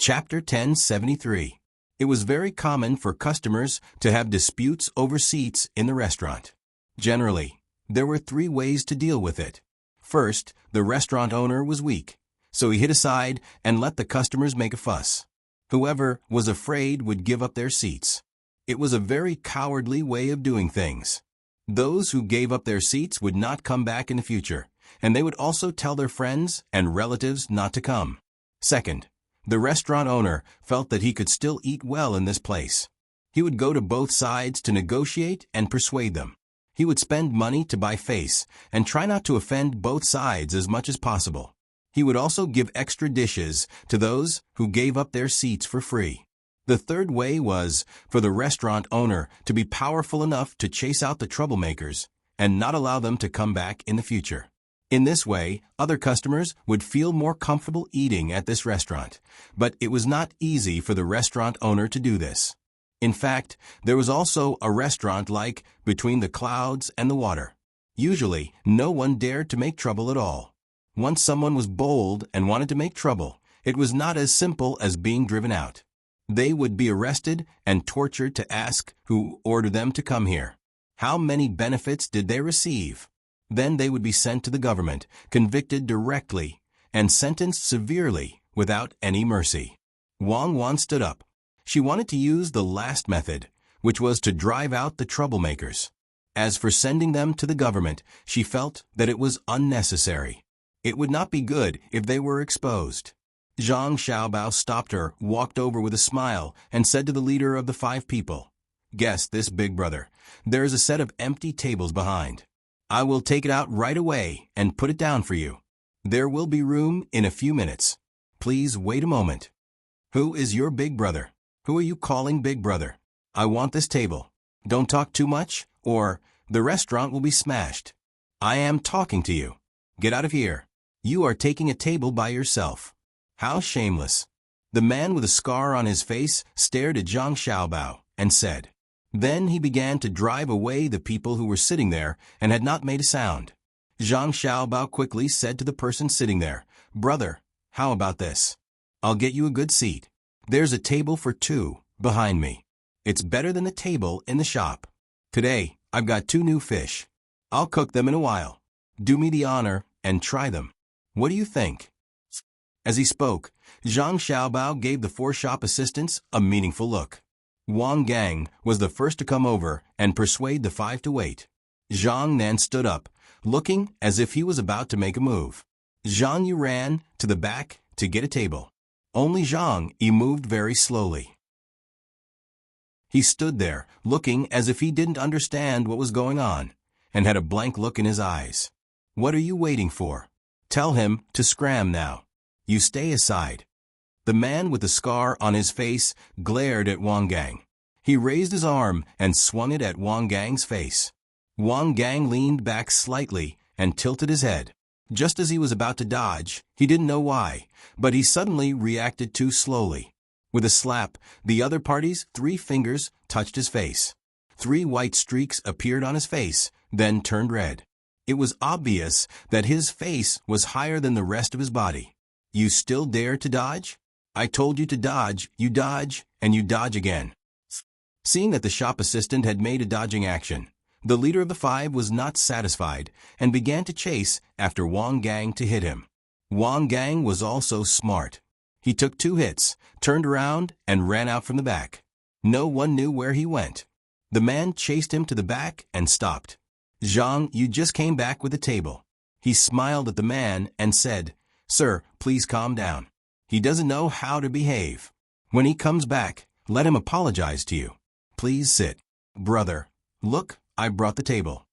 Chapter 1073. It was very common for customers to have disputes over seats in the restaurant. Generally, there were 3 ways to deal with it. First, the restaurant owner was weak, so he hid aside and let the customers make a fuss. Whoever was afraid would give up their seats. It was a very cowardly way of doing things. Those who gave up their seats would not come back in the future, and they would also tell their friends and relatives not to come. Second, the restaurant owner felt that he could still eat well in this place. He would go to both sides to negotiate and persuade them. He would spend money to buy face and try not to offend both sides as much as possible. He would also give extra dishes to those who gave up their seats for free. The third way was for the restaurant owner to be powerful enough to chase out the troublemakers and not allow them to come back in the future. In this way, other customers would feel more comfortable eating at this restaurant, but it was not easy for the restaurant owner to do this. In fact, there was also a restaurant like between the clouds and the water. Usually, no one dared to make trouble at all. Once someone was bold and wanted to make trouble, it was not as simple as being driven out. They would be arrested and tortured to ask who ordered them to come here. How many benefits did they receive? Then they would be sent to the government, convicted directly, and sentenced severely without any mercy. Wang Wan stood up. She wanted to use the last method, which was to drive out the troublemakers. As for sending them to the government, she felt that it was unnecessary. It would not be good if they were exposed. Zhang Xiaobao stopped her, walked over with a smile, and said to the leader of the 5 people, "Guess this, big brother. There is a set of empty tables behind. I will take it out right away and put it down for you. There will be room in a few minutes. Please wait a moment. Who is your big brother? Who are you calling big brother? I want this table. Don't talk too much, or the restaurant will be smashed. I am talking to you. Get out of here. You are taking a table by yourself. How shameless." The man with a scar on his face stared at Zhang Xiaobao and said. Then he began to drive away the people who were sitting there and had not made a sound. Zhang Xiaobao quickly said to the person sitting there, "Brother, how about this? I'll get you a good seat. There's a table for 2 behind me. It's better than the table in the shop. Today, I've got 2 new fish. I'll cook them in a while. Do me the honor and try them. What do you think?" As he spoke, Zhang Xiaobao gave the 4 shop assistants a meaningful look. Wang Gang was the first to come over and persuade the 5 to wait. Zhang Nan stood up, looking as if he was about to make a move. Zhang Yu ran to the back to get a table. Only Zhang Yi moved very slowly. He stood there, looking as if he didn't understand what was going on, and had a blank look in his eyes. "What are you waiting for? Tell him to scram now. You stay aside." The man with the scar on his face glared at Wang Gang. He raised his arm and swung it at Wang Gang's face. Wang Gang leaned back slightly and tilted his head. Just as he was about to dodge, he didn't know why, but he suddenly reacted too slowly. With a slap, the other party's 3 fingers touched his face. 3 white streaks appeared on his face, then turned red. It was obvious that his face was higher than the rest of his body. "You still dare to dodge? I told you to dodge, and you dodge again." Seeing that the shop assistant had made a dodging action, the leader of the 5 was not satisfied and began to chase after Wang Gang to hit him. Wang Gang was also smart. He took 2 hits, turned around, and ran out from the back. No one knew where he went. The man chased him to the back and stopped. "Zhang, you just came back with a table." He smiled at the man and said, "Sir, please calm down. He doesn't know how to behave. When he comes back, let him apologize to you. Please sit. Brother, look, I brought the table."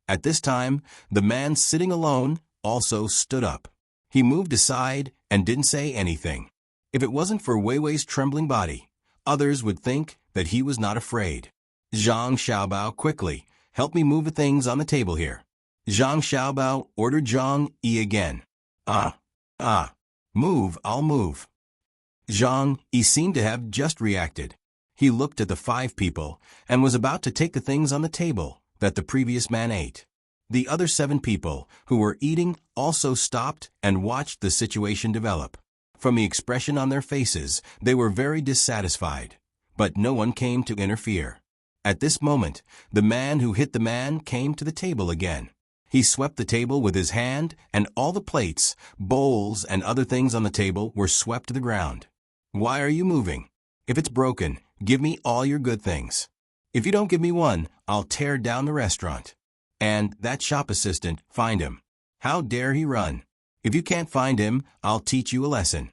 At this time, the man sitting alone also stood up. He moved aside and didn't say anything. If it wasn't for Wei Wei's trembling body, others would think that he was not afraid. Zhang Xiaobao quickly, "Help me move the things on the table here." Zhang Xiaobao ordered Zhang Yi again. Move, I'll move." Zhang Yi seemed to have just reacted. He looked at the 5 people and was about to take the things on the table that the previous man ate. The other 7 people who were eating also stopped and watched the situation develop. From the expression on their faces, they were very dissatisfied. But no one came to interfere. At this moment, the man who hit the man came to the table again. He swept the table with his hand, and all the plates, bowls, and other things on the table were swept to the ground. Why are you moving? If it's broken, give me all your good things. If you don't give me one, I'll tear down the restaurant. And that shop assistant, find him. How dare he run? If you can't find him, I'll teach you a lesson.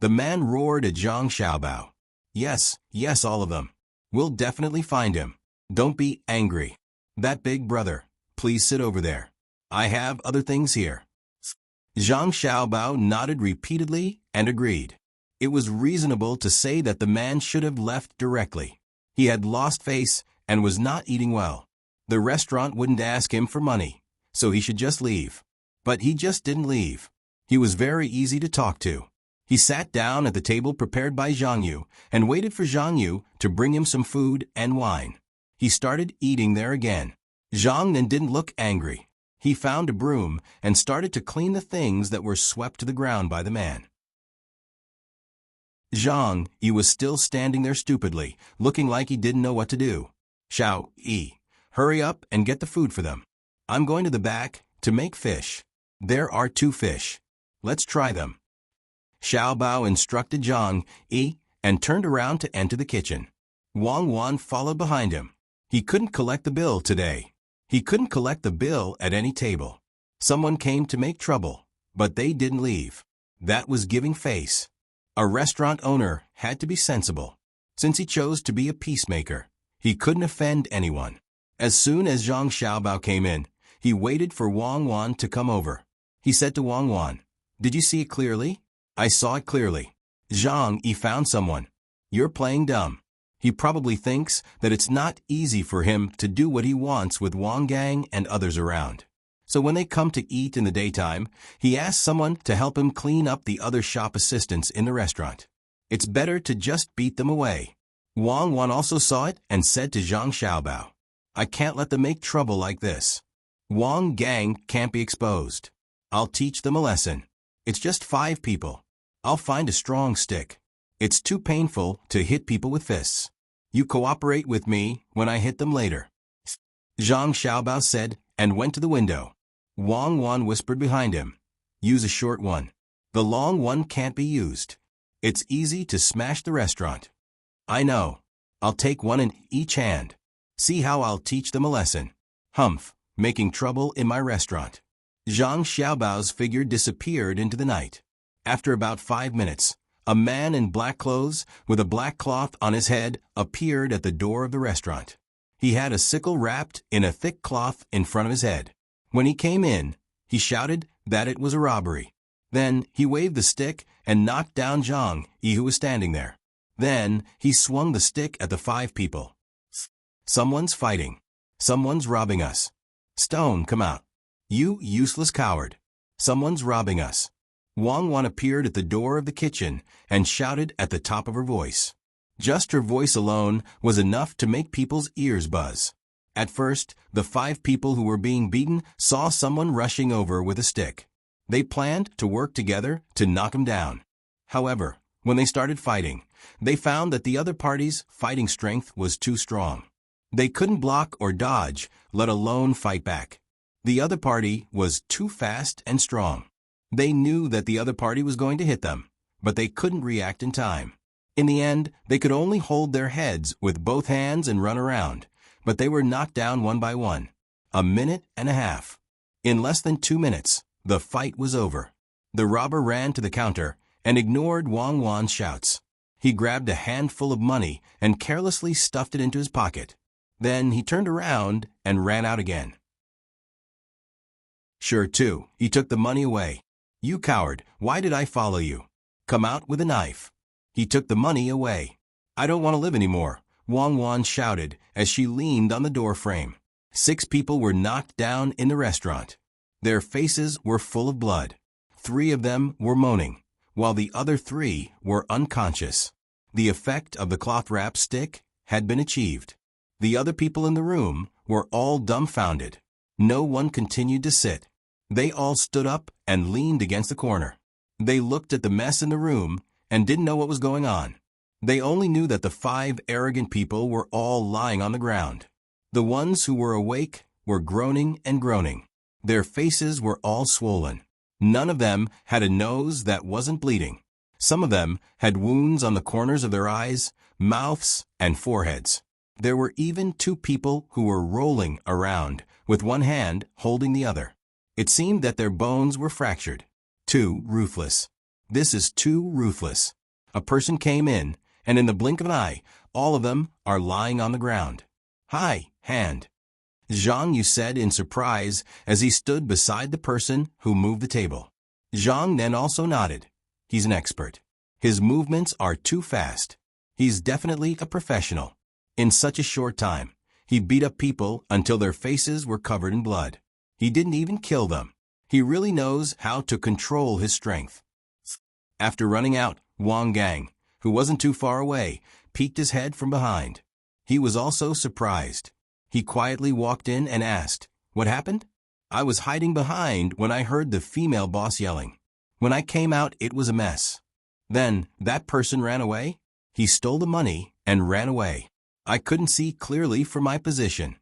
The man roared at Zhang Xiaobao. Yes, yes, all of them. We'll definitely find him. Don't be angry. That big brother, please sit over there. I have other things here. Zhang Xiaobao nodded repeatedly and agreed. It was reasonable to say that the man should have left directly. He had lost face and was not eating well. The restaurant wouldn't ask him for money, so he should just leave. But he just didn't leave. He was very easy to talk to. He sat down at the table prepared by Zhang Yu and waited for Zhang Yu to bring him some food and wine. He started eating there again. Zhang then didn't look angry. He found a broom and started to clean the things that were swept to the ground by the man. Zhang Yi was still standing there stupidly, looking like he didn't know what to do. Xiao Yi, hurry up and get the food for them. I'm going to the back to make fish. There are 2 fish. Let's try them. Xiao Bao instructed Zhang Yi and turned around to enter the kitchen. Wang Wan followed behind him. He couldn't collect the bill today. He couldn't collect the bill at any table. Someone came to make trouble, but they didn't leave. That was giving face. A restaurant owner had to be sensible. Since he chose to be a peacemaker, he couldn't offend anyone. As soon as Zhang Xiaobao came in, he waited for Wang Wan to come over. He said to Wang Wan, "Did you see it clearly?" "I saw it clearly." Zhang Yi found someone. "You're playing dumb." He probably thinks that it's not easy for him to do what he wants with Wang Gang and others around. So when they come to eat in the daytime, he asks someone to help him clean up the other shop assistants in the restaurant. It's better to just beat them away. Wang Wan also saw it and said to Zhang Xiaobao, "I can't let them make trouble like this. Wang Gang can't be exposed. I'll teach them a lesson. It's just 5 people. I'll find a strong stick. It's too painful to hit people with fists. You cooperate with me when I hit them later." Zhang Xiaobao said and went to the window. Wang Wan whispered behind him, "Use a short one. The long one can't be used. It's easy to smash the restaurant." "I know. I'll take one in each hand. See how I'll teach them a lesson. Humph, making trouble in my restaurant." Zhang Xiaobao's figure disappeared into the night. After about 5 minutes, a man in black clothes with a black cloth on his head appeared at the door of the restaurant. He had a sickle wrapped in a thick cloth in front of his head. When he came in, he shouted that it was a robbery. Then he waved the stick and knocked down Zhang Yi, who was standing there. Then he swung the stick at the 5 people. "Someone's fighting. Someone's robbing us. Stone, come out. You useless coward. Someone's robbing us." Wang Wan appeared at the door of the kitchen and shouted at the top of her voice. Just her voice alone was enough to make people's ears buzz. At first, the 5 people who were being beaten saw someone rushing over with a stick. They planned to work together to knock him down. However, when they started fighting, they found that the other party's fighting strength was too strong. They couldn't block or dodge, let alone fight back. The other party was too fast and strong. They knew that the other party was going to hit them, but they couldn't react in time. In the end, they could only hold their heads with both hands and run around, but they were knocked down one by one. 1.5 minutes. In less than 2 minutes, the fight was over. The robber ran to the counter and ignored Wang Wan's shouts. He grabbed a handful of money and carelessly stuffed it into his pocket. Then he turned around and ran out again. Sure, too, he took the money away. "You coward, why did I follow you? Come out with a knife." He took the money away. "I don't want to live anymore," Wang Wan shouted as she leaned on the door frame. 6 people were knocked down in the restaurant. Their faces were full of blood. 3 of them were moaning, while the other 3 were unconscious. The effect of the cloth-wrapped stick had been achieved. The other people in the room were all dumbfounded. No one continued to sit. They all stood up and leaned against the corner. They looked at the mess in the room and didn't know what was going on. They only knew that the 5 arrogant people were all lying on the ground. The ones who were awake were groaning and groaning. Their faces were all swollen. None of them had a nose that wasn't bleeding. Some of them had wounds on the corners of their eyes, mouths, and foreheads. There were even 2 people who were rolling around, with one hand holding the other. It seemed that their bones were fractured. Too ruthless. This is too ruthless. A person came in, and in the blink of an eye, all of them are lying on the ground. "Hi, hand," Zhang Yu said in surprise as he stood beside the person who moved the table. Zhang then also nodded. He's an expert. His movements are too fast. He's definitely a professional. In such a short time, he beat up people until their faces were covered in blood. He didn't even kill them. He really knows how to control his strength. After running out, Wang Gang, who wasn't too far away, peeked his head from behind. He was also surprised. He quietly walked in and asked, "What happened?" "I was hiding behind when I heard the female boss yelling. When I came out, it was a mess. Then that person ran away. He stole the money and ran away. I couldn't see clearly from my position."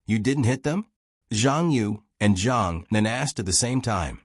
"You didn't hit them?" Zhang Yu and Zhang then asked at the same time.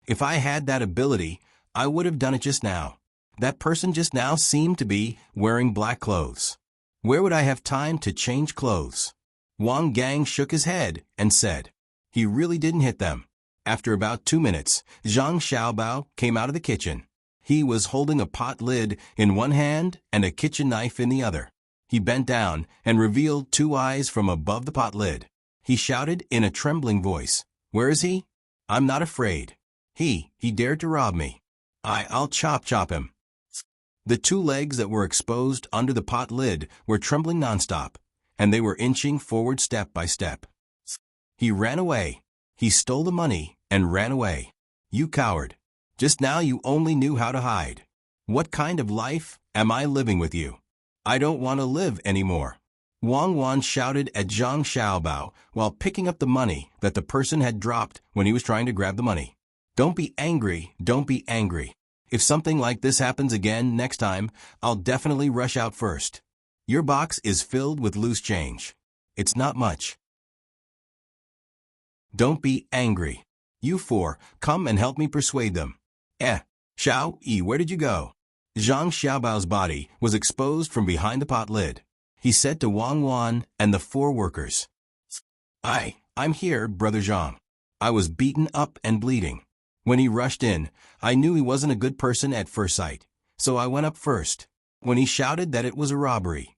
"If I had that ability, I would have done it just now. That person just now seemed to be wearing black clothes. Where would I have time to change clothes?" Wang Gang shook his head and said, "He really didn't hit them." After about 2 minutes, Zhang Xiaobao came out of the kitchen. He was holding a pot lid in one hand and a kitchen knife in the other. He bent down and revealed 2 eyes from above the pot lid. He shouted in a trembling voice, "Where is he? I'm not afraid. He dared to rob me. I'll chop him." The 2 legs that were exposed under the pot lid were trembling nonstop, and they were inching forward step by step. "He ran away. He stole the money and ran away. You coward. Just now you only knew how to hide. What kind of life am I living with you? I don't want to live anymore." Wang Wan shouted at Zhang Xiaobao while picking up the money that the person had dropped when he was trying to grab the money. "Don't be angry, don't be angry. If something like this happens again next time, I'll definitely rush out first. Your box is filled with loose change. It's not much. Don't be angry. You 4, come and help me persuade them." Xiao Yi, where did you go?" Zhang Xiaobao's body was exposed from behind the pot lid. He said to Wang Wan and the 4 workers, I'm here, Brother Zhang. I was beaten up and bleeding. When he rushed in, I knew he wasn't a good person at first sight, so I went up first. When he shouted that it was a robbery,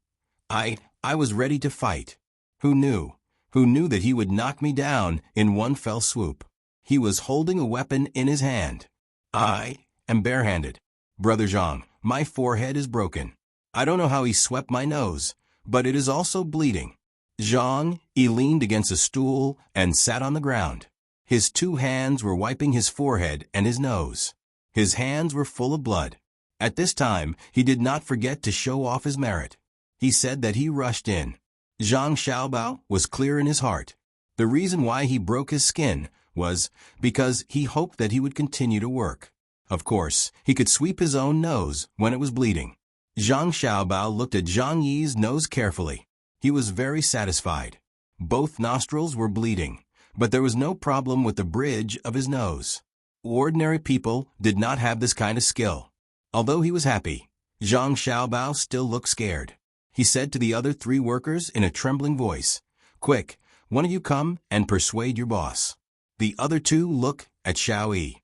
I was ready to fight. Who knew? Who knew that he would knock me down in one fell swoop? He was holding a weapon in his hand. I am barehanded. Brother Zhang, my forehead is broken. I don't know how he swept my nose, but it is also bleeding. Zhang, he leaned against a stool and sat on the ground. His 2 hands were wiping his forehead and his nose. His hands were full of blood. At this time, he did not forget to show off his merit. He said that he rushed in. Zhang Xiaobao was clear in his heart. The reason why he broke his skin was because he hoped that he would continue to work. Of course, he could sweep his own nose when it was bleeding. Zhang Xiaobao looked at Zhang Yi's nose carefully. He was very satisfied. Both nostrils were bleeding, but there was no problem with the bridge of his nose. Ordinary people did not have this kind of skill. Although he was happy, Zhang Xiaobao still looked scared. He said to the other 3 workers in a trembling voice, "Quick, one of you come and persuade your boss." The other 2 look at Xiao Yi.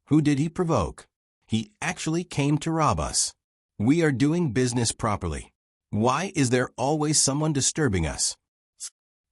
Who did he provoke? He actually came to rob us. We are doing business properly. Why is there always someone disturbing us?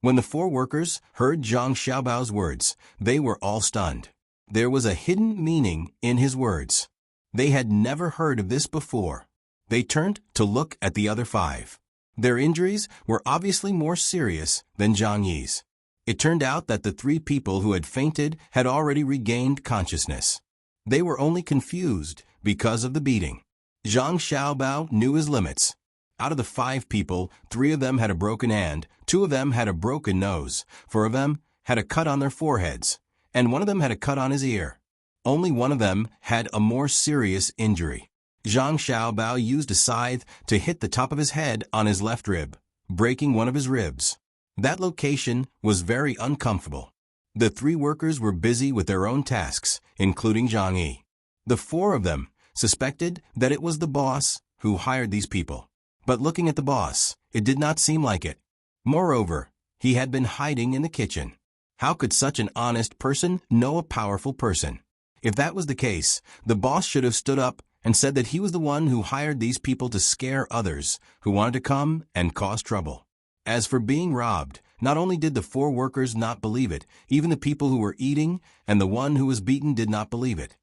When the 4 workers heard Zhang Xiaobao's words, they were all stunned. There was a hidden meaning in his words. They had never heard of this before. They turned to look at the other 5. Their injuries were obviously more serious than Zhang Yi's. It turned out that the 3 people who had fainted had already regained consciousness. They were only confused because of the beating. Zhang Xiaobao knew his limits. Out of the 5 people, 3 of them had a broken hand, 2 of them had a broken nose, 4 of them had a cut on their foreheads, and 1 of them had a cut on his ear. Only one of them had a more serious injury. Zhang Xiaobao used a scythe to hit the top of his head on his left rib, breaking one of his ribs. That location was very uncomfortable. The 3 workers were busy with their own tasks, including Zhang Yi. The 4 of them suspected that it was the boss who hired these people. But looking at the boss, it did not seem like it. Moreover, he had been hiding in the kitchen. How could such an honest person know a powerful person? If that was the case, the boss should have stood up and said that he was the one who hired these people to scare others who wanted to come and cause trouble. As for being robbed, not only did the 4 workers not believe it, even the people who were eating and the one who was beaten did not believe it.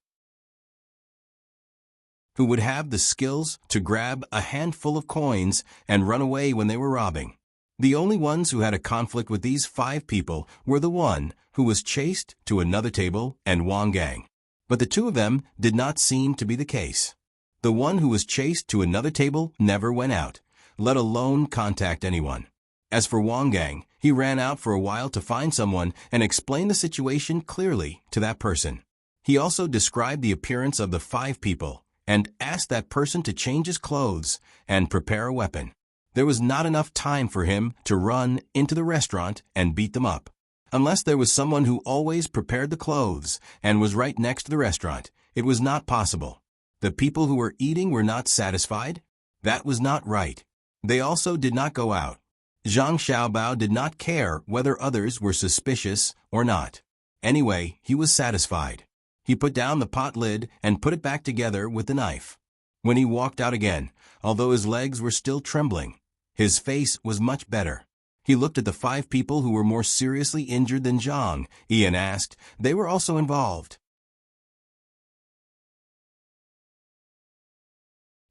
Who would have the skills to grab a handful of coins and run away when they were robbing. The only ones who had a conflict with these 5 people were the one who was chased to another table and Wang Gang. But the 2 of them did not seem to be the case. The one who was chased to another table never went out, let alone contact anyone. As for Wang Gang, he ran out for a while to find someone and explain the situation clearly to that person. He also described the appearance of the 5 people and asked that person to change his clothes and prepare a weapon. There was not enough time for him to run into the restaurant and beat them up. Unless there was someone who always prepared the clothes and was right next to the restaurant, it was not possible. The people who were eating were not satisfied? That was not right. They also did not go out. Zhang Xiaobao did not care whether others were suspicious or not. Anyway, he was satisfied. He put down the pot lid and put it back together with the knife. When he walked out again, although his legs were still trembling, his face was much better. He looked at the 5 people who were more seriously injured than Zhang Yi and asked, they were also involved.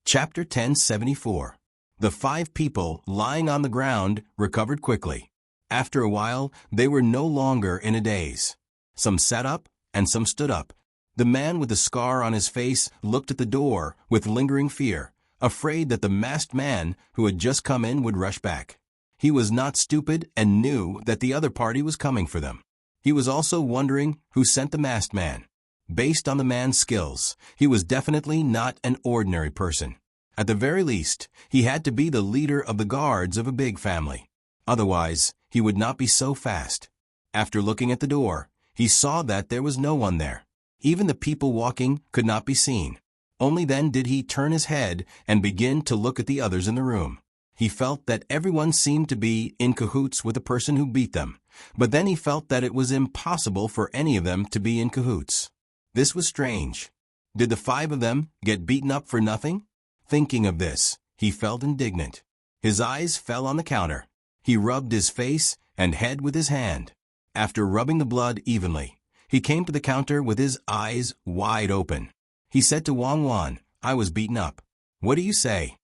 Chapter 1074. The 5 people lying on the ground recovered quickly. After a while, they were no longer in a daze. Some sat up and some stood up. The man with the scar on his face looked at the door with lingering fear, afraid that the masked man who had just come in would rush back. He was not stupid and knew that the other party was coming for them. He was also wondering who sent the masked man. Based on the man's skills, he was definitely not an ordinary person. At the very least, he had to be the leader of the guards of a big family. Otherwise, he would not be so fast. After looking at the door, he saw that there was no one there. Even the people walking could not be seen. Only then did he turn his head and begin to look at the others in the room. He felt that everyone seemed to be in cahoots with the person who beat them, but then he felt that it was impossible for any of them to be in cahoots. This was strange. Did the 5 of them get beaten up for nothing? Thinking of this, he felt indignant. His eyes fell on the counter. He rubbed his face and head with his hand. After rubbing the blood evenly, he came to the counter with his eyes wide open. He said to Wang Wan, I was beaten up. What do you say?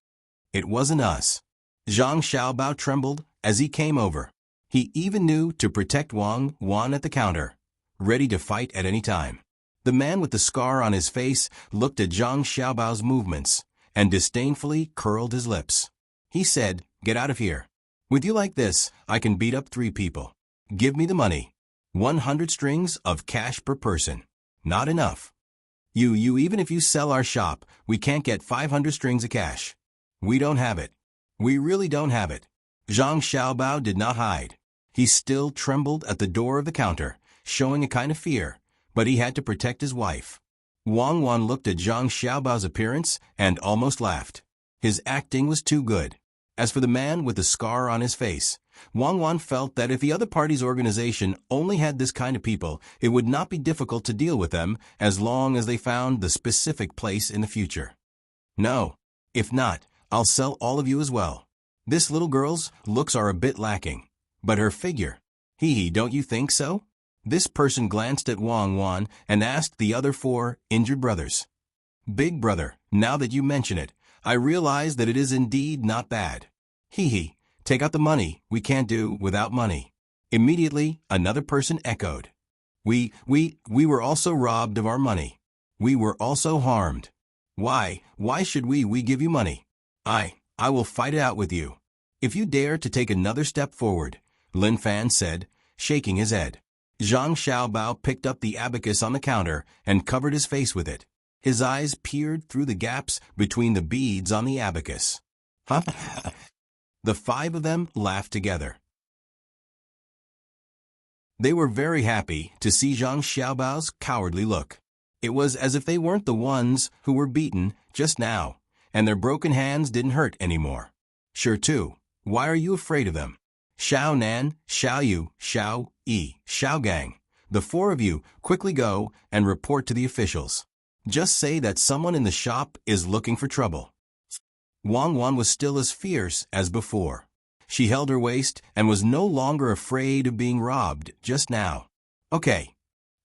It wasn't us. Zhang Xiaobao trembled as he came over. He even knew to protect Wang Wan at the counter, ready to fight at any time. The man with the scar on his face looked at Zhang Xiaobao's movements and disdainfully curled his lips. He said, get out of here. With you like this, I can beat up 3 people. Give me the money. 100 strings of cash per person. Not enough. You even if you sell our shop, we can't get 500 strings of cash. We don't have it. We really don't have it. Zhang Xiaobao did not hide. He still trembled at the door of the counter, showing a kind of fear, but he had to protect his wife. Wang Wan looked at Zhang Xiaobao's appearance and almost laughed. His acting was too good. As for the man with the scar on his face, Wang Wan felt that if the other party's organization only had this kind of people, it would not be difficult to deal with them as long as they found the specific place in the future. No. If not, I'll sell all of you as well. This little girl's looks are a bit lacking, but her figure. Don't you think so? This person glanced at Wang Wan and asked the other 4 injured brothers. Big brother, now that you mention it, I realize that it is indeed not bad. Take out the money, we can't do without money. Immediately, another person echoed. We were also robbed of our money. We were also harmed. Why should we give you money? I will fight it out with you. If you dare to take another step forward, Lin Fan said, shaking his head. Zhang Xiaobao picked up the abacus on the counter and covered his face with it. His eyes peered through the gaps between the beads on the abacus. Huh? The five of them laughed together. They were very happy to see Zhang Xiaobao's cowardly look. It was as if they weren't the ones who were beaten just now, and their broken hands didn't hurt anymore. Sure too. Why are you afraid of them? Xiao Nan, Xiao Yu, Xiao Yi, Xiao Gang. The four of you quickly go and report to the officials. Just say that someone in the shop is looking for trouble. Wang Wan was still as fierce as before. She held her waist and was no longer afraid of being robbed just now. Okay.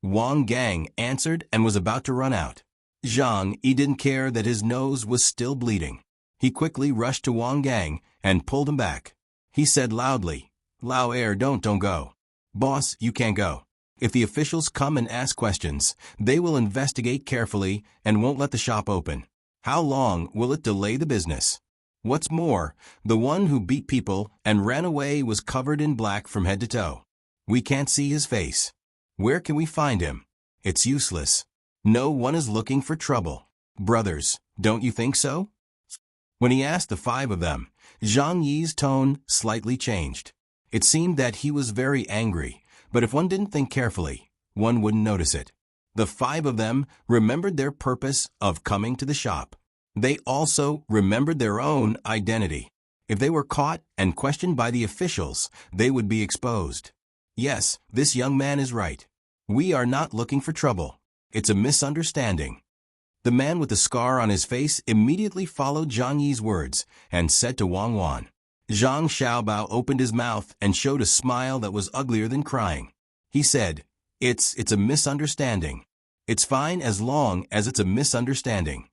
Wang Gang answered and was about to run out. Zhang Yi didn't care that his nose was still bleeding. He quickly rushed to Wang Gang and pulled him back. He said loudly, "Lao Air, don't go. Boss, you can't go. If the officials come and ask questions, they will investigate carefully and won't let the shop open. How long will it delay the business? What's more, the one who beat people and ran away was covered in black from head to toe. We can't see his face. Where can we find him? It's useless. No one is looking for trouble. Brothers, don't you think so?" When he asked the five of them, Zhang Yi's tone slightly changed. It seemed that he was very angry, but if one didn't think carefully, one wouldn't notice it. The five of them remembered their purpose of coming to the shop. They also remembered their own identity. If they were caught and questioned by the officials, they would be exposed. Yes, this young man is right. We are not looking for trouble. It's a misunderstanding. The man with the scar on his face immediately followed Zhang Yi's words and said to Wang Wan. Zhang Xiaobao opened his mouth and showed a smile that was uglier than crying. He said, It's a misunderstanding. It's fine as long as it's a misunderstanding."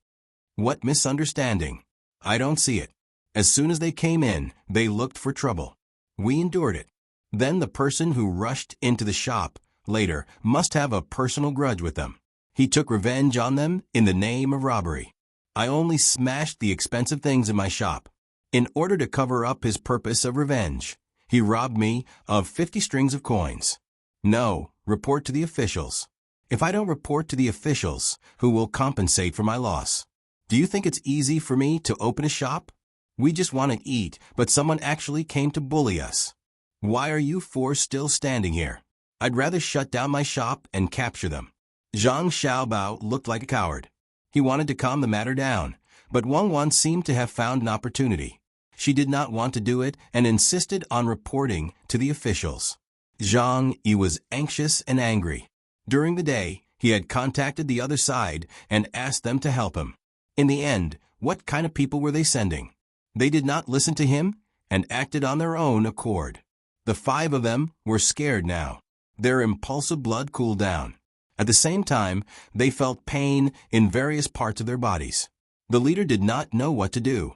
What misunderstanding? I don't see it. As soon as they came in, they looked for trouble. We endured it. Then the person who rushed into the shop later must have a personal grudge with them. He took revenge on them in the name of robbery. I only smashed the expensive things in my shop. In order to cover up his purpose of revenge, he robbed me of 50 strings of coins. No, report to the officials. If I don't report to the officials, who will compensate for my loss? Do you think it's easy for me to open a shop? We just want to eat, but someone actually came to bully us. Why are you four still standing here? I'd rather shut down my shop and capture them. Zhang Xiaobao looked like a coward. He wanted to calm the matter down, but Wang Wan seemed to have found an opportunity. She did not want to do it and insisted on reporting to the officials. Zhang Yi was anxious and angry. During the day, he had contacted the other side and asked them to help him. In the end, what kind of people were they sending? They did not listen to him and acted on their own accord. The five of them were scared now. Their impulsive blood cooled down. At the same time, they felt pain in various parts of their bodies. The leader did not know what to do.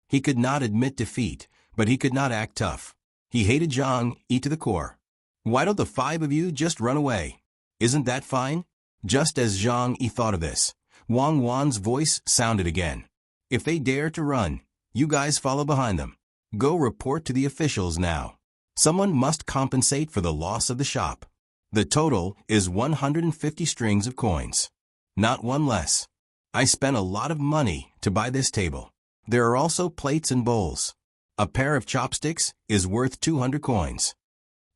He could not admit defeat, but he could not act tough. He hated Zhang Yi to the core. Why don't the five of you just run away? Isn't that fine? Just as Zhang Yi thought of this, Wang Wan's voice sounded again. If they dare to run, you guys follow behind them. Go report to the officials now. Someone must compensate for the loss of the shop. The total is 150 strings of coins. Not one less. I spent a lot of money to buy this table. There are also plates and bowls. A pair of chopsticks is worth 200 coins.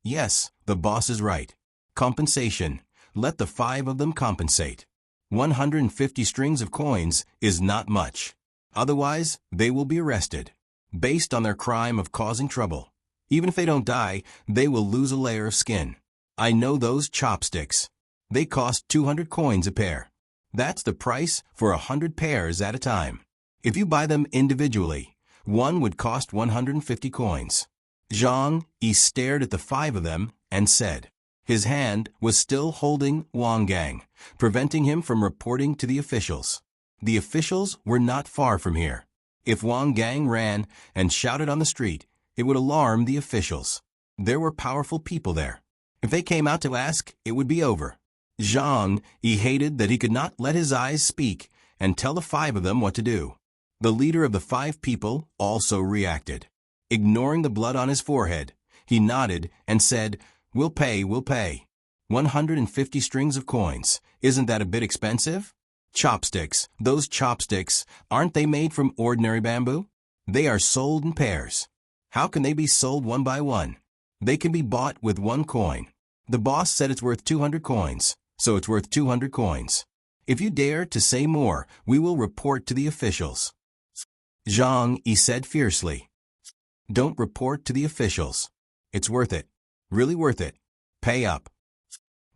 Yes, the boss is right. Compensation. Let the five of them compensate. 150 strings of coins is not much. Otherwise, they will be arrested, based on their crime of causing trouble. Even if they don't die, they will lose a layer of skin. I know those chopsticks. They cost 200 coins a pair. That's the price for 100 pairs at a time. If you buy them individually, one would cost 150 coins. Zhang Yi stared at the five of them and said. His hand was still holding Wang Gang, preventing him from reporting to the officials. The officials were not far from here. If Wang Gang ran and shouted on the street, it would alarm the officials. There were powerful people there. If they came out to ask, it would be over. Zhang Yi hated that he could not let his eyes speak and tell the five of them what to do. The leader of the five people also reacted. Ignoring the blood on his forehead, he nodded and said, We'll pay, we'll pay. 150 strings of coins. Isn't that a bit expensive? Chopsticks. Those chopsticks, aren't they made from ordinary bamboo? They are sold in pairs. How can they be sold one by one? They can be bought with 1 coin. The boss said it's worth 200 coins, so it's worth 200 coins. If you dare to say more, we will report to the officials. Zhang Yi said fiercely. Don't report to the officials. It's worth it. Really worth it. Pay up.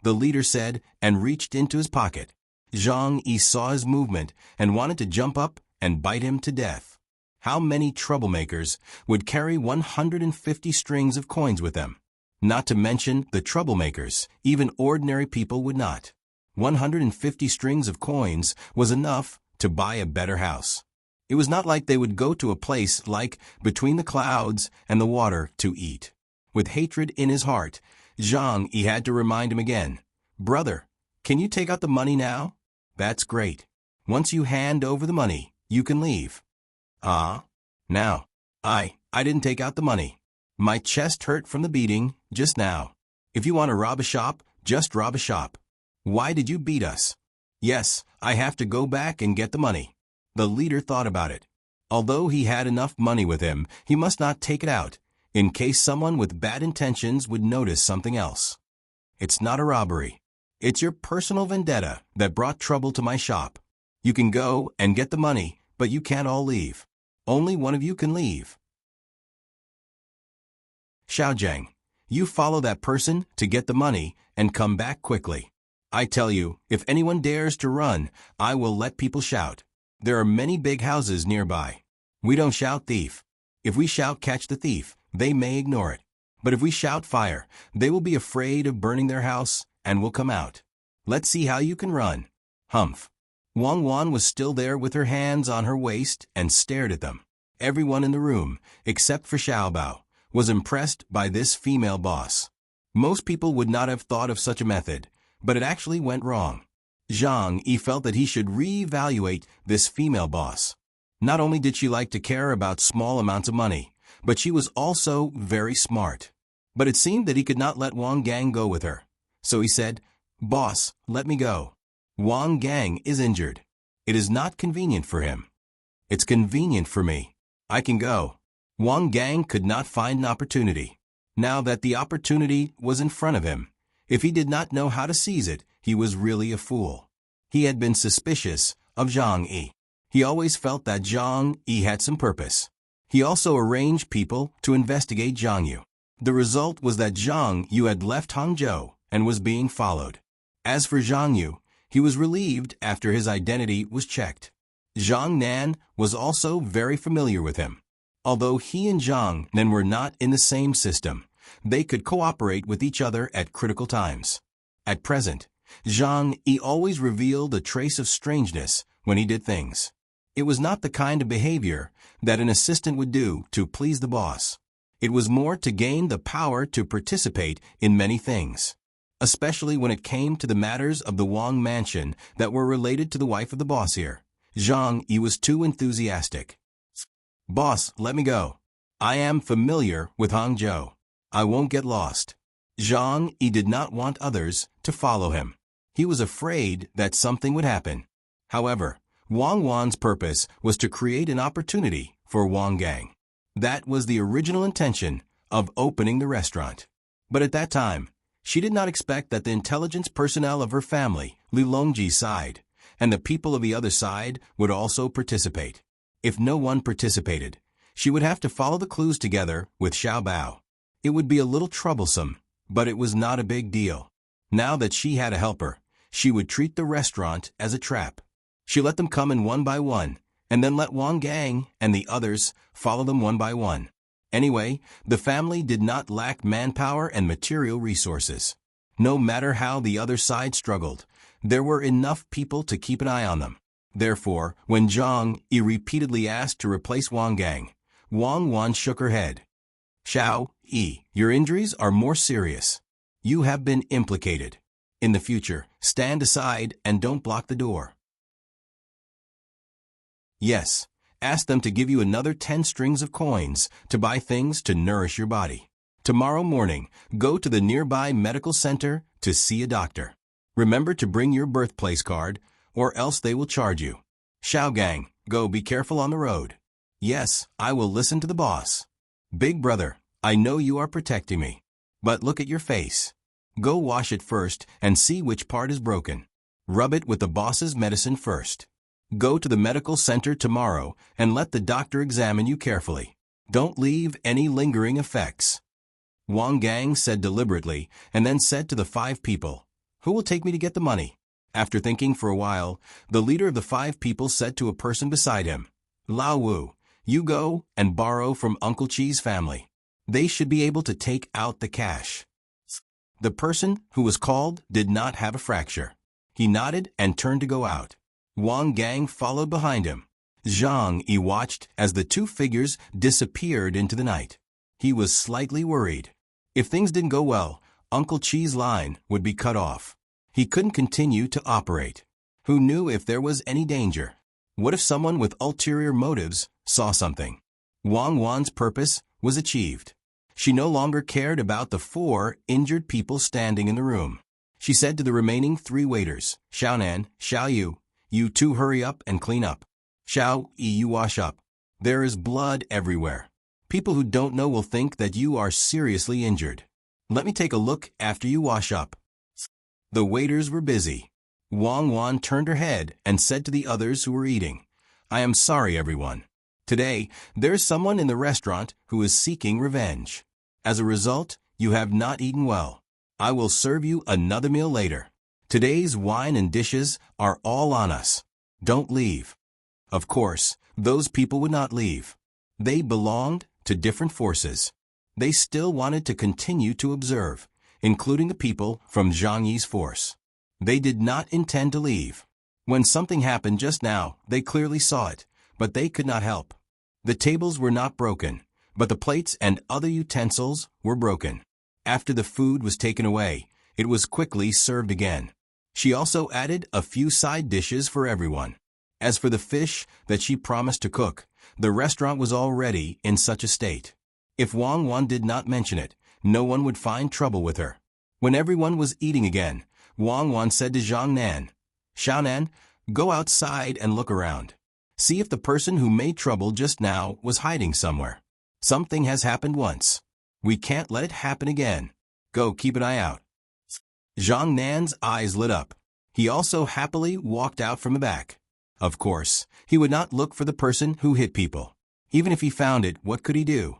The leader said and reached into his pocket. Zhang Yi saw his movement and wanted to jump up and bite him to death. How many troublemakers would carry 150 strings of coins with them? Not to mention the troublemakers, even ordinary people would not. 150 strings of coins was enough to buy a better house. It was not like they would go to a place like between the clouds and the water to eat. With hatred in his heart, Zhang Yi had to remind him again, Brother, can you take out the money now? That's great. Once you hand over the money, you can leave. Now. I didn't take out the money. My chest hurt from the beating just now. If you want to rob a shop, just rob a shop. Why did you beat us? Yes, I have to go back and get the money. The leader thought about it. Although he had enough money with him, he must not take it out, in case someone with bad intentions would notice something else. It's not a robbery. It's your personal vendetta that brought trouble to my shop. You can go and get the money, but you can't all leave. Only one of you can leave. Xiaojiang, you follow that person to get the money and come back quickly. I tell you, if anyone dares to run, I will let people shout. There are many big houses nearby. We don't shout thief. If we shout catch the thief, they may ignore it. But if we shout fire, they will be afraid of burning their house and will come out. Let's see how you can run. Humph. Wang Wan was still there with her hands on her waist and stared at them. Everyone in the room, except for Xiaobao, was impressed by this female boss. Most people would not have thought of such a method, but it actually went wrong. Zhang Yi felt that he should reevaluate this female boss. Not only did she like to care about small amounts of money, but she was also very smart. But it seemed that he could not let Wang Gang go with her. So he said, Boss, let me go. Wang Gang is injured. It is not convenient for him. It's convenient for me. I can go. Wang Gang could not find an opportunity. Now that the opportunity was in front of him, if he did not know how to seize it, he was really a fool. He had been suspicious of Zhang Yi. He always felt that Zhang Yi had some purpose. He also arranged people to investigate Zhang Yu. The result was that Zhang Yu had left Hangzhou and was being followed. As for Zhang Yu, he was relieved after his identity was checked. Zhang Nan was also very familiar with him. Although he and Zhang Nan were not in the same system, they could cooperate with each other at critical times. At present, Zhang Yi always revealed a trace of strangeness when he did things. It was not the kind of behavior that an assistant would do to please the boss. It was more to gain the power to participate in many things, especially when it came to the matters of the Wang mansion that were related to the wife of the boss here. Zhang Yi was too enthusiastic. Boss, let me go. I am familiar with Hangzhou. I won't get lost. Zhang Yi did not want others to follow him. He was afraid that something would happen. However, Wang Wan's purpose was to create an opportunity for Wang Gang. That was the original intention of opening the restaurant. But at that time, she did not expect that the intelligence personnel of her family, Li Longji's side, and the people of the other side would also participate. If no one participated, she would have to follow the clues together with Xiao Bao. It would be a little troublesome, but it was not a big deal. Now that she had a helper, she would treat the restaurant as a trap. She let them come in one by one, and then let Wang Gang and the others follow them one by one. Anyway, the family did not lack manpower and material resources. No matter how the other side struggled, there were enough people to keep an eye on them. Therefore, when Zhang Yi repeatedly asked to replace Wang Gang, Wang Wan shook her head. Xiao Yi, your injuries are more serious. You have been implicated. In the future, stand aside and don't block the door. Yes, ask them to give you another 10 strings of coins to buy things to nourish your body. Tomorrow morning, go to the nearby medical center to see a doctor. Remember to bring your birthplace card, or else they will charge you. Xiao Gang, go be careful on the road. Yes, I will listen to the boss. Big brother, I know you are protecting me. But look at your face. Go wash it first and see which part is broken. Rub it with the boss's medicine first. Go to the medical center tomorrow and let the doctor examine you carefully. Don't leave any lingering effects. Wang Gang said deliberately and then said to the 5 people, "Who will take me to get the money?" After thinking for a while, the leader of the 5 people said to a person beside him, "Lao Wu, you go and borrow from Uncle Chi's family. They should be able to take out the cash." The person who was called did not have a fracture. He nodded and turned to go out. Wang Gang followed behind him. Zhang Yi watched as the 2 figures disappeared into the night. He was slightly worried. If things didn't go well, Uncle Chi's line would be cut off. He couldn't continue to operate. Who knew if there was any danger? What if someone with ulterior motives saw something? Wang Wan's purpose was achieved. She no longer cared about the 4 injured people standing in the room. She said to the remaining 3 waiters, "Xiaonan, Xiao Yu, you 2 hurry up and clean up. Xiao Yi, you wash up. There is blood everywhere. People who don't know will think that you are seriously injured. Let me take a look after you wash up." The waiters were busy. Wang Wan turned her head and said to the others who were eating, "I am sorry, everyone. Today, there is someone in the restaurant who is seeking revenge. As a result, you have not eaten well. I will serve you another meal later. Today's wine and dishes are all on us. Don't leave." Of course, those people would not leave. They belonged to different forces. They still wanted to continue to observe, including the people from Zhang Yi's force. They did not intend to leave. When something happened just now, they clearly saw it, but they could not help. The tables were not broken, but the plates and other utensils were broken. After the food was taken away, it was quickly served again. She also added a few side dishes for everyone. As for the fish that she promised to cook, the restaurant was already in such a state. If Wang Wan did not mention it, no one would find trouble with her. When everyone was eating again, Wang Wan said to Zhang Nan, "Xiaonan, go outside and look around. See if the person who made trouble just now was hiding somewhere. Something has happened once. We can't let it happen again. Go keep an eye out." Zhang Nan's eyes lit up. He also happily walked out from the back. Of course, he would not look for the person who hit people. Even if he found it, what could he do?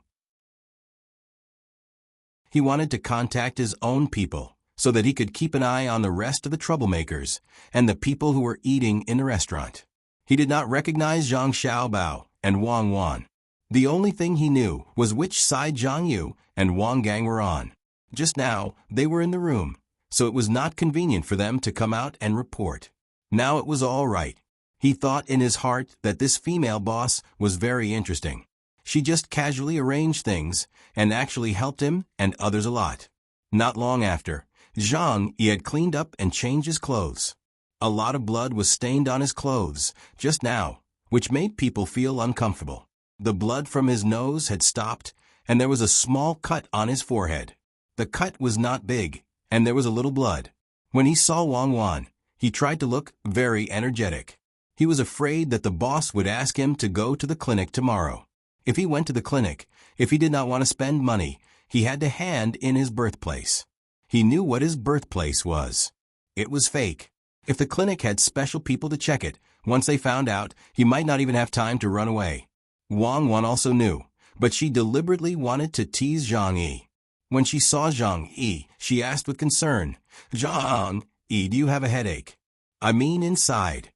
He wanted to contact his own people, so that he could keep an eye on the rest of the troublemakers and the people who were eating in the restaurant. He did not recognize Zhang Xiaobao and Wang Wan. The only thing he knew was which side Zhang Yu and Wang Gang were on. Just now, they were in the room, so it was not convenient for them to come out and report. Now it was all right. He thought in his heart that this female boss was very interesting. She just casually arranged things and actually helped him and others a lot. Not long after, Zhang Yi had cleaned up and changed his clothes. A lot of blood was stained on his clothes just now, which made people feel uncomfortable. The blood from his nose had stopped, and there was a small cut on his forehead. The cut was not big, and there was a little blood. When he saw Wang Wan, he tried to look very energetic. He was afraid that the boss would ask him to go to the clinic tomorrow. If he went to the clinic, if he did not want to spend money, he had to hand in his birthplace. He knew what his birthplace was. It was fake. If the clinic had special people to check it, once they found out, he might not even have time to run away. Wang Wan also knew, but she deliberately wanted to tease Zhang Yi. When she saw Zhang Yi, she asked with concern, "Zhang Yi, do you have a headache? I mean inside."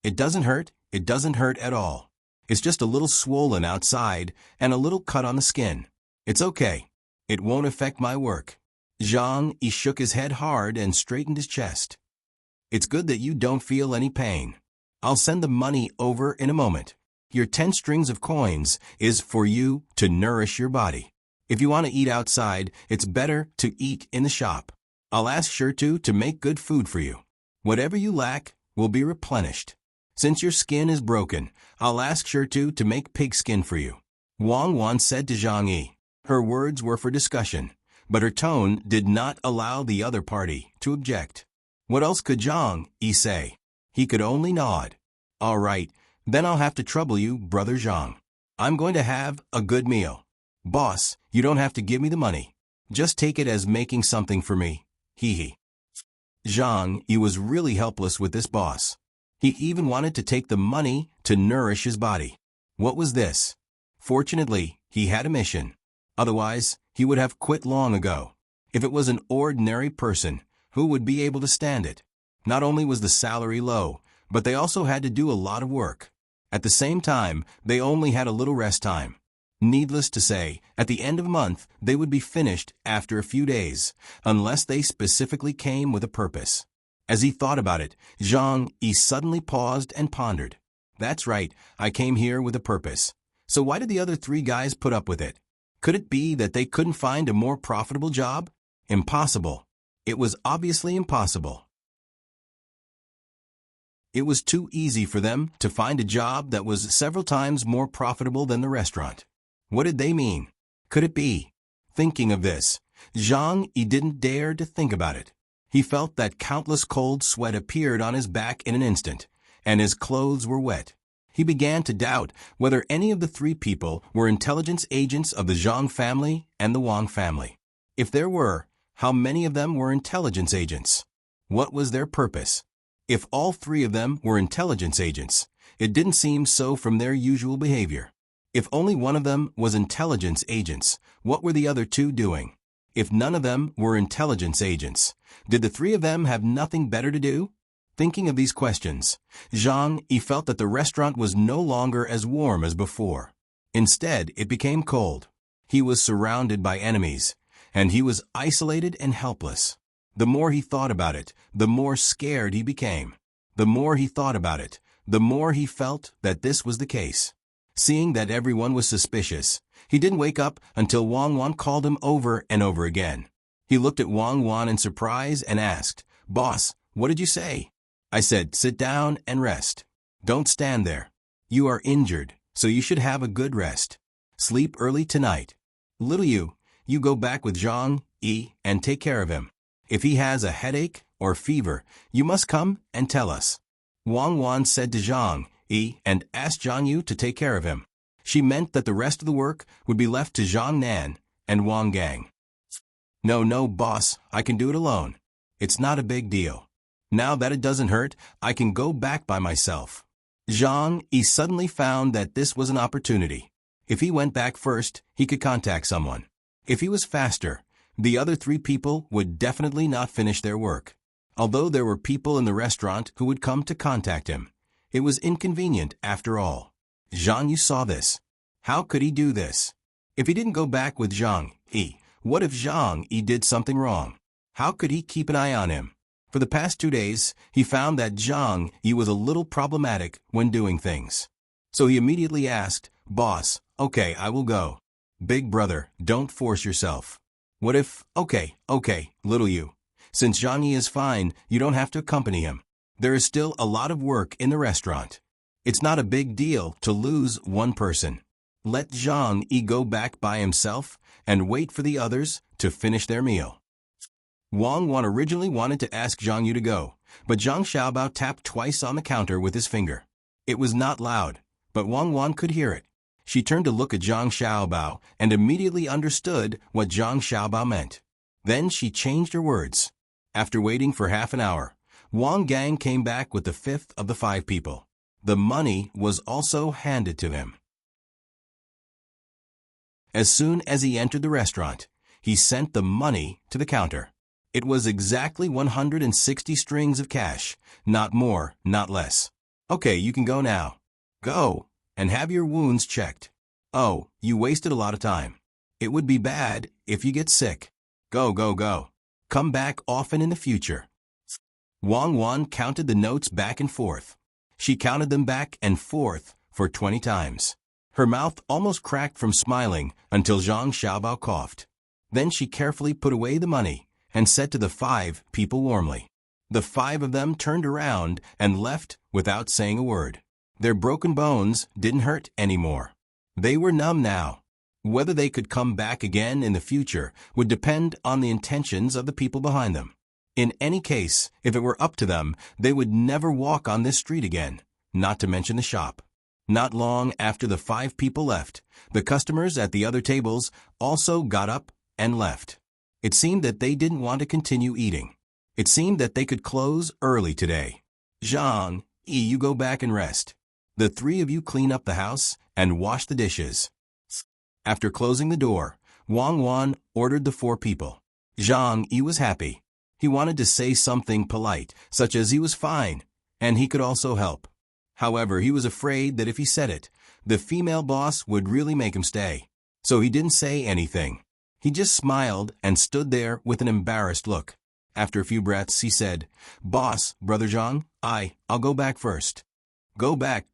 "It doesn't hurt at all. It's just a little swollen outside and a little cut on the skin. It's okay. It won't affect my work." Zhang Yi shook his head hard and straightened his chest. "It's good that you don't feel any pain. I'll send the money over in a moment. Your 10 strings of coins is for you to nourish your body. If you want to eat outside, it's better to eat in the shop. I'll ask Shirtu to make good food for you. Whatever you lack will be replenished. Since your skin is broken, I'll ask Shirtu to make pig skin for you." Wang Wan said to Zhang Yi. Her words were for discussion, but her tone did not allow the other party to object. What else could Zhang Yi say? He could only nod. All right, then I'll have to trouble you, Brother Zhang. I'm going to have a good meal. Boss, you don't have to give me the money. Just take it as making something for me. Hee hee. Zhang Yi was really helpless with this boss. He even wanted to take the money to nourish his body. What was this? Fortunately, he had a mission. Otherwise, he would have quit long ago. If it was an ordinary person, who would be able to stand it? Not only was the salary low, but they also had to do a lot of work. At the same time, they only had a little rest time. Needless to say, at the end of the month, they would be finished after a few days, unless they specifically came with a purpose. As he thought about it, Zhang Yi suddenly paused and pondered. That's right, I came here with a purpose. So why did the other three guys put up with it? Could it be that they couldn't find a more profitable job? Impossible. It was obviously impossible. It was too easy for them to find a job that was several times more profitable than the restaurant. What did they mean? Could it be? Thinking of this, Zhang Yi didn't dare to think about it. He felt that countless cold sweat appeared on his back in an instant, and his clothes were wet. He began to doubt whether any of the three people were intelligence agents of the Zhang family and the Wang family. If there were, how many of them were intelligence agents? What was their purpose? If all three of them were intelligence agents, it didn't seem so from their usual behavior. If only one of them was intelligence agents, what were the other two doing? If none of them were intelligence agents, did the three of them have nothing better to do? Thinking of these questions, Zhang Yi felt that the restaurant was no longer as warm as before. Instead, it became cold. He was surrounded by enemies, and he was isolated and helpless. The more he thought about it, the more scared he became. The more he thought about it, the more he felt that this was the case. Seeing that everyone was suspicious, he didn't wake up until Wang Wan called him over and over again. He looked at Wang Wan in surprise and asked, "Boss, what did you say?" "I said, sit down and rest. Don't stand there. You are injured, so you should have a good rest. Sleep early tonight. Little you go back with Zhang Yi and take care of him. If he has a headache or fever, you must come and tell us." Wang Wan said to Zhang Yi and asked Zhang Yu to take care of him. She meant that the rest of the work would be left to Zhang Nan and Wang Gang. No, boss, I can do it alone. It's not a big deal. Now that it doesn't hurt, I can go back by myself. Zhang Yi suddenly found that this was an opportunity. If he went back first, he could contact someone. If he was faster, the other three people would definitely not finish their work. Although there were people in the restaurant who would come to contact him, it was inconvenient after all. Zhang Yu saw this. How could he do this? If he didn't go back with Zhang Yi, what if Zhang Yi did something wrong? How could he keep an eye on him? For the past 2 days, he found that Zhang Yi was a little problematic when doing things. So he immediately asked, "Boss, okay, I will go. Big brother, don't force yourself." "What if, okay, little you. Since Zhang Yi is fine, you don't have to accompany him. There is still a lot of work in the restaurant. It's not a big deal to lose one person. Let Zhang Yi go back by himself and wait for the others to finish their meal." Wang Wan originally wanted to ask Zhang Yu to go, but Zhang Xiaobao tapped twice on the counter with his finger. It was not loud, but Wang Wan could hear it. She turned to look at Zhang Xiaobao and immediately understood what Zhang Xiaobao meant. Then she changed her words. After waiting for half an hour, Wang Gang came back with the fifth of the 5 people. The money was also handed to him. As soon as he entered the restaurant, he sent the money to the counter. It was exactly 160 strings of cash, not more, not less. "Okay, you can go now. Go, and have your wounds checked. Oh, you wasted a lot of time. It would be bad if you get sick. Go. Come back often in the future." Wang Wan counted the notes back and forth. She counted them back and forth for 20 times. Her mouth almost cracked from smiling until Zhang Xiaobao coughed. Then she carefully put away the money and said to the 5 people warmly. The 5 of them turned around and left without saying a word. Their broken bones didn't hurt anymore. They were numb now. Whether they could come back again in the future would depend on the intentions of the people behind them. In any case, if it were up to them, they would never walk on this street again, not to mention the shop. Not long after the 5 people left, the customers at the other tables also got up and left. It seemed that they didn't want to continue eating. It seemed that they could close early today. Zhang, you go back and rest. The 3 of you clean up the house and wash the dishes. After closing the door, Wang Wan ordered the 4 people. Zhang Yi was happy. He wanted to say something polite, such as he was fine, and he could also help. However, he was afraid that if he said it, the female boss would really make him stay. So he didn't say anything. He just smiled and stood there with an embarrassed look. After a few breaths, he said, "Boss, Brother Zhang, I'll go back first." Go back.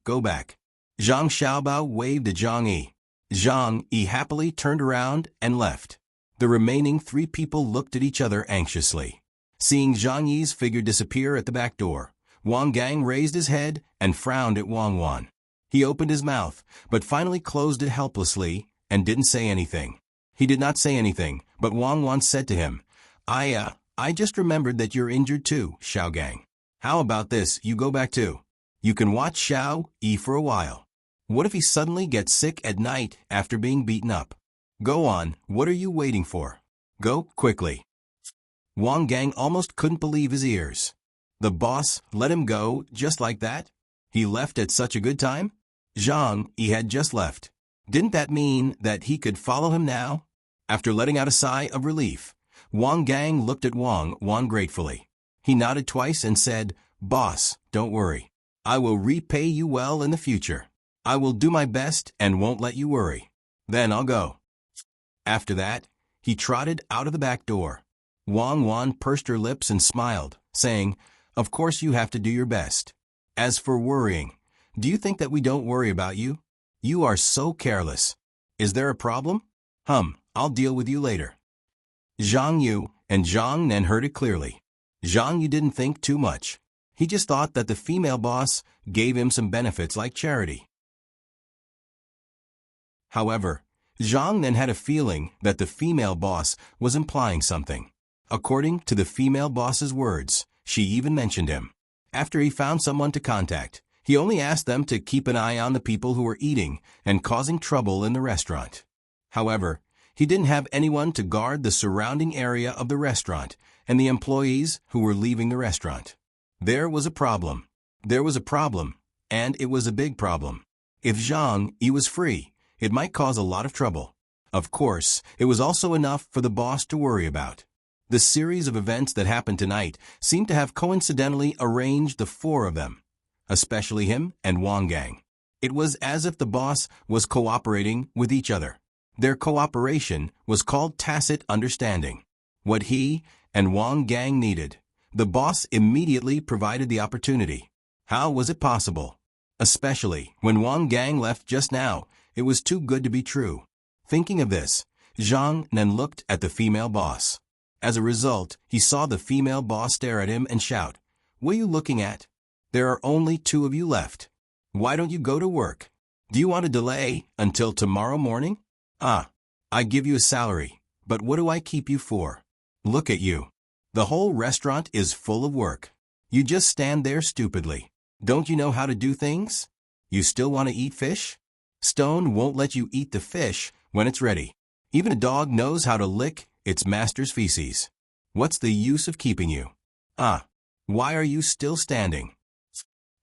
Zhang Xiaobao waved at Zhang Yi. Zhang Yi happily turned around and left. The remaining 3 people looked at each other anxiously. Seeing Zhang Yi's figure disappear at the back door, Wang Gang raised his head and frowned at Wang Wan. He opened his mouth, but finally closed it helplessly and didn't say anything. He did not say anything, but Wang Wan said to him, I just remembered that you're injured too, Xiao Gang. How about this, you go back too? You can watch Xiao Yi for a while. What if he suddenly gets sick at night after being beaten up? Go on, what are you waiting for? Go, quickly. Wang Gang almost couldn't believe his ears. The boss let him go just like that? He left at such a good time? Zhang Yi had just left. Didn't that mean that he could follow him now? After letting out a sigh of relief, Wang Gang looked at Wang Wan gratefully. He nodded twice and said, "Boss, don't worry. I will repay you well in the future. I will do my best and won't let you worry. Then I'll go." After that, he trotted out of the back door. Wang Wan pursed her lips and smiled, saying, "Of course you have to do your best. As for worrying, do you think that we don't worry about you? You are so careless. Is there a problem? I'll deal with you later." Zhang Yu and Zhang Nen heard it clearly. Zhang Yu didn't think too much. He just thought that the female boss gave him some benefits like charity. However, Zhang Nen had a feeling that the female boss was implying something. According to the female boss's words, she even mentioned him. After he found someone to contact, he only asked them to keep an eye on the people who were eating and causing trouble in the restaurant. However, he didn't have anyone to guard the surrounding area of the restaurant and the employees who were leaving the restaurant. There was a problem. And it was a big problem. If Zhang Yi was free, it might cause a lot of trouble. Of course, it was also enough for the boss to worry about. The series of events that happened tonight seemed to have coincidentally arranged the 4 of them, especially him and Wang Gang. It was as if the boss was cooperating with each other. Their cooperation was called tacit understanding. What he and Wang Gang needed, the boss immediately provided the opportunity. How was it possible? Especially when Wang Gang left just now, it was too good to be true. Thinking of this, Zhang Nen looked at the female boss. As a result, he saw the female boss stare at him and shout, "What are you looking at? There are only 2 of you left. Why don't you go to work? Do you want to delay until tomorrow morning? I give you a salary, but what do I keep you for? Look at you. The whole restaurant is full of work. You just stand there stupidly. Don't you know how to do things? You still want to eat fish? Stone won't let you eat the fish when it's ready. Even a dog knows how to lick its master's feces. What's the use of keeping you? Why are you still standing?"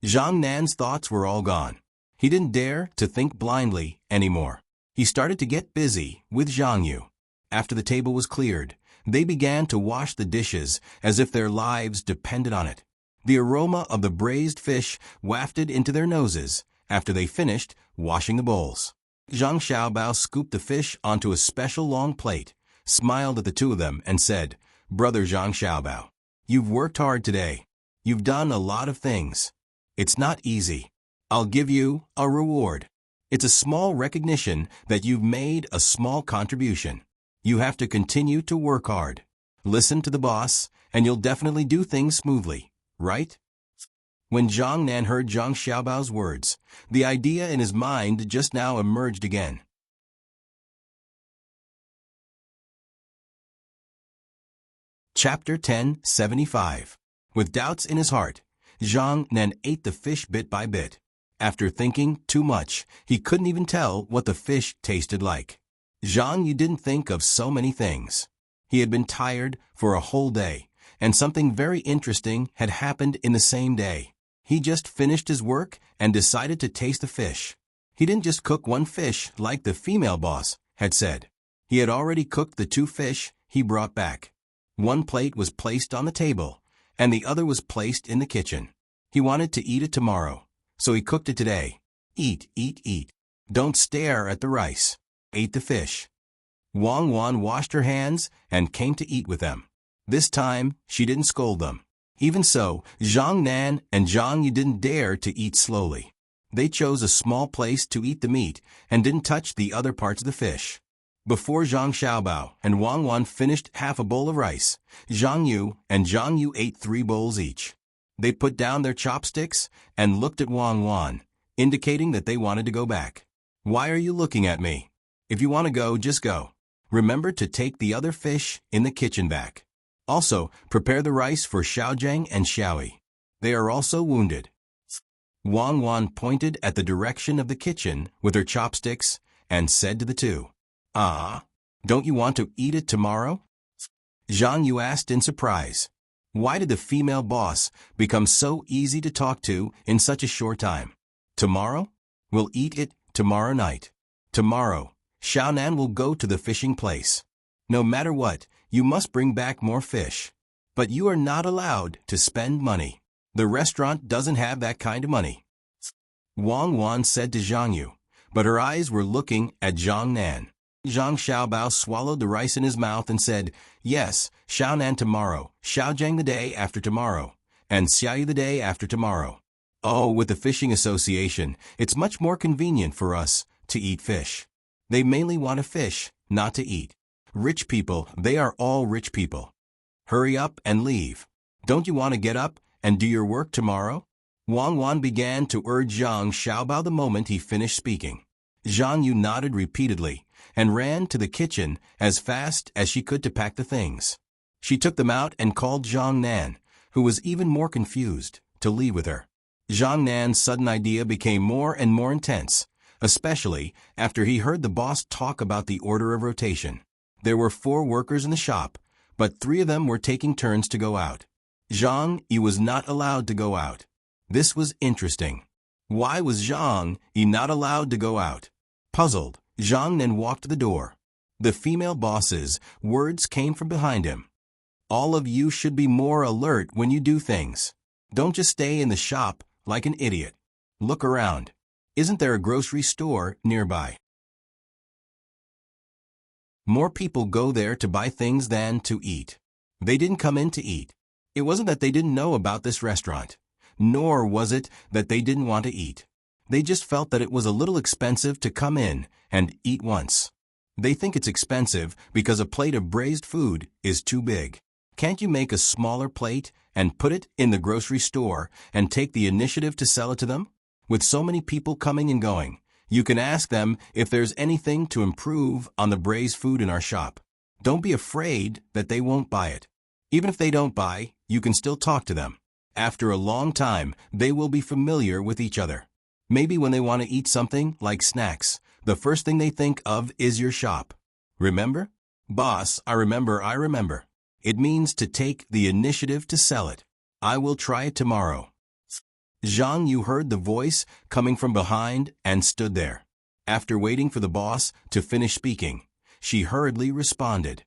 Zhang Nan's thoughts were all gone. He didn't dare to think blindly anymore. He started to get busy with Zhang Yu. After the table was cleared, they began to wash the dishes as if their lives depended on it. The aroma of the braised fish wafted into their noses after they finished washing the bowls. Zhang Xiaobao scooped the fish onto a special long plate, smiled at the 2 of them, and said, "Brother Zhang Xiaobao, you've worked hard today. You've done a lot of things. It's not easy. I'll give you a reward. It's a small recognition that you've made a small contribution. You have to continue to work hard. Listen to the boss, and you'll definitely do things smoothly, right?" When Zhang Nan heard Zhang Xiaobao's words, the idea in his mind just now emerged again. Chapter 10:75. With doubts in his heart, Zhang Nan ate the fish bit by bit. After thinking too much, he couldn't even tell what the fish tasted like. Zhang Yu didn't think of so many things. He had been tired for a whole day, and something very interesting had happened in the same day. He just finished his work and decided to taste the fish. He didn't just cook one fish like the female boss had said. He had already cooked the 2 fish he brought back. One plate was placed on the table, and the other was placed in the kitchen. He wanted to eat it tomorrow, so he cooked it today. Eat, eat, eat. Don't stare at the rice. Ate the fish. Wang Wan washed her hands and came to eat with them. This time, she didn't scold them. Even so, Zhang Nan and Zhang Yu didn't dare to eat slowly. They chose a small place to eat the meat and didn't touch the other parts of the fish. Before Zhang Xiaobao and Wang Wan finished half a bowl of rice, Zhang Yu and Zhang Yu ate 3 bowls each. They put down their chopsticks and looked at Wang Wan, indicating that they wanted to go back. Why are you looking at me? If you want to go, just go. Remember to take the other fish in the kitchen back. Also, prepare the rice for Xiaojiang and Xiaoyi. They are also wounded. Wang Wan pointed at the direction of the kitchen with her chopsticks and said to the 2, don't you want to eat it tomorrow? Zhang Yu asked in surprise. Why did the female boss become so easy to talk to in such a short time? Tomorrow? We'll eat it tomorrow night. Tomorrow, Xiaonan will go to the fishing place. No matter what, you must bring back more fish. But you are not allowed to spend money. The restaurant doesn't have that kind of money. Wang Wan said to Zhang Yu, but her eyes were looking at Zhang Nan. Zhang Xiaobao swallowed the rice in his mouth and said, yes, Xiaonan tomorrow, Xiaojiang the day after tomorrow, and Xiaoyi the day after tomorrow. Oh, with the fishing association, it's much more convenient for us to eat fish. They mainly want to fish, not to eat. Rich people, they are all rich people. Hurry up and leave. Don't you want to get up and do your work tomorrow? Wang Wan began to urge Zhang Xiaobao the moment he finished speaking. Zhang Yu nodded repeatedly and ran to the kitchen as fast as she could to pack the things. She took them out and called Zhang Nan, who was even more confused, to leave with her. Zhang Nan's sudden idea became more and more intense, especially after he heard the boss talk about the order of rotation. There were 4 workers in the shop, but 3 of them were taking turns to go out. Zhang Yu was not allowed to go out. This was interesting. Why was Zhang Yu not allowed to go out? Puzzled, Zhang Nan walked to the door. The female boss's words came from behind him. All of you should be more alert when you do things. Don't just stay in the shop like an idiot. Look around. Isn't there a grocery store nearby? More people go there to buy things than to eat. They didn't come in to eat. It wasn't that they didn't know about this restaurant, nor was it that they didn't want to eat. They just felt that it was a little expensive to come in and eat once. They think it's expensive because a plate of braised food is too big. Can't you make a smaller plate and put it in the grocery store and take the initiative to sell it to them? With so many people coming and going, you can ask them if there's anything to improve on the braised food in our shop. Don't be afraid that they won't buy it. Even if they don't buy, you can still talk to them. After a long time, they will be familiar with each other. Maybe when they want to eat something like snacks, the first thing they think of is your shop. Remember? Boss, I remember. It means to take the initiative to sell it. I will try it tomorrow. Zhang Yu heard the voice coming from behind and stood there. After waiting for the boss to finish speaking, she hurriedly responded.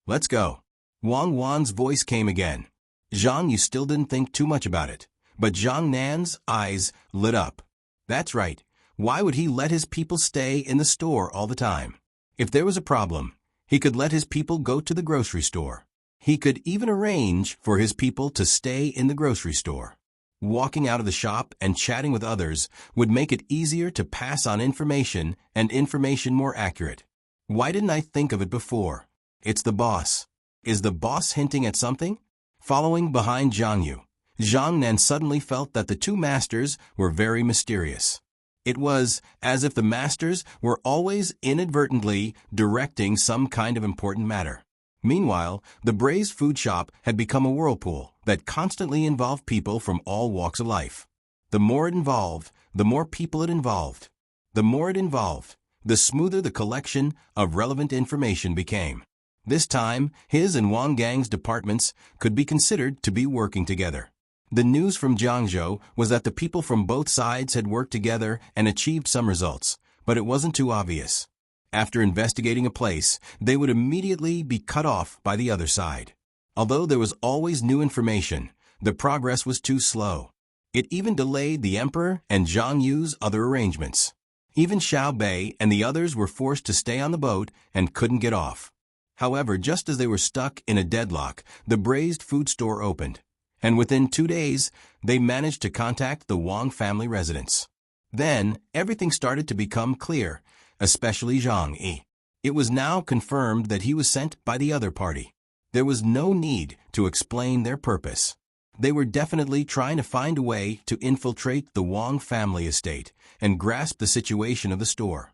Let's go. Wang Wan's voice came again. Zhang Yu still didn't think too much about it, but Zhang Nan's eyes lit up. That's right. Why would he let his people stay in the store all the time? If there was a problem, he could let his people go to the grocery store. He could even arrange for his people to stay in the grocery store. Walking out of the shop and chatting with others would make it easier to pass on information and information more accurate. Why didn't I think of it before? It's the boss. Is the boss hinting at something? Following behind Zhang Yu, Zhang Nan suddenly felt that the 2 masters were very mysterious. It was as if the masters were always inadvertently directing some kind of important matter. Meanwhile, the braised food shop had become a whirlpool that constantly involved people from all walks of life. The more it involved, the more people it involved. The more it involved, the smoother the collection of relevant information became. This time, his and Wang Gang's departments could be considered to be working together. The news from Jiangzhou was that the people from both sides had worked together and achieved some results, but it wasn't too obvious. After investigating a place, they would immediately be cut off by the other side. Although there was always new information, the progress was too slow. It even delayed the emperor and Zhang Yu's other arrangements. Even Xiao Bei and the others were forced to stay on the boat and couldn't get off. However, just as they were stuck in a deadlock, the braised food store opened, and within 2 days, they managed to contact the Wang family residence. Then, everything started to become clear, especially Zhang Yi. It was now confirmed that he was sent by the other party. There was no need to explain their purpose. They were definitely trying to find a way to infiltrate the Wang family estate and grasp the situation of the store.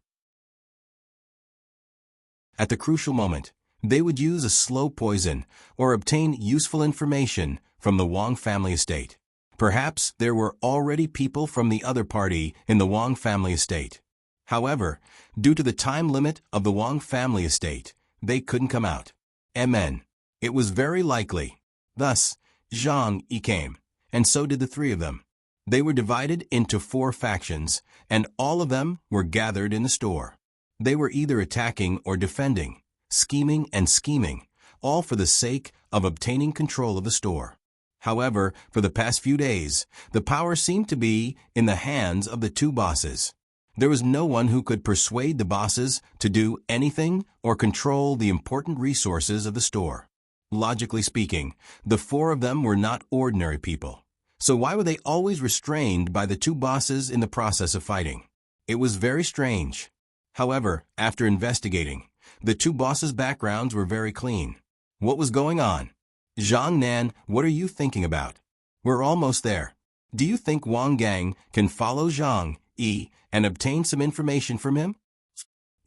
At the crucial moment, they would use a slow poison or obtain useful information from the Wang family estate. Perhaps there were already people from the other party in the Wang family estate. However, due to the time limit of the Wang family estate, they couldn't come out. Amen. It was very likely. Thus, Zhang Yi came, and so did the three of them. They were divided into 4 factions, and all of them were gathered in the store. They were either attacking or defending, scheming and scheming, all for the sake of obtaining control of the store. However, for the past few days, the power seemed to be in the hands of the 2 bosses. There was no one who could persuade the bosses to do anything or control the important resources of the store. Logically speaking, the 4 of them were not ordinary people. So why were they always restrained by the 2 bosses in the process of fighting? It was very strange. However, after investigating, the 2 bosses' backgrounds were very clean. What was going on? Zhang Nan, what are you thinking about? We're almost there. Do you think Wang Gang can follow Zhang Yi and obtain some information from him?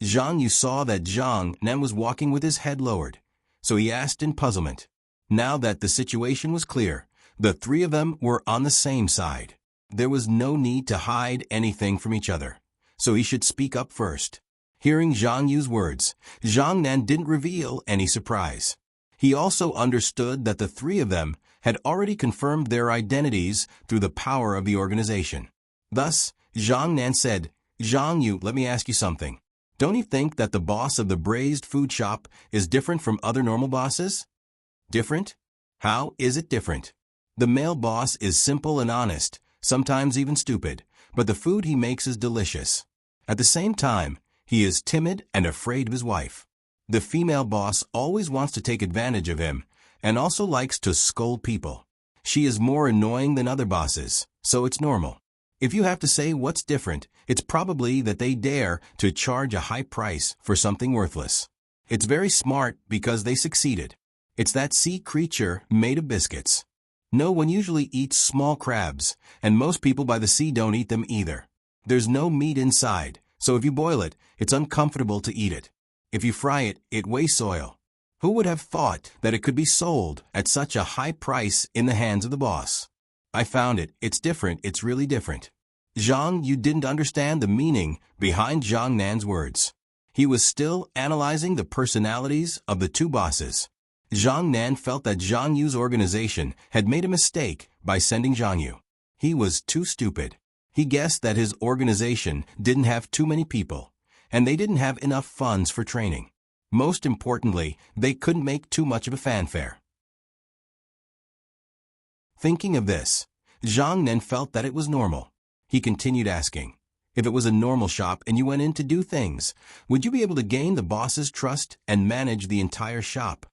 Zhang Yu saw that Zhang Nan was walking with his head lowered, so he asked in puzzlement. Now that the situation was clear, the 3 of them were on the same side. There was no need to hide anything from each other, so he should speak up first. Hearing Zhang Yu's words, Zhang Nan didn't reveal any surprise. He also understood that the 3 of them had already confirmed their identities through the power of the organization. Thus, Zhang Nan said, Zhang Yu, let me ask you something. Don't you think that the boss of the braised food shop is different from other normal bosses? Different? How is it different? The male boss is simple and honest, sometimes even stupid, but the food he makes is delicious. At the same time, he is timid and afraid of his wife. The female boss always wants to take advantage of him and also likes to scold people. She is more annoying than other bosses, so it's normal. If you have to say what's different, it's probably that they dare to charge a high price for something worthless. It's very smart because they succeeded. It's that sea creature made of biscuits. No one usually eats small crabs, and most people by the sea don't eat them either. There's no meat inside, so if you boil it, it's uncomfortable to eat it. If you fry it, it wastes oil. Who would have thought that it could be sold at such a high price in the hands of the boss? I found it. It's different. It's really different. Zhang, you didn't understand the meaning behind Zhang Nan's words. He was still analyzing the personalities of the 2 bosses. Zhang Nan felt that Zhang Yu's organization had made a mistake by sending Zhang Yu. He was too stupid. He guessed that his organization didn't have too many people, and they didn't have enough funds for training. Most importantly, they couldn't make too much of a fanfare. Thinking of this, Zhang Nan felt that it was normal. He continued asking, if it was a normal shop and you went in to do things, would you be able to gain the boss's trust and manage the entire shop?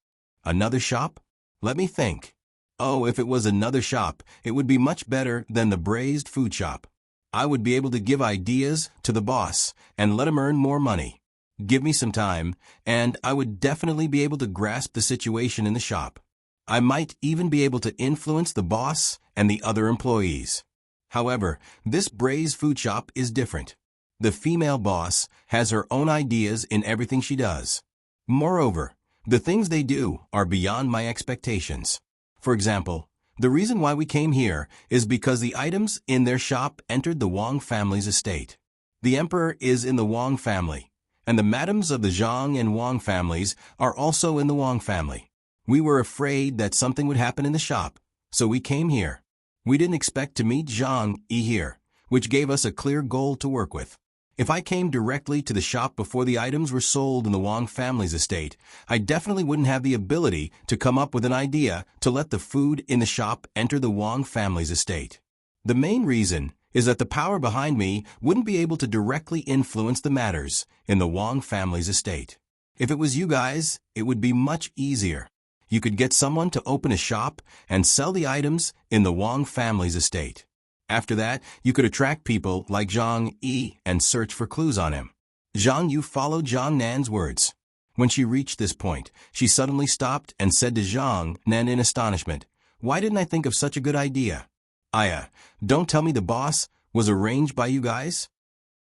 Another shop? Let me think. Oh, if it was another shop, it would be much better than the braised food shop. I would be able to give ideas to the boss and let him earn more money. Give me some time, and I would definitely be able to grasp the situation in the shop. I might even be able to influence the boss and the other employees. However, this braised food shop is different. The female boss has her own ideas in everything she does. Moreover, The things they do are beyond my expectations. For example, the reason why we came here is because the items in their shop entered the Wang family's estate. The emperor is in the Wang family, and the madams of the Zhang and Wang families are also in the Wang family. We were afraid that something would happen in the shop, so we came here. We didn't expect to meet Zhang Yi here, which gave us a clear goal to work with. If I came directly to the shop before the items were sold in the Wang family's estate, I definitely wouldn't have the ability to come up with an idea to let the food in the shop enter the Wang family's estate. The main reason is that the power behind me wouldn't be able to directly influence the matters in the Wang family's estate. If it was you guys, it would be much easier. You could get someone to open a shop and sell the items in the Wang family's estate. After that, you could attract people like Zhang Yi and search for clues on him. Zhang Yu followed Zhang Nan's words. When she reached this point, she suddenly stopped and said to Zhang Nan in astonishment, "Why didn't I think of such a good idea? Aya, don't tell me the boss was arranged by you guys?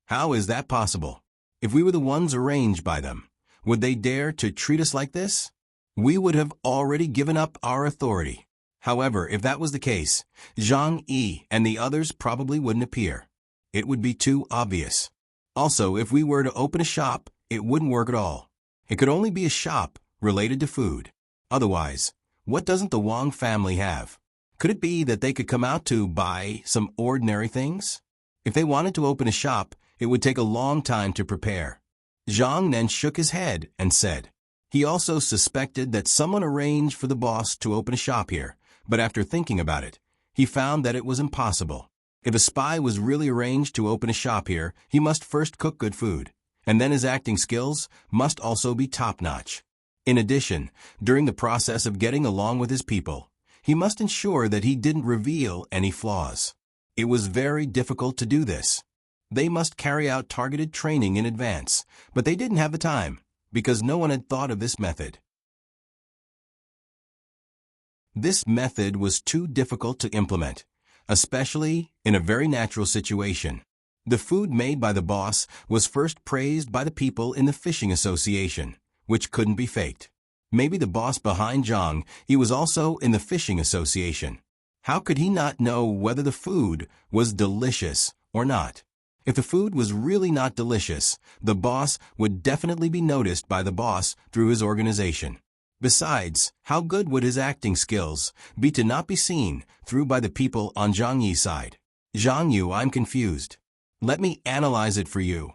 How is that possible? If we were the ones arranged by them, would they dare to treat us like this? We would have already given up our authority." However, if that was the case, Zhang Yi and the others probably wouldn't appear. It would be too obvious. Also, if we were to open a shop, it wouldn't work at all. It could only be a shop related to food. Otherwise, what doesn't the Wang family have? Could it be that they could come out to buy some ordinary things? If they wanted to open a shop, it would take a long time to prepare. Zhang then shook his head and said, he also suspected that someone arranged for the boss to open a shop here. But after thinking about it, he found that it was impossible. If a spy was really arranged to open a shop here, he must first cook good food, and then his acting skills must also be top-notch. In addition, during the process of getting along with his people, he must ensure that he didn't reveal any flaws. It was very difficult to do this. They must carry out targeted training in advance, but they didn't have the time, because no one had thought of this method. This method was too difficult to implement, especially in a very natural situation. The food made by the boss was first praised by the people in the fishing association, which couldn't be faked. Maybe the boss behind Zhang, he was also in the fishing association. How could he not know whether the food was delicious or not? If the food was really not delicious, the boss would definitely be noticed by the boss through his organization. Besides, how good would his acting skills be to not be seen through by the people on Zhang Yi's side? Zhang Yu, I'm confused. Let me analyze it for you.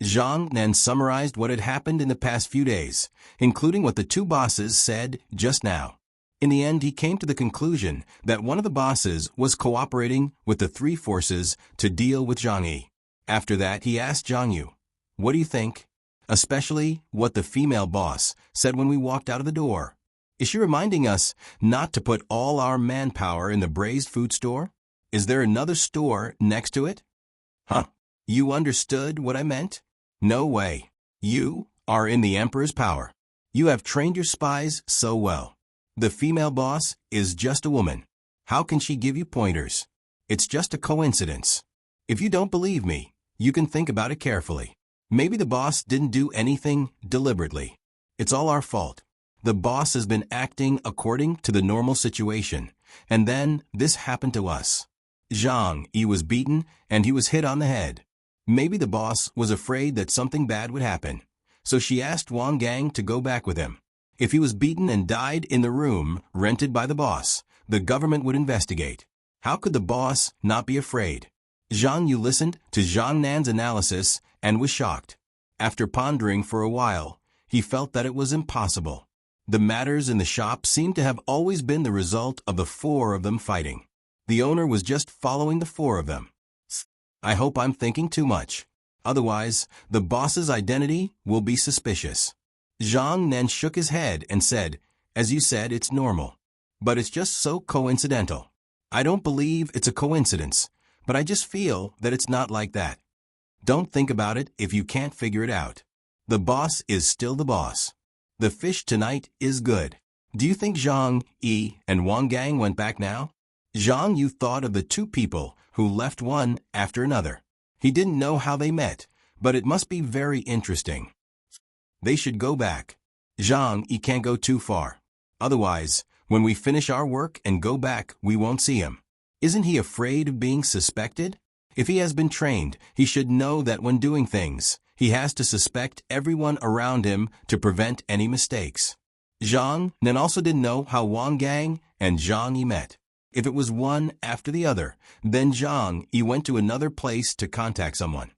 Zhang then summarized what had happened in the past few days, including what the two bosses said just now. In the end, he came to the conclusion that one of the bosses was cooperating with the three forces to deal with Zhang Yi. After that, he asked Zhang Yu, "What do you think?" Especially what the female boss said when we walked out of the door. Is she reminding us not to put all our manpower in the braised food store? Is there another store next to it? Huh? You understood what I meant? No way. You are in the Emperor's power. You have trained your spies so well. The female boss is just a woman. How can she give you pointers? It's just a coincidence. If you don't believe me, you can think about it carefully. Maybe the boss didn't do anything deliberately. It's all our fault. The boss has been acting according to the normal situation, and then this happened to us. Zhang Yi was beaten and he was hit on the head. Maybe the boss was afraid that something bad would happen, so she asked Wang Gang to go back with him. If he was beaten and died in the room rented by the boss, the government would investigate. How could the boss not be afraid? Zhang Yu listened to Zhang Nan's analysis and was shocked. After pondering for a while, he felt that it was impossible. The matters in the shop seemed to have always been the result of the four of them fighting. The owner was just following the four of them. I hope I'm thinking too much. Otherwise, the boss's identity will be suspicious. Zhang then shook his head and said, "As you said, it's normal. But it's just so coincidental. I don't believe it's a coincidence, but I just feel that it's not like that. Don't think about it if you can't figure it out. The boss is still the boss. The fish tonight is good." Do you think Zhang Yi and Wang Gang went back now? Zhang Yu thought of the two people who left one after another. He didn't know how they met, but it must be very interesting. They should go back. Zhang Yi can't go too far. Otherwise, when we finish our work and go back, we won't see him. Isn't he afraid of being suspected? If he has been trained, he should know that when doing things, he has to suspect everyone around him to prevent any mistakes. Zhang Nan also didn't know how Wang Gang and Zhang Yi met. If it was one after the other, then Zhang Yi went to another place to contact someone.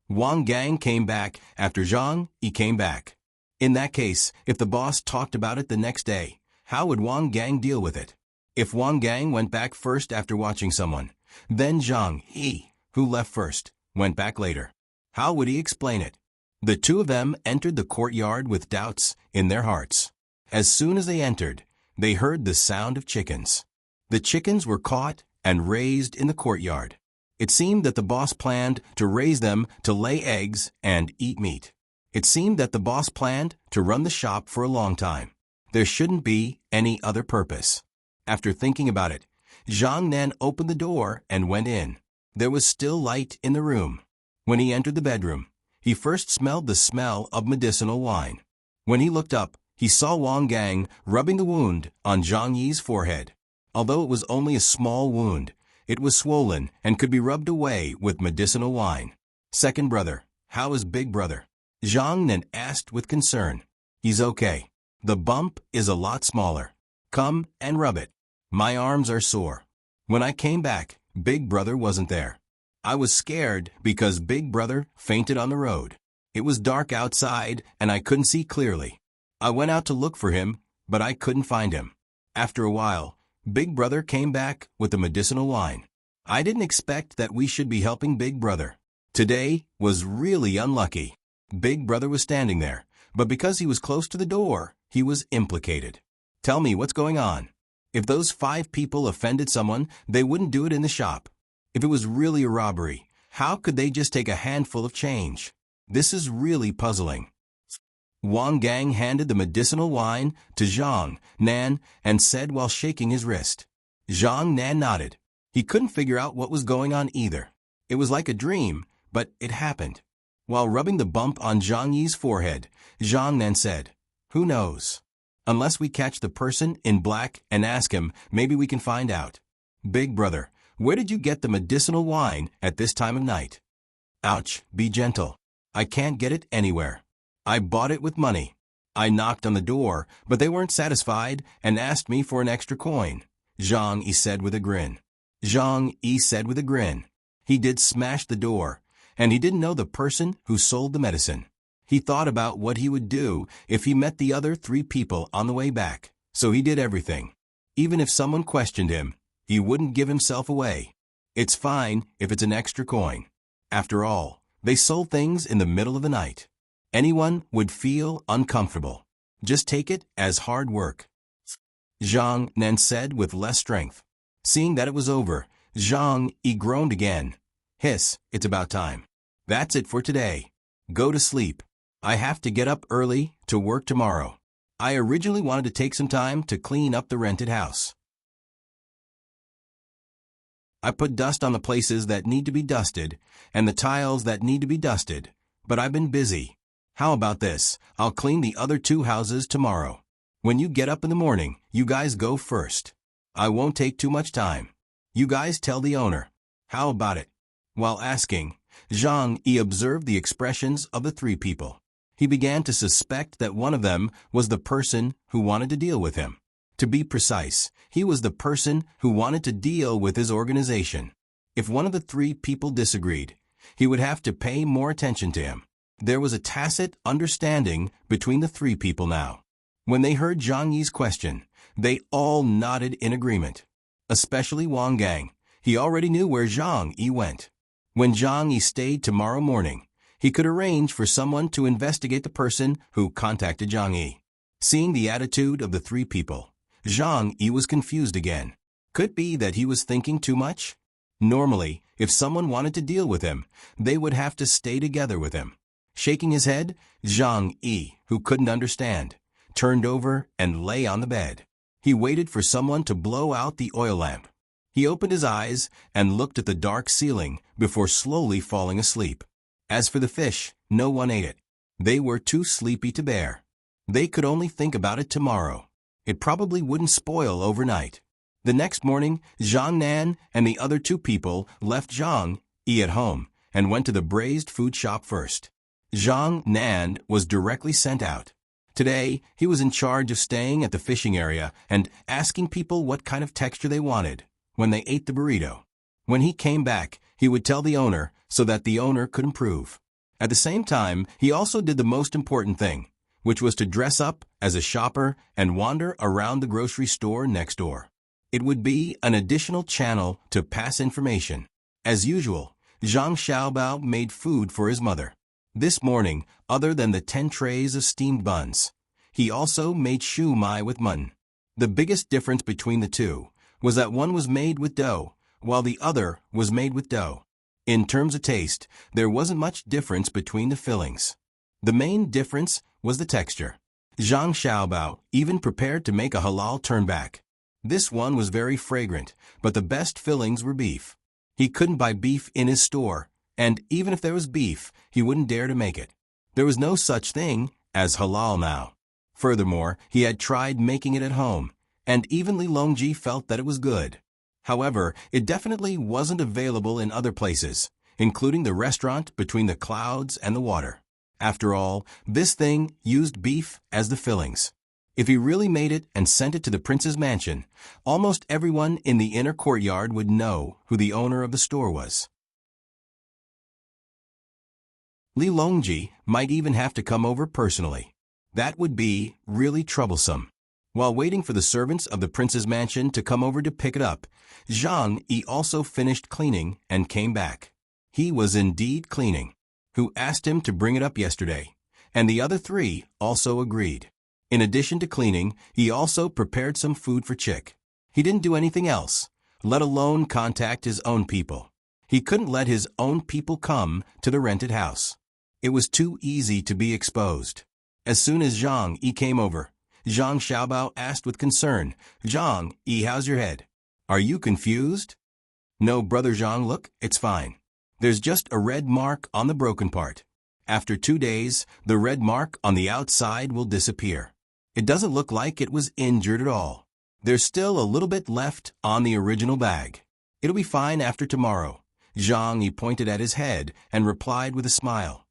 Wang Gang came back after Zhang Yi came back. In that case, if the boss talked about it the next day, how would Wang Gang deal with it? If Wang Gang went back first after watching someone, then Zhang Yi, who left first, went back later, how would he explain it? The two of them entered the courtyard with doubts in their hearts. As soon as they entered, they heard the sound of chickens. The chickens were caught and raised in the courtyard. It seemed that the boss planned to raise them to lay eggs and eat meat. It seemed that the boss planned to run the shop for a long time. There shouldn't be any other purpose. After thinking about it, Zhang Nan opened the door and went in. There was still light in the room. When he entered the bedroom, he first smelled the smell of medicinal wine. When he looked up, he saw Wang Gang rubbing the wound on Zhang Yi's forehead. Although it was only a small wound, it was swollen and could be rubbed away with medicinal wine. Second brother, how is big brother? Zhang Nan asked with concern. He's okay. The bump is a lot smaller. Come and rub it. My arms are sore. When I came back, big brother wasn't there. I was scared because big brother fainted on the road. It was dark outside and I couldn't see clearly. I went out to look for him, but I couldn't find him. After a while, big brother came back with the medicinal wine. I didn't expect that we should be helping big brother. Today was really unlucky. Big brother was standing there, but because he was close to the door, he was implicated. Tell me what's going on. If those 5 people offended someone, they wouldn't do it in the shop. If it was really a robbery, how could they just take a handful of change? This is really puzzling. Wang Gang handed the medicinal wine to Zhang Nan and said while shaking his wrist. Zhang Nan nodded. He couldn't figure out what was going on either. It was like a dream, but it happened. While rubbing the bump on Zhang Yi's forehead, Zhang Nan said, "Who knows? Unless we catch the person in black and ask him, maybe we can find out." Big brother, where did you get the medicinal wine at this time of night? Ouch, be gentle. I can't get it anywhere. I bought it with money. I knocked on the door, but they weren't satisfied and asked me for an extra coin. Zhang Yi said with a grin. Zhang Yi said with a grin. He did smash the door, and he didn't know the person who sold the medicine. He thought about what he would do if he met the other 3 people on the way back, so he did everything. Even if someone questioned him, he wouldn't give himself away. It's fine if it's an extra coin. After all, they sold things in the middle of the night. Anyone would feel uncomfortable. Just take it as hard work. Zhang Nan said with less strength. Seeing that it was over, Zhang Yi groaned again. Hiss, it's about time. That's it for today. Go to sleep. I have to get up early to work tomorrow. I originally wanted to take some time to clean up the rented house. I put dust on the places that need to be dusted and the tiles that need to be dusted, but I've been busy. How about this? I'll clean the other 2 houses tomorrow. When you get up in the morning, you guys go first. I won't take too much time. You guys tell the owner. How about it? While asking, Zhang Yi observed the expressions of the 3 people. He began to suspect that one of them was the person who wanted to deal with him. To be precise, he was the person who wanted to deal with his organization. If one of the 3 people disagreed, he would have to pay more attention to him. There was a tacit understanding between the 3 people now. When they heard Zhang Yi's question, they all nodded in agreement. Especially Wang Gang. He already knew where Zhang Yi went. When Zhang Yi stayed tomorrow morning, he could arrange for someone to investigate the person who contacted Zhang Yi. Seeing the attitude of the 3 people, Zhang Yi was confused again. Could be that he was thinking too much? Normally, if someone wanted to deal with him, they would have to stay together with him. Shaking his head, Zhang Yi, who couldn't understand, turned over and lay on the bed. He waited for someone to blow out the oil lamp. He opened his eyes and looked at the dark ceiling before slowly falling asleep. As for the fish, no one ate it. They were too sleepy to bear. They could only think about it tomorrow. It probably wouldn't spoil overnight. The next morning, Zhang Nan and the other two people left Zhang Yi at home and went to the braised food shop first. Zhang Nan was directly sent out. Today, he was in charge of staying at the fishing area and asking people what kind of texture they wanted when they ate the burrito. When he came back, he would tell the owner so that the owner could improve. At the same time, he also did the most important thing, which was to dress up as a shopper and wander around the grocery store next door. It would be an additional channel to pass information. As usual, Zhang Xiaobao made food for his mother. This morning, other than the 10 trays of steamed buns, he also made shu mai with mutton. The biggest difference between the two was that one was made with dough, while the other was made with dough. In terms of taste, there wasn't much difference between the fillings. The main difference was the texture. Zhang Xiaobao even prepared to make a halal turnback. This one was very fragrant, but the best fillings were beef. He couldn't buy beef in his store, and even if there was beef, he wouldn't dare to make it. There was no such thing as halal now. Furthermore, he had tried making it at home, and even Li Longji felt that it was good. However, it definitely wasn't available in other places, including the restaurant between the clouds and the water. After all, this thing used beef as the fillings. If he really made it and sent it to the prince's mansion, almost everyone in the inner courtyard would know who the owner of the store was. Li Longji might even have to come over personally. That would be really troublesome. While waiting for the servants of the prince's mansion to come over to pick it up, Zhang Yi also finished cleaning and came back. He was indeed cleaning. Who asked him to bring it up yesterday, and the other three also agreed. In addition to cleaning, he also prepared some food for Chick. He didn't do anything else, let alone contact his own people. He couldn't let his own people come to the rented house. It was too easy to be exposed. As soon as Zhang Yi came over, Zhang Xiaobao asked with concern, "Zhang Yi, how's your head? Are you confused?" "No, brother Zhang, look, it's fine. There's just a red mark on the broken part. After 2 days, the red mark on the outside will disappear. It doesn't look like it was injured at all. There's still a little bit left on the original bag. It'll be fine after tomorrow." Zhang Yi pointed at his head and replied with a smile.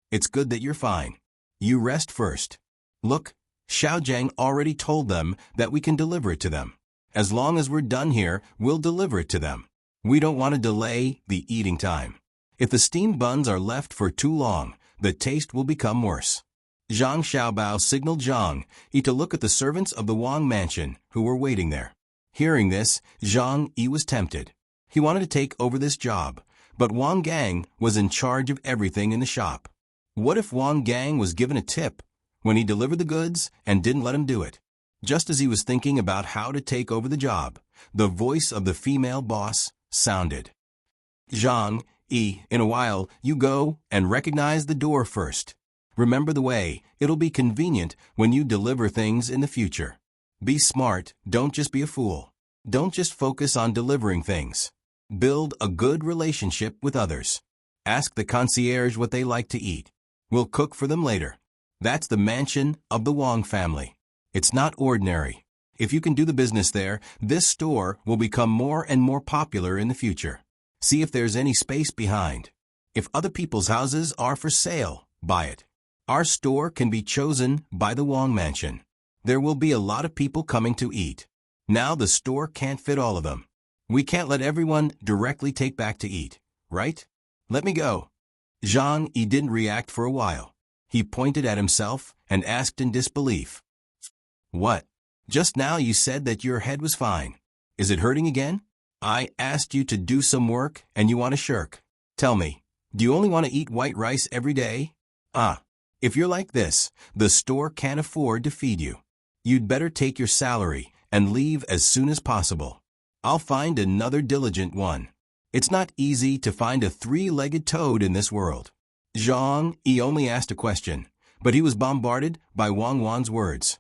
"It's good that you're fine. You rest first. Look, Xiao Zhang already told them that we can deliver it to them. As long as we're done here, we'll deliver it to them. We don't want to delay the eating time. If the steamed buns are left for too long, the taste will become worse." Zhang Xiaobao signaled Zhang Yi to look at the servants of the Wang mansion who were waiting there. Hearing this, Zhang Yi was tempted. He wanted to take over this job, but Wang Gang was in charge of everything in the shop. What if Wang Gang was given a tip when he delivered the goods and didn't let him do it? Just as he was thinking about how to take over the job, the voice of the female boss sounded. "Zhang Yi, in a while, you go and recognize the door first. Remember the way, it'll be convenient when you deliver things in the future. Be smart, don't just be a fool. Don't just focus on delivering things. Build a good relationship with others. Ask the concierge what they like to eat. We'll cook for them later." That's the mansion of the Wang family. It's not ordinary. If you can do the business there, this store will become more and more popular in the future. See if there's any space behind. If other people's houses are for sale, buy it. Our store can be chosen by the Wang mansion. There will be a lot of people coming to eat. Now the store can't fit all of them. We can't let everyone directly take back to eat, right? Let me go." Zhang Yi didn't react for a while. He pointed at himself and asked in disbelief, "What? Just now you said that your head was fine. Is it hurting again? I asked you to do some work and you want to shirk. Tell me, do you only want to eat white rice every day? If you're like this, the store can't afford to feed you. You'd better take your salary and leave as soon as possible. I'll find another diligent one. It's not easy to find a 3-legged toad in this world." Zhang Yi only asked a question, but he was bombarded by Wang Wan's words.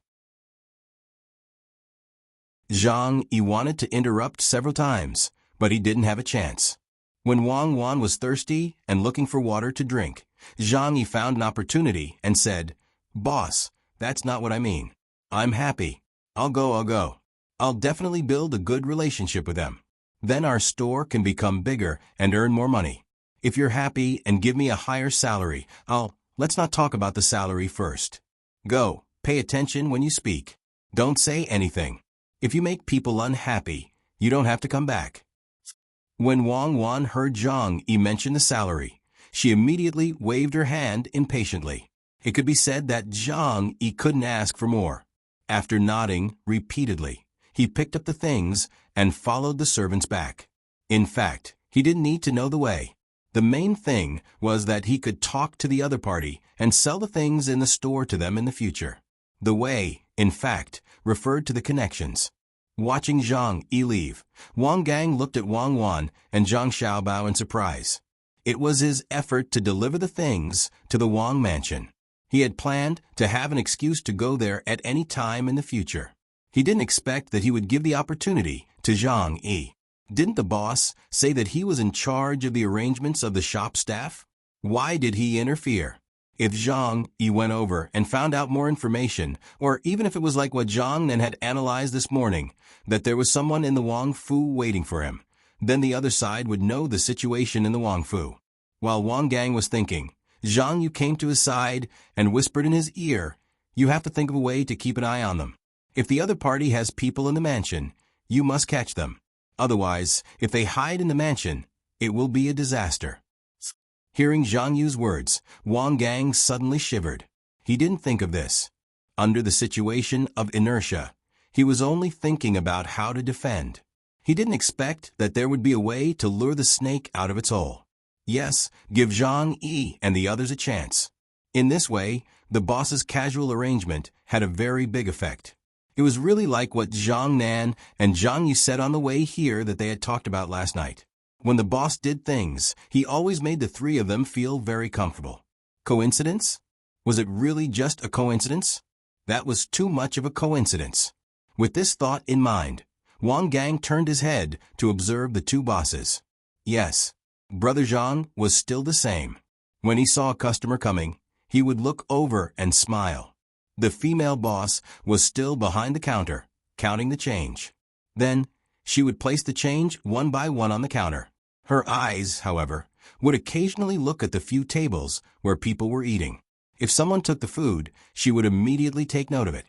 Zhang Yi wanted to interrupt several times, but he didn't have a chance. When Wang Wan was thirsty and looking for water to drink, Zhang Yi found an opportunity and said, "Boss, that's not what I mean. I'm happy. I'll go. I'll definitely build a good relationship with them. Then our store can become bigger and earn more money. If you're happy and give me a higher salary, let's not talk about the salary first. Go, pay attention when you speak. Don't say anything. If you make people unhappy, you don't have to come back." When Wang Wan heard Zhang Yi mention the salary, she immediately waved her hand impatiently. It could be said that Zhang Yi couldn't ask for more. After nodding repeatedly, he picked up the things and followed the servants back. In fact, he didn't need to know the way. The main thing was that he could talk to the other party and sell the things in the store to them in the future. The way, in fact, referred to the connections. Watching Zhang Yi leave, Wang Gang looked at Wang Wan and Zhang Xiaobao in surprise. It was his effort to deliver the things to the Wang mansion. He had planned to have an excuse to go there at any time in the future. He didn't expect that he would give the opportunity to Zhang Yi. Didn't the boss say that he was in charge of the arrangements of the shop staff? Why did he interfere? If Zhang Yi went over and found out more information, or even if it was like what Zhang Nan had analyzed this morning, that there was someone in the Wang Fu waiting for him, then the other side would know the situation in the Wang Fu. While Wang Gang was thinking, Zhang Yu came to his side and whispered in his ear, "You have to think of a way to keep an eye on them. If the other party has people in the mansion, you must catch them. Otherwise, if they hide in the mansion, it will be a disaster." Hearing Zhang Yu's words, Wang Gang suddenly shivered. He didn't think of this. Under the situation of inertia, he was only thinking about how to defend. He didn't expect that there would be a way to lure the snake out of its hole. Yes, give Zhang Yi and the others a chance. In this way, the boss's casual arrangement had a very big effect. It was really like what Zhang Nan and Zhang Yi said on the way here that they had talked about last night. When the boss did things, he always made the three of them feel very comfortable. Coincidence? Was it really just a coincidence? That was too much of a coincidence. With this thought in mind, Wang Gang turned his head to observe the two bosses. Yes, Brother Zhang was still the same. When he saw a customer coming, he would look over and smile. The female boss was still behind the counter, counting the change. Then, she would place the change one by one on the counter. Her eyes, however, would occasionally look at the few tables where people were eating. If someone took the food, she would immediately take note of it.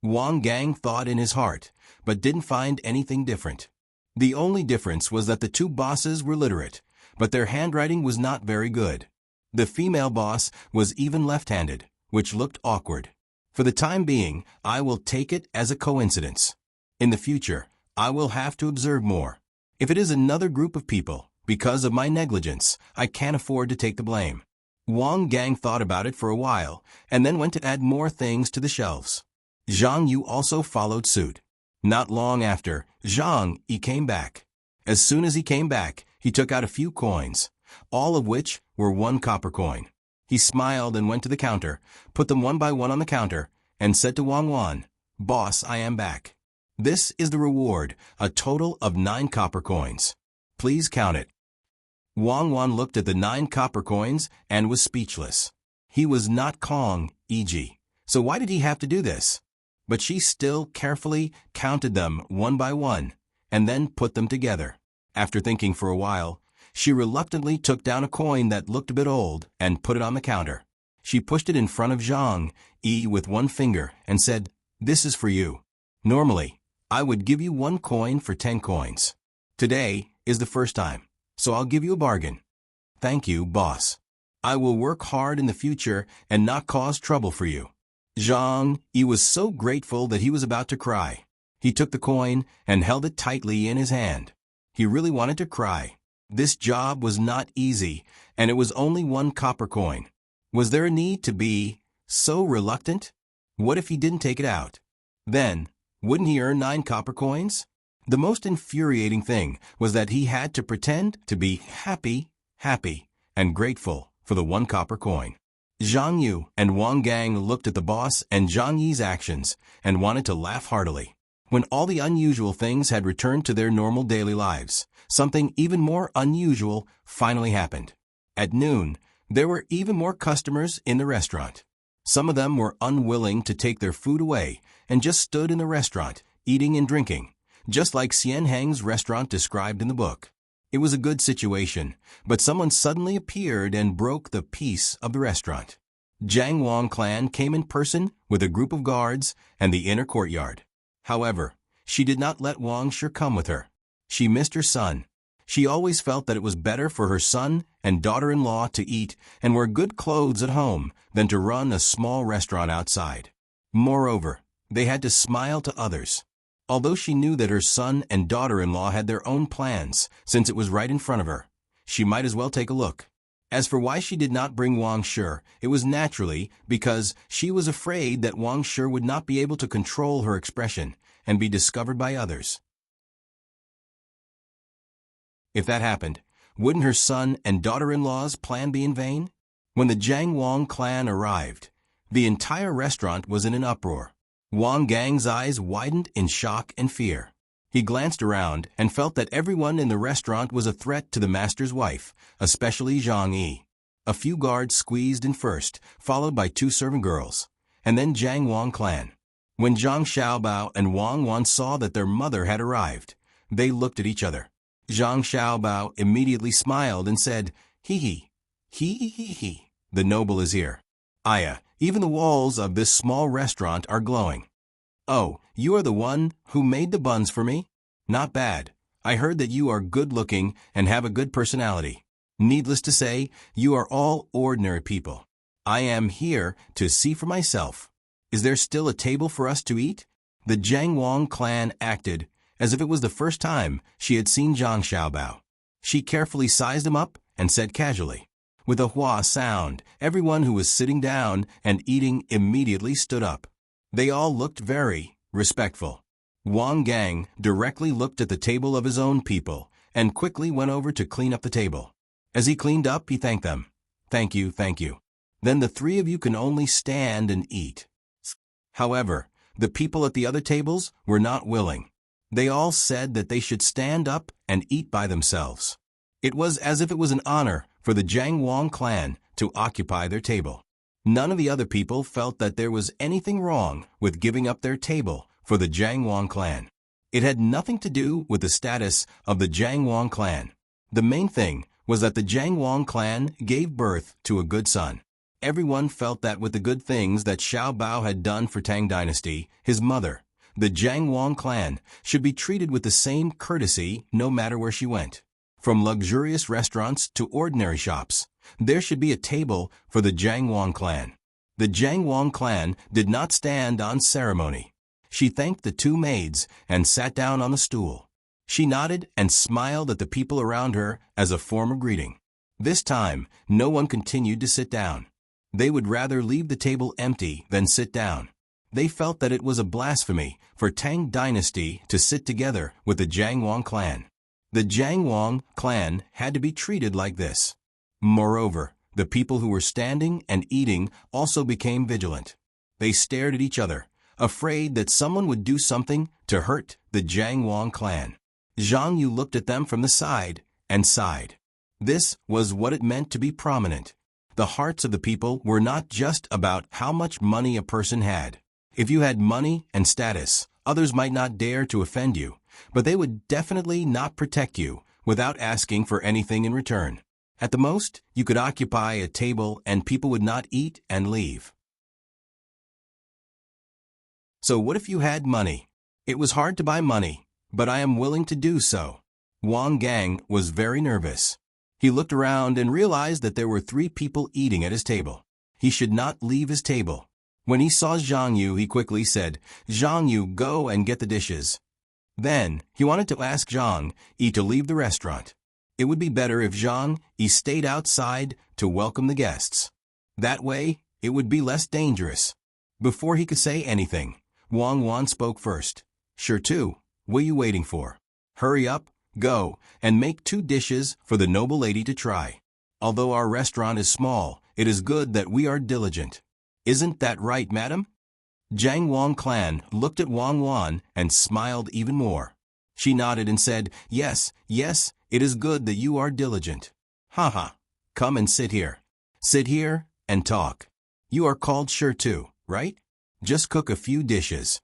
Wang Gang thought in his heart, but didn't find anything different. The only difference was that the two bosses were literate, but their handwriting was not very good. The female boss was even left-handed, which looked awkward. For the time being, I will take it as a coincidence. In the future, I will have to observe more. If it is another group of people, because of my negligence, I can't afford to take the blame. Wang Gang thought about it for a while, and then went to add more things to the shelves. Zhang Yu also followed suit. Not long after, Zhang Yi came back. As soon as he came back, he took out a few coins, all of which were 1 copper coin. He smiled and went to the counter, put them one by one on the counter, and said to Wang Wan, "Boss, I am back. This is the reward, a total of 9 copper coins. Please count it." Wang Wan looked at the 9 copper coins and was speechless. He was not Kong, e.g., so why did he have to do this? But she still carefully counted them one by one, and then put them together. After thinking for a while, she reluctantly took down a coin that looked a bit old and put it on the counter. She pushed it in front of Zhang Yi with one finger and said, "This is for you. Normally, I would give you 1 coin for 10 coins. Today is the first time, so I'll give you a bargain." "Thank you, boss. I will work hard in the future and not cause trouble for you." Zhang Yi was so grateful that he was about to cry. He took the coin and held it tightly in his hand. He really wanted to cry. This job was not easy, and it was only 1 copper coin. Was there a need to be so reluctant? What if he didn't take it out? Then, wouldn't he earn 9 copper coins? The most infuriating thing was that he had to pretend to be happy, and grateful for the 1 copper coin. Zhang Yu and Wang Gang looked at the boss and Zhang Yi's actions and wanted to laugh heartily. When all the unusual things had returned to their normal daily lives, something even more unusual finally happened. At noon, there were even more customers in the restaurant. Some of them were unwilling to take their food away and just stood in the restaurant, eating and drinking, just like Xian Heng's restaurant described in the book. It was a good situation, but someone suddenly appeared and broke the peace of the restaurant. Jiang Wang clan came in person with a group of guards and the inner courtyard. However, she did not let Wang Shi come with her. She missed her son. She always felt that it was better for her son and daughter-in-law to eat and wear good clothes at home than to run a small restaurant outside. Moreover, they had to smile to others. Although she knew that her son and daughter-in-law had their own plans, since it was right in front of her, she might as well take a look. As for why she did not bring Wang Shi, it was naturally because she was afraid that Wang Shi would not be able to control her expression and be discovered by others. If that happened, wouldn't her son and daughter-in-law's plan be in vain? When the Jiang Wang clan arrived, the entire restaurant was in an uproar. Wang Gang's eyes widened in shock and fear. He glanced around and felt that everyone in the restaurant was a threat to the master's wife, especially Zhang Yi. A few guards squeezed in first, followed by 2 servant girls, and then Jiang Wang clan. When Zhang Xiaobao and Wang Wan saw that their mother had arrived, they looked at each other. Zhang Xiaobao immediately smiled and said, "Hee hee, the noble is here. Aya, even the walls of this small restaurant are glowing. Oh, you are the one who made the buns for me? Not bad. I heard that you are good-looking and have a good personality. Needless to say, you are all ordinary people. I am here to see for myself. Is there still a table for us to eat?" The Jiang Wang clan acted as if it was the first time she had seen Zhang Xiaobao. She carefully sized him up and said casually. With a hua sound, everyone who was sitting down and eating immediately stood up. They all looked very respectful. Wang Gang directly looked at the table of his own people and quickly went over to clean up the table. As he cleaned up, he thanked them. Thank you. Then the 3 of you can only stand and eat." However, the people at the other tables were not willing. They all said that they should stand up and eat by themselves. It was as if it was an honor for the Jiang Wang clan to occupy their table. None of the other people felt that there was anything wrong with giving up their table for the Jiang Wang clan. It had nothing to do with the status of the Jiang Wang clan. The main thing was that the Jiang Wang clan gave birth to a good son. Everyone felt that with the good things that Xiao Bao had done for Tang Dynasty, his mother, the Jiang Wang clan, should be treated with the same courtesy no matter where she went. From luxurious restaurants to ordinary shops, there should be a table for the Jiang Wang clan. The Jiang Wang clan did not stand on ceremony. She thanked the 2 maids and sat down on the stool. She nodded and smiled at the people around her as a form of greeting. This time, no one continued to sit down. They would rather leave the table empty than sit down. They felt that it was a blasphemy for Tang Dynasty to sit together with the Jiang Wang clan. The Jiang Wang clan had to be treated like this. Moreover, the people who were standing and eating also became vigilant. They stared at each other, afraid that someone would do something to hurt the Jiang Wang clan. Zhang Yu looked at them from the side and sighed. This was what it meant to be prominent. The hearts of the people were not just about how much money a person had. If you had money and status, others might not dare to offend you, but they would definitely not protect you without asking for anything in return. At the most, you could occupy a table and people would not eat and leave. So what if you had money? It was hard to buy money, but I am willing to do so. Wang Gang was very nervous. He looked around and realized that there were 3 people eating at his table. He should not leave his table. When he saw Zhang Yu, he quickly said, "Zhang Yu, go and get the dishes." Then, he wanted to ask Zhang Yi to leave the restaurant. It would be better if Zhang Yi stayed outside to welcome the guests. That way, it would be less dangerous. Before he could say anything, Wang Wan spoke first. "Sure too. What are you waiting for? Hurry up, go, and make 2 dishes for the noble lady to try. Although our restaurant is small, it is good that we are diligent. Isn't that right, madam?" Jiang Wang Clan looked at Wang Wan and smiled even more. She nodded and said, "Yes, yes, it is good that you are diligent. Haha, come and sit here. Sit here and talk. You are called Sure too, right? Just cook a few dishes."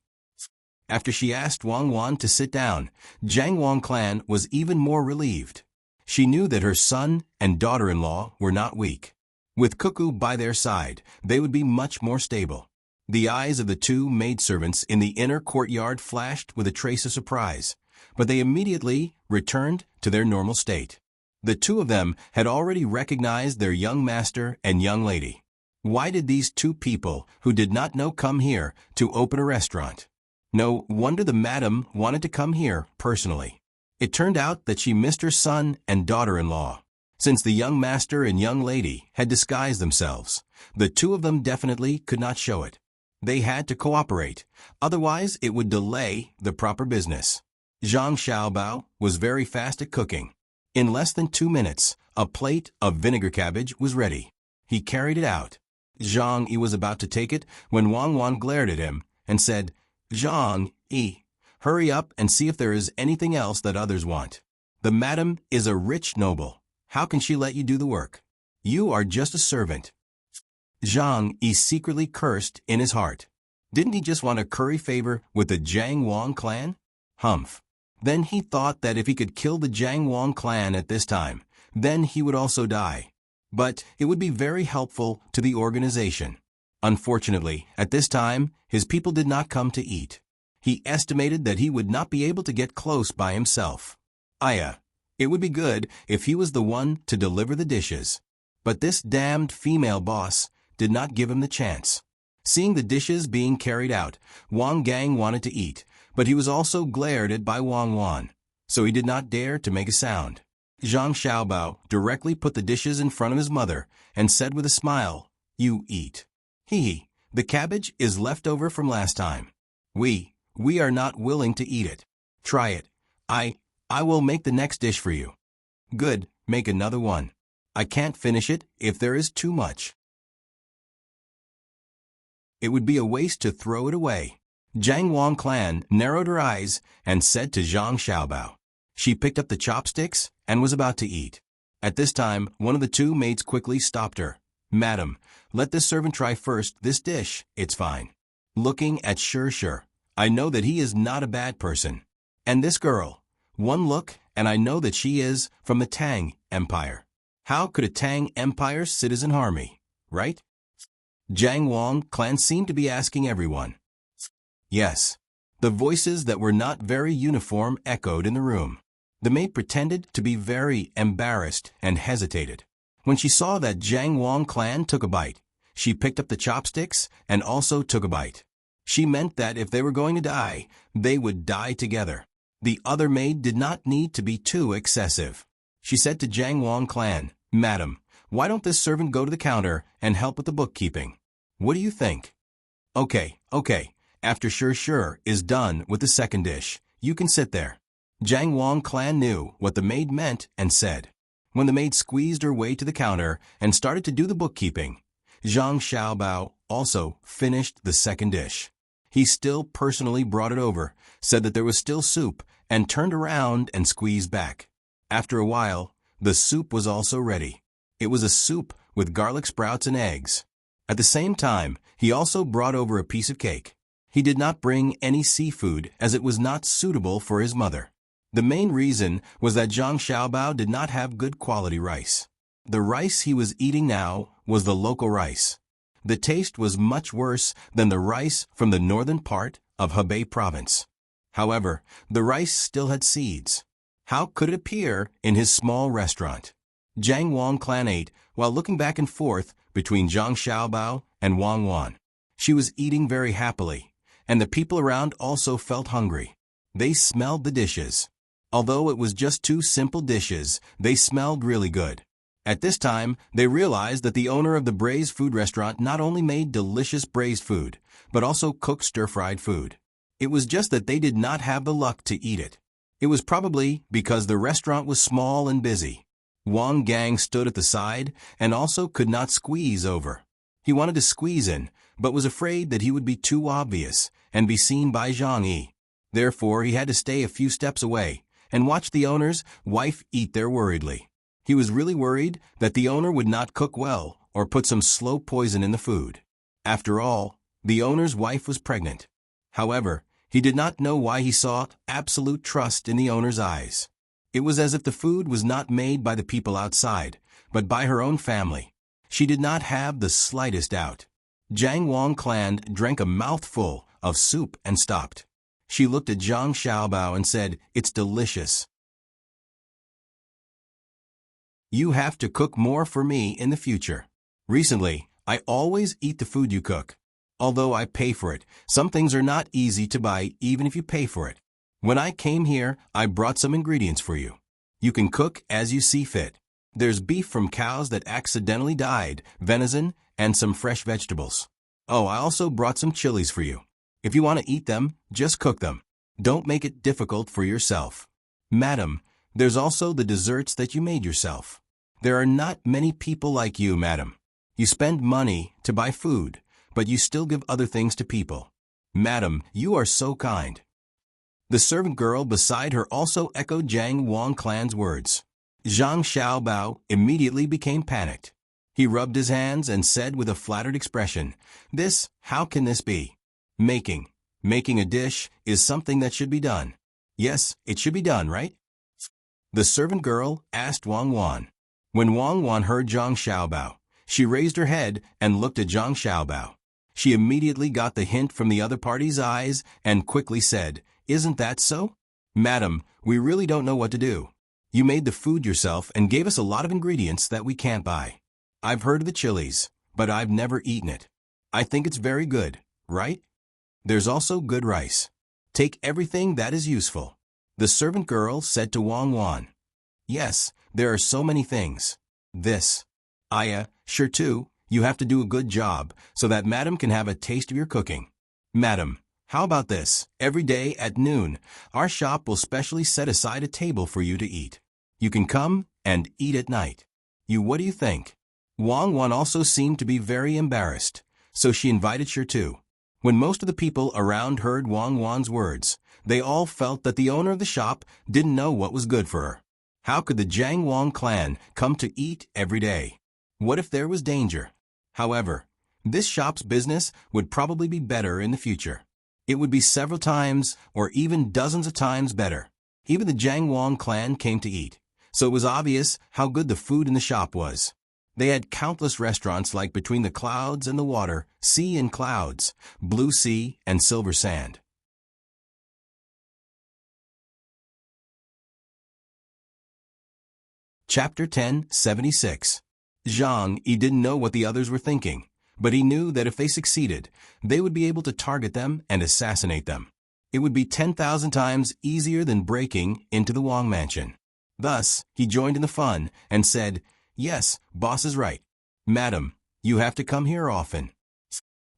After she asked Wang Wan to sit down, Jiang Wang Clan was even more relieved. She knew that her son and daughter-in-law were not weak. With Cuckoo by their side, they would be much more stable. The eyes of the two maidservants in the inner courtyard flashed with a trace of surprise, but they immediately returned to their normal state. The two of them had already recognized their young master and young lady. Why did these two people who did not know come here to open a restaurant? No wonder the madam wanted to come here personally. It turned out that she missed her son and daughter-in-law. Since the young master and young lady had disguised themselves, the two of them definitely could not show it. They had to cooperate, otherwise it would delay the proper business. Zhang Xiaobao was very fast at cooking. In less than 2 minutes, a plate of vinegar cabbage was ready. He carried it out. Zhang Yi was about to take it when Wang Wan glared at him and said, "Zhang Yi, hurry up and see if there is anything else that others want. The madam is a rich noble. How can she let you do the work? You are just a servant." Zhang Yi secretly cursed in his heart. Didn't he just want to curry favor with the Jiang Wang clan? Humph. Then he thought that if he could kill the Jiang Wang clan at this time, then he would also die. But it would be very helpful to the organization. Unfortunately, at this time, his people did not come to eat. He estimated that he would not be able to get close by himself. It would be good if he was the one to deliver the dishes. But this damned female boss did not give him the chance. Seeing the dishes being carried out, Wang Gang wanted to eat, but he was also glared at by Wang Wan, so he did not dare to make a sound. Zhang Xiaobao directly put the dishes in front of his mother and said with a smile, "You eat. Hee, the cabbage is left over from last time. We are not willing to eat it. Try it. I will make the next dish for you." "Good, make another one. I can't finish it if there is too much. It would be a waste to throw it away." Jiang Wang clan narrowed her eyes and said to Zhang Xiaobao. She picked up the chopsticks and was about to eat. At this time, one of the two maids quickly stopped her. "Madam, let this servant try first this dish, it's fine. Looking at Sure, I know that he is not a bad person. And this girl, one look and I know that she is from the Tang Empire. How could a Tang Empire citizen harm me, right?" Jiang Wang clan seemed to be asking everyone. Yes. The voices that were not very uniform echoed in the room. The maid pretended to be very embarrassed and hesitated. When she saw that Jiang Wang clan took a bite, she picked up the chopsticks and also took a bite. She meant that if they were going to die, they would die together. The other maid did not need to be too excessive. She said to Jiang Wang clan, "Madam, why don't this servant go to the counter and help with the bookkeeping? What do you think?" Okay. After Sure is done with the second dish, you can sit there." Jiang Wang clan knew what the maid meant and said. When the maid squeezed her way to the counter and started to do the bookkeeping, Zhang Xiaobao also finished the second dish. He still personally brought it over, said that there was still soup, and turned around and squeezed back. After a while, the soup was also ready. It was a soup with garlic sprouts and eggs. At the same time, he also brought over a piece of cake. He did not bring any seafood as it was not suitable for his mother. The main reason was that Zhang Xiaobao did not have good quality rice. The rice he was eating now was the local rice. The taste was much worse than the rice from the northern part of Hebei province. However, the rice still had seeds. How could it appear in his small restaurant? Jiang Wang clan ate while looking back and forth between Zhang Xiaobao and Wang Wan. She was eating very happily, and the people around also felt hungry. They smelled the dishes. Although it was just 2 simple dishes, they smelled really good. At this time, they realized that the owner of the braised food restaurant not only made delicious braised food, but also cooked stir-fried food. It was just that they did not have the luck to eat it. It was probably because the restaurant was small and busy. Wang Gang stood at the side and also could not squeeze over. He wanted to squeeze in, but was afraid that he would be too obvious and be seen by Zhang Yi. Therefore, he had to stay a few steps away and watch the owner's wife eat there worriedly. He was really worried that the owner would not cook well or put some slow poison in the food. After all, the owner's wife was pregnant. However, he did not know why he saw absolute trust in the owner's eyes. It was as if the food was not made by the people outside, but by her own family. She did not have the slightest doubt. Jiang Wang Clan drank a mouthful of soup and stopped. She looked at Zhang Xiaobao and said, "It's delicious. You have to cook more for me in the future. Recently, I always eat the food you cook. Although I pay for it, some things are not easy to buy even if you pay for it. When I came here, I brought some ingredients for you. You can cook as you see fit. There's beef from cows that accidentally died, venison, and some fresh vegetables. Oh, I also brought some chilies for you. If you want to eat them, just cook them. Don't make it difficult for yourself. Madam, there's also the desserts that you made yourself. There are not many people like you, madam. You spend money to buy food, but you still give other things to people. Madam, you are so kind." The servant girl beside her also echoed Jiang Wang Clan's words. Zhang Xiaobao immediately became panicked. He rubbed his hands and said with a flattered expression, How can this be? Making a dish is something that should be done. Yes, it should be done, right? The servant girl asked Wang Wan. When Wang Wan heard Zhang Xiaobao, she raised her head and looked at Zhang Xiaobao. She immediately got the hint from the other party's eyes and quickly said, "Isn't that so? Madam, we really don't know what to do. You made the food yourself and gave us a lot of ingredients that we can't buy. I've heard of the chilies, but I've never eaten it. I think it's very good, right? There's also good rice. Take everything that is useful." The servant girl said to Wang Wan. "Yes, there are so many things. Sure too, you have to do a good job so that madam can have a taste of your cooking. Madam, how about this? Every day at noon, our shop will specially set aside a table for you to eat. You can come and eat at night. What do you think?" Wang Wan also seemed to be very embarrassed, so she invited Shi too. When most of the people around heard Wang Wan's words, they all felt that the owner of the shop didn't know what was good for her. How could the Jiang Wang clan come to eat every day? What if there was danger? However, this shop's business would probably be better in the future. It would be several times or even dozens of times better. Even the Jiang Wang clan came to eat, so it was obvious how good the food in the shop was. They had countless restaurants like Between the Clouds and the Water, Sea and Clouds, Blue Sea and Silver Sand. Chapter 10:76. Zhang Yi didn't know what the others were thinking, but he knew that if they succeeded, they would be able to target them and assassinate them. It would be 10,000 times easier than breaking into the Wang mansion. Thus, he joined in the fun and said, "Yes, boss is right. Madam, you have to come here often."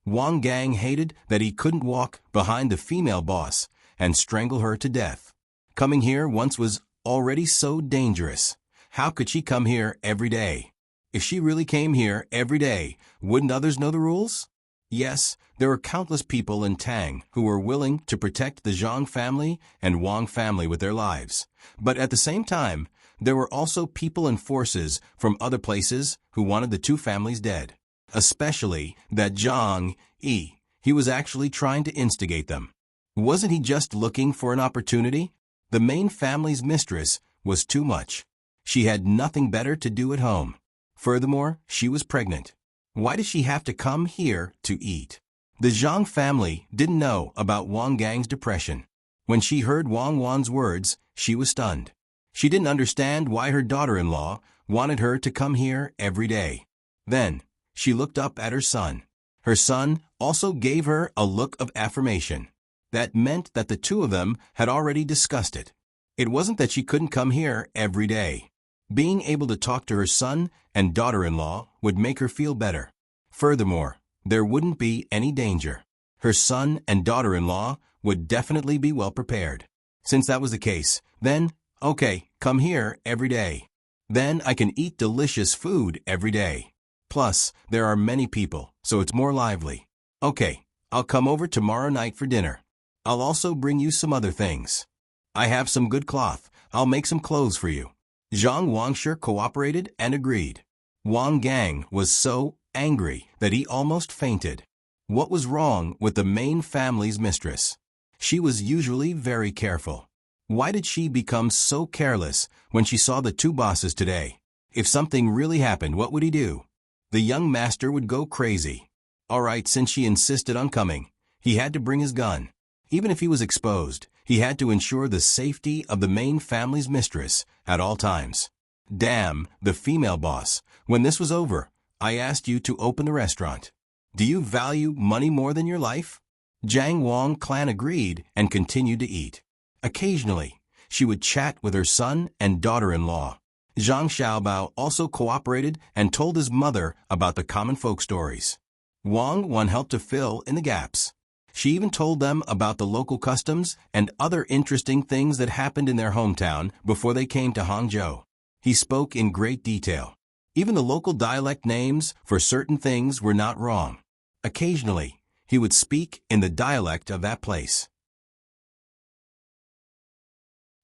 Wang Gang hated that he couldn't walk behind the female boss and strangle her to death. Coming here once was already so dangerous. How could she come here every day? If she really came here every day, wouldn't others know the rules? Yes, there were countless people in Tang who were willing to protect the Zhang family and Wang family with their lives. But at the same time, there were also people and forces from other places who wanted the two families dead. Especially that Zhang Yi. He was actually trying to instigate them. Wasn't he just looking for an opportunity? The main family's mistress was too much. She had nothing better to do at home. Furthermore, she was pregnant. Why did she have to come here to eat? The Zhang family didn't know about Wang Gang's depression. When she heard Wang Wan's words, she was stunned. She didn't understand why her daughter-in-law wanted her to come here every day. Then, she looked up at her son. Her son also gave her a look of affirmation. That meant that the two of them had already discussed it. It wasn't that she couldn't come here every day. Being able to talk to her son and daughter-in-law would make her feel better. Furthermore, there wouldn't be any danger. Her son and daughter-in-law would definitely be well prepared. Since that was the case, then, okay, come here every day. Then I can eat delicious food every day. Plus, there are many people, so it's more lively. Okay, I'll come over tomorrow night for dinner. I'll also bring you some other things. I have some good cloth. I'll make some clothes for you. Zhang Wangshe cooperated and agreed. Wang Gang was so angry that he almost fainted. What was wrong with the main family's mistress? She was usually very careful. Why did she become so careless when she saw the two bosses today? If something really happened, what would he do? The young master would go crazy. All right, since she insisted on coming, he had to bring his gun. Even if he was exposed, he had to ensure the safety of the main family's mistress at all times. Damn, the female boss. When this was over, I asked you to open the restaurant. Do you value money more than your life? Jiang Wang clan agreed and continued to eat. Occasionally, she would chat with her son and daughter-in-law. Zhang Xiaobao also cooperated and told his mother about the common folk stories. Wang Wan helped to fill in the gaps. She even told them about the local customs and other interesting things that happened in their hometown before they came to Hangzhou. He spoke in great detail. Even the local dialect names for certain things were not wrong. Occasionally, he would speak in the dialect of that place.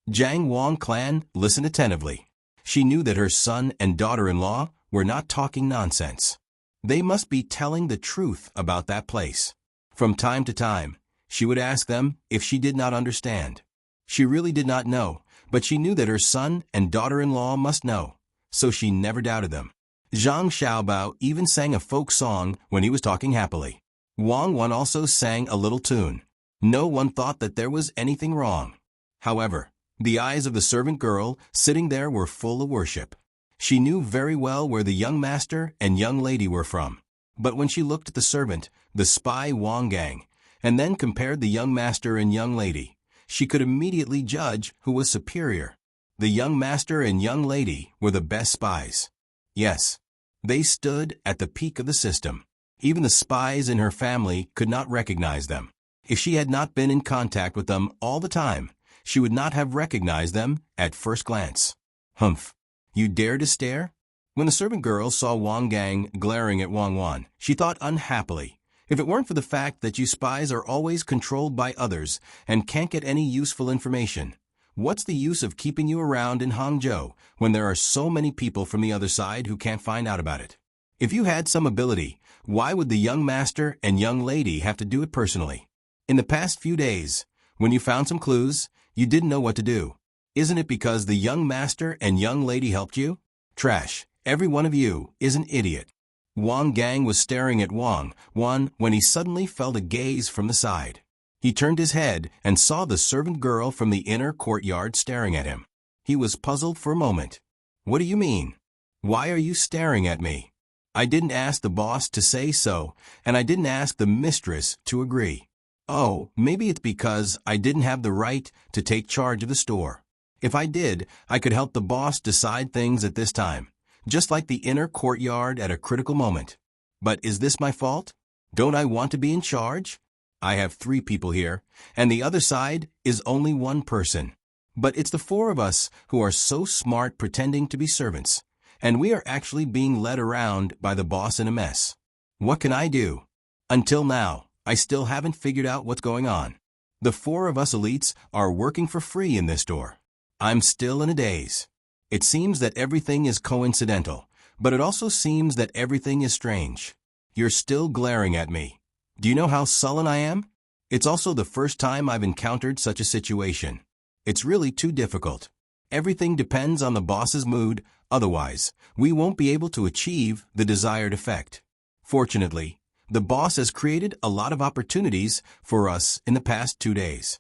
Jiang Wang clan listened attentively. She knew that her son and daughter-in-law were not talking nonsense. They must be telling the truth about that place. From time to time, she would ask them if she did not understand. She really did not know, but she knew that her son and daughter-in-law must know, so she never doubted them. Zhang Xiaobao even sang a folk song when he was talking happily. Wang Wan also sang a little tune. No one thought that there was anything wrong. However, the eyes of the servant girl sitting there were full of worship. She knew very well where the young master and young lady were from. But when she looked at the servant, the spy Wang Gang, and then compared the young master and young lady, she could immediately judge who was superior. The young master and young lady were the best spies. Yes, they stood at the peak of the system. Even the spies in her family could not recognize them. If she had not been in contact with them all the time, she would not have recognized them at first glance. Humph! You dare to stare? When the servant girl saw Wang Gang glaring at Wang Wan, she thought unhappily, if it weren't for the fact that you spies are always controlled by others and can't get any useful information, what's the use of keeping you around in Hangzhou when there are so many people from the other side who can't find out about it? If you had some ability, why would the young master and young lady have to do it personally? In the past few days, when you found some clues, you didn't know what to do. Isn't it because the young master and young lady helped you? Trash. Every one of you is an idiot. Wang Gang was staring at Wang Wan when he suddenly felt a gaze from the side. He turned his head and saw the servant girl from the inner courtyard staring at him. He was puzzled for a moment. What do you mean? Why are you staring at me? I didn't ask the boss to say so, and I didn't ask the mistress to agree. Oh, maybe it's because I didn't have the right to take charge of the store. If I did, I could help the boss decide things at this time, just like the inner courtyard at a critical moment. But is this my fault? Don't I want to be in charge? I have 3 people here, and the other side is only 1 person. But it's the 4 of us who are so smart pretending to be servants, and we are actually being led around by the boss in a mess. What can I do? Until now, I still haven't figured out what's going on. The 4 of us elites are working for free in this store. I'm still in a daze. It seems that everything is coincidental, but it also seems that everything is strange. You're still glaring at me. Do you know how sullen I am? It's also the first time I've encountered such a situation. It's really too difficult. Everything depends on the boss's mood, otherwise, we won't be able to achieve the desired effect. Fortunately, the boss has created a lot of opportunities for us in the past 2 days.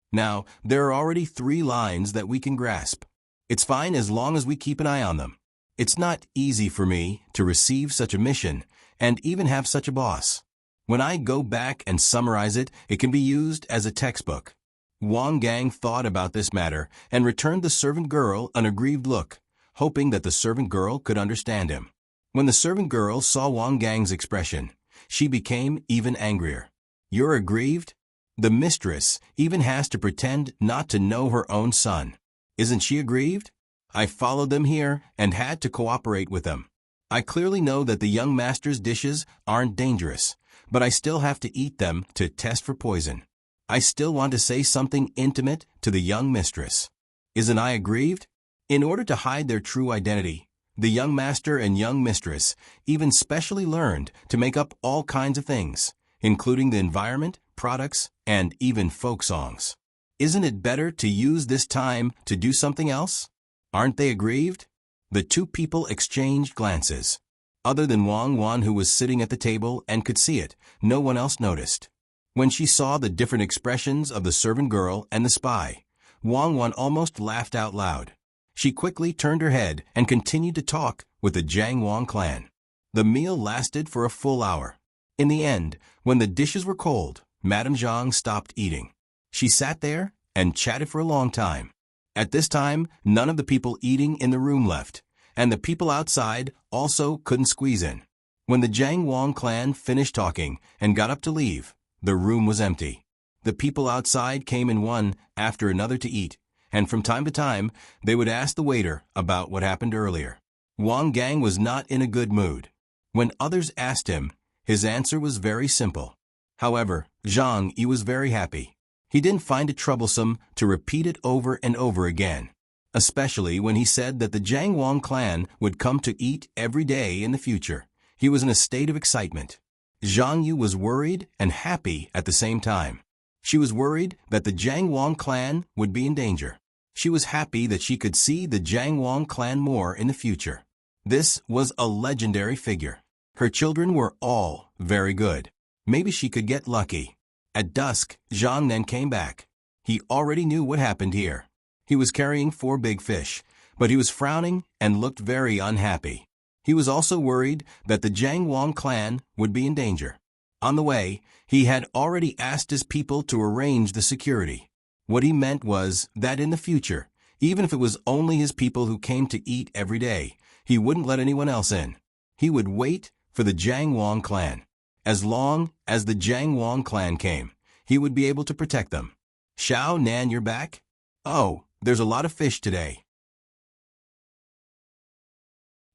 Now, there are already 3 lines that we can grasp. It's fine as long as we keep an eye on them. It's not easy for me to receive such a mission and even have such a boss. When I go back and summarize it, it can be used as a textbook. Wang Gang thought about this matter and returned the servant girl an aggrieved look, hoping that the servant girl could understand him. When the servant girl saw Wang Gang's expression, she became even angrier. You're aggrieved? The mistress even has to pretend not to know her own son. Isn't she aggrieved? I followed them here and had to cooperate with them. I clearly know that the young master's dishes aren't dangerous, but I still have to eat them to test for poison. I still want to say something intimate to the young mistress. Isn't I aggrieved? In order to hide their true identity, the young master and young mistress even specially learned to make up all kinds of things, including the environment, products, and even folk songs. Isn't it better to use this time to do something else? Aren't they aggrieved? The two people exchanged glances. Other than Wang Wan, who was sitting at the table and could see it, no one else noticed. When she saw the different expressions of the servant girl and the spy, Wang Wan almost laughed out loud. She quickly turned her head and continued to talk with the Jiang Wang clan. The meal lasted for a full hour. In the end, when the dishes were cold, Madame Zhang stopped eating. She sat there and chatted for a long time. At this time, none of the people eating in the room left, and the people outside also couldn't squeeze in. When the Jiang Wang clan finished talking and got up to leave, the room was empty. The people outside came in one after another to eat, and from time to time, they would ask the waiter about what happened earlier. Wang Gang was not in a good mood. When others asked him, his answer was very simple. However, Zhang Yi was very happy. He didn't find it troublesome to repeat it over and over again, especially when he said that the Jiang Wang clan would come to eat every day in the future. He was in a state of excitement. Zhang Yu was worried and happy at the same time. She was worried that the Jiang Wang clan would be in danger. She was happy that she could see the Jiang Wang clan more in the future. This was a legendary figure. Her children were all very good. Maybe she could get lucky. At dusk, Zhang then came back. He already knew what happened here. He was carrying 4 big fish, but he was frowning and looked very unhappy. He was also worried that the Jiang Wang clan would be in danger. On the way, he had already asked his people to arrange the security. What he meant was that in the future, even if it was only his people who came to eat every day, he wouldn't let anyone else in. He would wait for the Jiang Wang clan. As long as the Jiang Wang clan came, he would be able to protect them. Xiao Nan, you're back? Oh, there's a lot of fish today.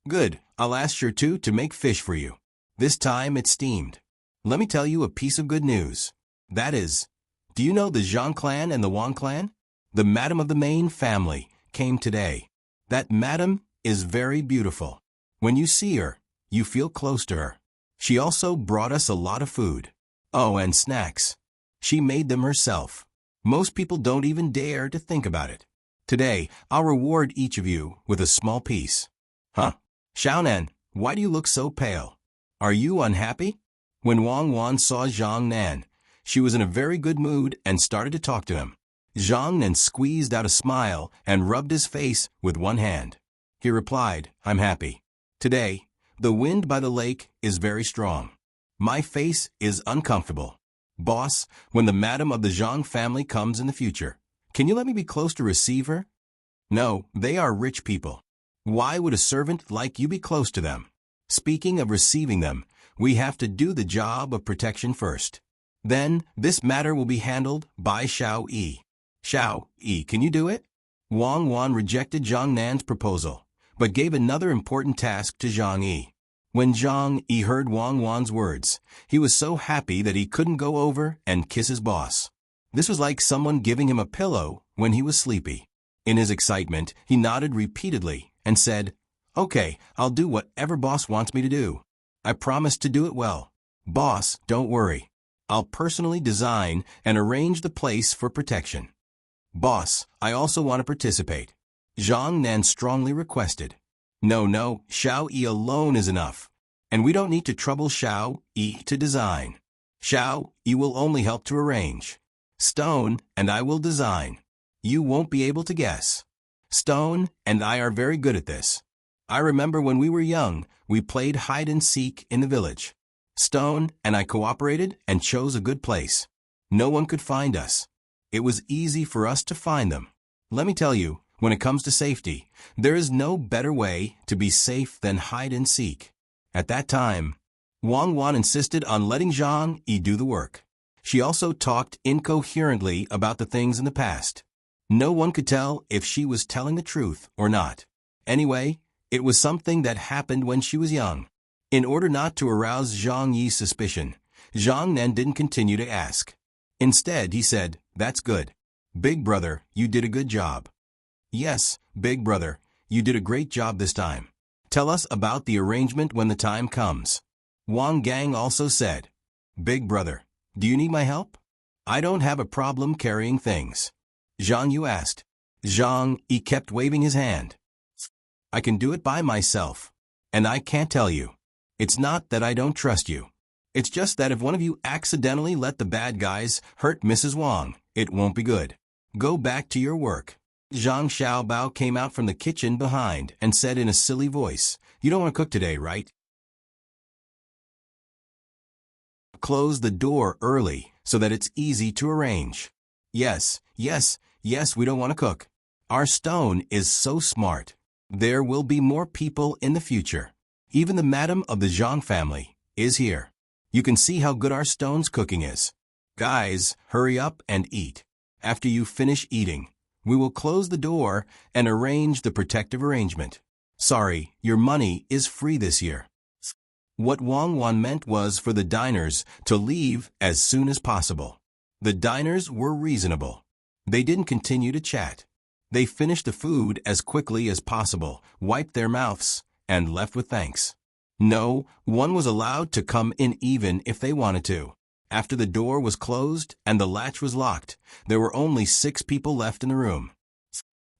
Good, I'll ask Shirtu to make fish for you. This time it's steamed. Let me tell you a piece of good news. That is, do you know the Zhang clan and the Wang clan? The madam of the main family came today. That madam is very beautiful. When you see her, you feel close to her. She also brought us a lot of food. Oh, and snacks. She made them herself. Most people don't even dare to think about it. Today, I'll reward each of you with a small piece. Huh? Xiaonan, why do you look so pale? Are you unhappy? When Wang Wan saw Zhang Nan, she was in a very good mood and started to talk to him. Zhang Nan squeezed out a smile and rubbed his face with one hand. He replied, I'm happy. Today, the wind by the lake is very strong. My face is uncomfortable. Boss, when the madam of the Zhang family comes in the future, can you let me be close to receive her? No, they are rich people. Why would a servant like you be close to them? Speaking of receiving them, we have to do the job of protection first. Then, this matter will be handled by Xiao Yi. Xiao Yi, can you do it? Wang Wan rejected Zhang Nan's proposal, but gave another important task to Zhang Yi. When Zhang Yi heard Wang Wan's words, he was so happy that he couldn't go over and kiss his boss. This was like someone giving him a pillow when he was sleepy. In his excitement, he nodded repeatedly and said, Okay, I'll do whatever boss wants me to do. I promise to do it well. Boss, don't worry. I'll personally design and arrange the place for protection. Boss, I also want to participate. Zhang Nan strongly requested. No, Xiao Yi alone is enough. And we don't need to trouble Xiao Yi to design. Xiao Yi will only help to arrange. Stone and I will design. You won't be able to guess. Stone and I are very good at this. I remember when we were young, we played hide and seek in the village. Stone and I cooperated and chose a good place. No one could find us. It was easy for us to find them. Let me tell you, when it comes to safety, there is no better way to be safe than hide and seek. At that time, Wang Wan insisted on letting Zhang Yi do the work. She also talked incoherently about the things in the past. No one could tell if she was telling the truth or not. Anyway, It was something that happened when she was young. In order not to arouse Zhang Yi's suspicion, Zhang Nen didn't continue to ask. Instead, he said, "That's good. Big brother, you did a good job." "Yes, big brother, you did a great job this time. Tell us about the arrangement when the time comes." Wang Gang also said, "Big brother, do you need my help? I don't have a problem carrying things." Zhang Yu asked. Zhang Yi kept waving his hand. "I can do it by myself. And I can't tell you. It's not that I don't trust you. It's just that if one of you accidentally let the bad guys hurt Mrs. Wang, it won't be good. Go back to your work." Zhang Xiaobao came out from the kitchen behind and said in a silly voice, "You don't want to cook today, right? Close the door early so that it's easy to arrange." Yes, we don't want to cook. Our stone is so smart. There will be more people in the future. Even the madam of the Zhang family is here. You can see how good our stone's cooking is. Guys, hurry up and eat. After you finish eating, we will close the door and arrange the protective arrangement. Sorry, your money is free this year. What Wang Wan meant was for the diners to leave as soon as possible. The diners were reasonable. They didn't continue to chat. They finished the food as quickly as possible, wiped their mouths, and left with thanks. No one was allowed to come in even if they wanted to. After the door was closed and the latch was locked, there were only 6 people left in the room.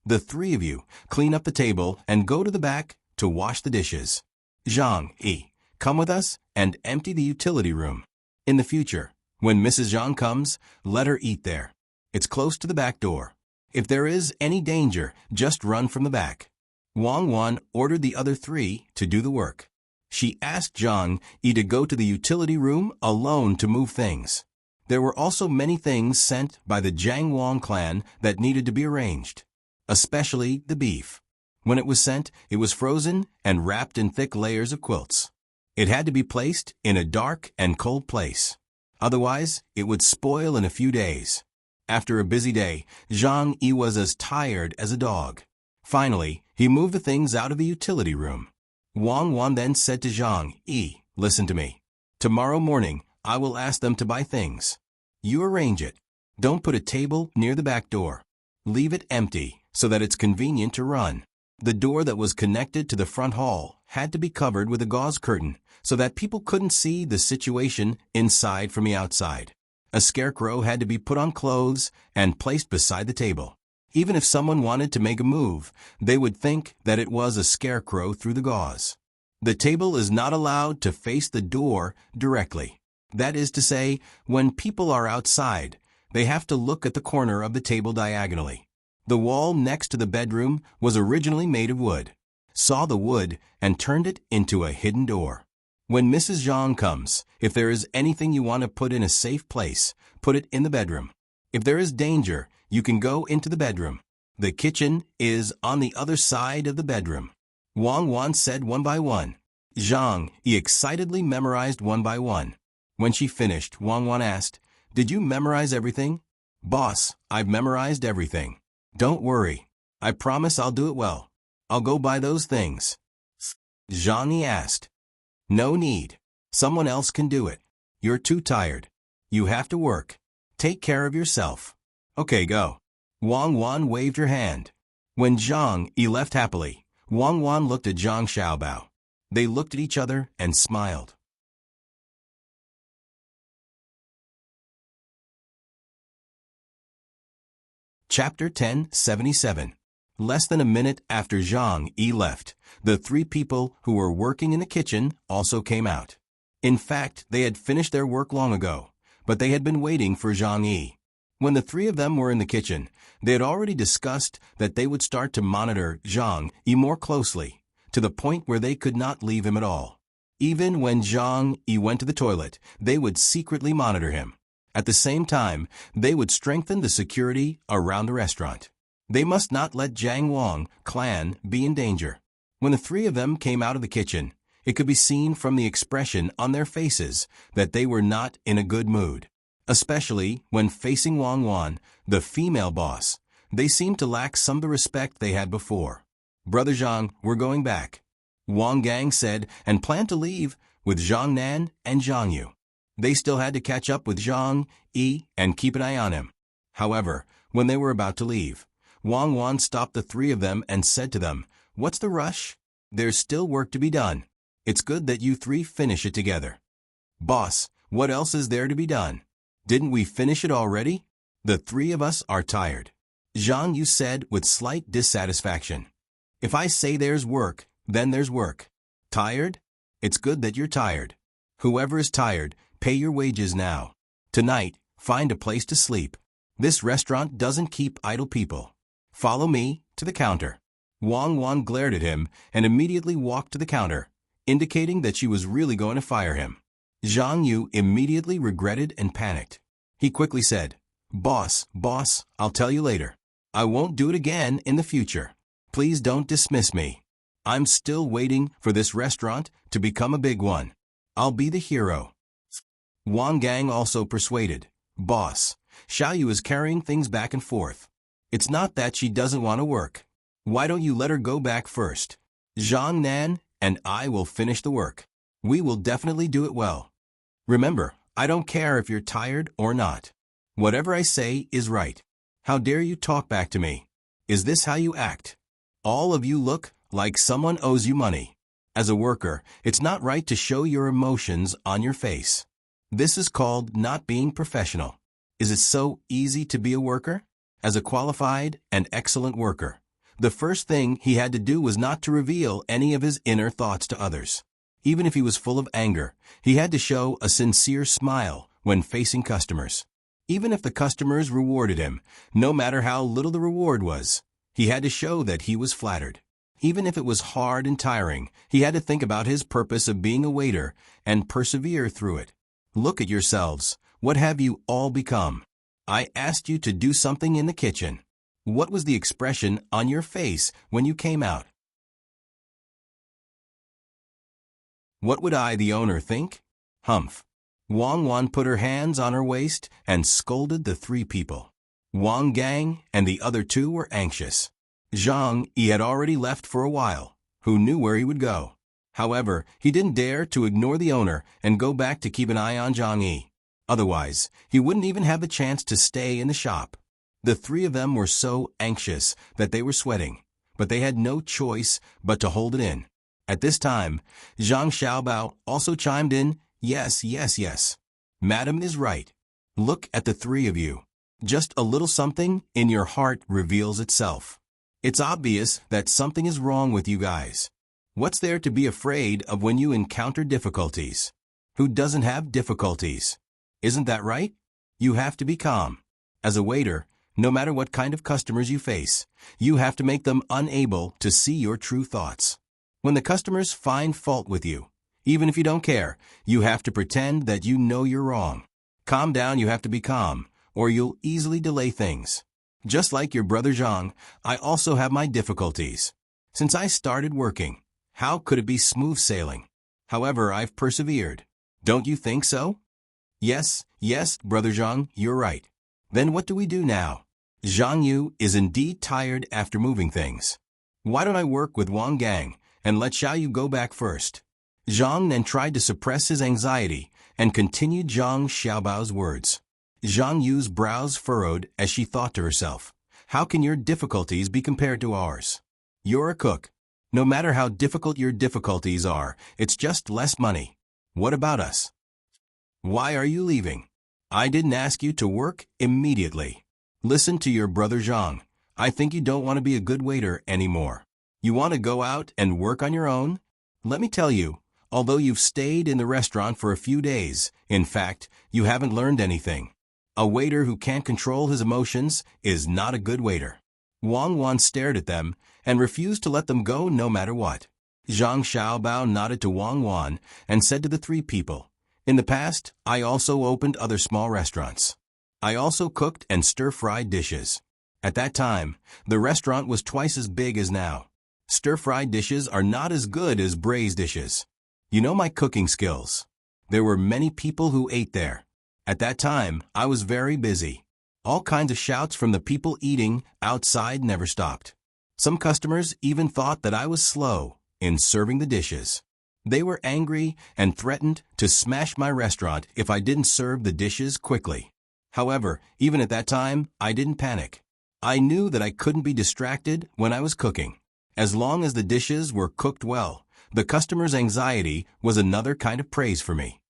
"The 3 of you clean up the table and go to the back to wash the dishes. Zhang Yi, come with us and empty the utility room. In the future, when Mrs. Zhang comes, let her eat there. It's close to the back door. If there is any danger, just run from the back." Wang Wan ordered the other 3 to do the work. She asked Zhang Yi to go to the utility room alone to move things. There were also many things sent by the Jiang Wang clan that needed to be arranged, especially the beef. When it was sent, it was frozen and wrapped in thick layers of quilts. It had to be placed in a dark and cold place. Otherwise, it would spoil in a few days. After a busy day, Zhang Yi was as tired as a dog. Finally, he moved the things out of the utility room. Wang Wan then said to Zhang Yi, "Listen to me. Tomorrow morning, I will ask them to buy things. You arrange it. Don't put a table near the back door. Leave it empty so that it's convenient to run. The door that was connected to the front hall had to be covered with a gauze curtain so that people couldn't see the situation inside from the outside. A scarecrow had to be put on clothes and placed beside the table. Even if someone wanted to make a move, they would think that it was a scarecrow through the gauze. The table is not allowed to face the door directly. That is to say, when people are outside, they have to look at the corner of the table diagonally. The wall next to the bedroom was originally made of wood. Saw the wood and turned it into a hidden door. When Mrs. Zhang comes, if there is anything you want to put in a safe place, put it in the bedroom. If there is danger, you can go into the bedroom. The kitchen is on the other side of the bedroom." Wang Wan said one by one. Zhang Yi excitedly memorized one by one. When she finished, Wang Wan asked, "Did you memorize everything?" "Boss, I've memorized everything. Don't worry. I promise I'll do it well. I'll go buy those things." Zhang Yi asked. "No need. Someone else can do it. You're too tired. You have to work. Take care of yourself. Okay, go." Wang Wan waved her hand. When Zhang Yi left happily, Wang Wan looked at Zhang Xiaobao. They looked at each other and smiled. Chapter 1077. Less than a minute after Zhang Yi left, the 3 people who were working in the kitchen also came out. In fact, they had finished their work long ago, but they had been waiting for Zhang Yi. When the 3 of them were in the kitchen, they had already discussed that they would start to monitor Zhang Yi more closely, to the point where they could not leave him at all. Even when Zhang Yi went to the toilet, they would secretly monitor him. At the same time, they would strengthen the security around the restaurant. They must not let Jiang Wang clan be in danger. When the 3 of them came out of the kitchen, it could be seen from the expression on their faces that they were not in a good mood. Especially when facing Wang Wan, the female boss, they seemed to lack some of the respect they had before. "Brother Zhang, we're going back. Wang Gang said and planned to leave with Zhang Nan and Zhang Yu. They still had to catch up with Zhang Yi and keep an eye on him. However, when they were about to leave, Wang Wan stopped the three of them and said to them, "What's the rush? There's still work to be done. It's good that you three finish it together." "Boss, what else is there to be done? Didn't we finish it already? The three of us are tired," Zhang Yu said with slight dissatisfaction. "If I say there's work, then there's work. Tired? It's good that you're tired. Whoever is tired, pay your wages now. Tonight, find a place to sleep. This restaurant doesn't keep idle people. Follow me to the counter." Wang Wan glared at him and immediately walked to the counter, indicating that she was really going to fire him. Zhang Yu immediately regretted and panicked. He quickly said, Boss, I'll tell you later. I won't do it again in the future. Please don't dismiss me. I'm still waiting for this restaurant to become a big one. I'll be the hero." Wang Gang also persuaded, "Boss, Xiaoyu is carrying things back and forth. It's not that she doesn't want to work. Why don't you let her go back first? Zhang Nan and I will finish the work. We will definitely do it well. Remember, I don't care if you're tired or not. Whatever I say is right. How dare you talk back to me? Is this how you act? All of you look like someone owes you money. As a worker, it's not right to show your emotions on your face. This is called not being professional. Is it so easy to be a worker? As a qualified and excellent worker, the first thing he had to do was not to reveal any of his inner thoughts to others. Even if he was full of anger, he had to show a sincere smile when facing customers. Even if the customers rewarded him, no matter how little the reward was, he had to show that he was flattered. Even if it was hard and tiring, he had to think about his purpose of being a waiter and persevere through it. Look at yourselves. What have you all become? I asked you to do something in the kitchen. What was the expression on your face when you came out? What would I, the owner, think? Humph. Wang Wan put her hands on her waist and scolded the three people. Wang Gang and the other two were anxious. Zhang Yi had already left for a while. Who knew where he would go? However, he didn't dare to ignore the owner and go back to keep an eye on Zhang Yi. Otherwise, he wouldn't even have the chance to stay in the shop. The three of them were so anxious that they were sweating, but they had no choice but to hold it in. At this time, Zhang Xiaobao also chimed in, Yes. Madam is right. Look at the three of you. Just a little something in your heart reveals itself. It's obvious that something is wrong with you guys. What's there to be afraid of when you encounter difficulties? Who doesn't have difficulties? Isn't that right? You have to be calm. As a waiter, no matter what kind of customers you face, you have to make them unable to see your true thoughts. When the customers find fault with you, even if you don't care, you have to pretend that you know you're wrong. Calm down, you have to be calm, or you'll easily delay things. Just like your brother Zhang, I also have my difficulties. Since I started working, how could it be smooth sailing? However, I've persevered. Don't you think so? Yes, brother Zhang, you're right. Then what do we do now? Zhang Yu is indeed tired after moving things. Why don't I work with Wang Gang and let Xiaoyu go back first? Zhang then tried to suppress his anxiety and continued Zhang Xiaobao's words. Zhang Yu's brows furrowed as she thought to herself, How can your difficulties be compared to ours? You're a cook. No matter how difficult your difficulties are, it's just less money. What about us? Why are you leaving? I didn't ask you to work immediately. Listen to your brother Zhang. I think you don't want to be a good waiter anymore. You want to go out and work on your own? Let me tell you, although you've stayed in the restaurant for a few days, in fact, you haven't learned anything. A waiter who can't control his emotions is not a good waiter. Wang Wan stared at them and refused to let them go no matter what. Zhang Xiaobao nodded to Wang Wan and said to the three people, In the past, I also opened other small restaurants. I also cooked and stir-fried dishes. At that time, the restaurant was twice as big as now. Stir-fried dishes are not as good as braised dishes. You know my cooking skills. There were many people who ate there. At that time, I was very busy. All kinds of shouts from the people eating outside never stopped. Some customers even thought that I was slow. in serving the dishes. They were angry and threatened to smash my restaurant if I didn't serve the dishes quickly. However, even at that time, I didn't panic. I knew that I couldn't be distracted when I was cooking. As long as the dishes were cooked well, the customer's anxiety was another kind of praise for me.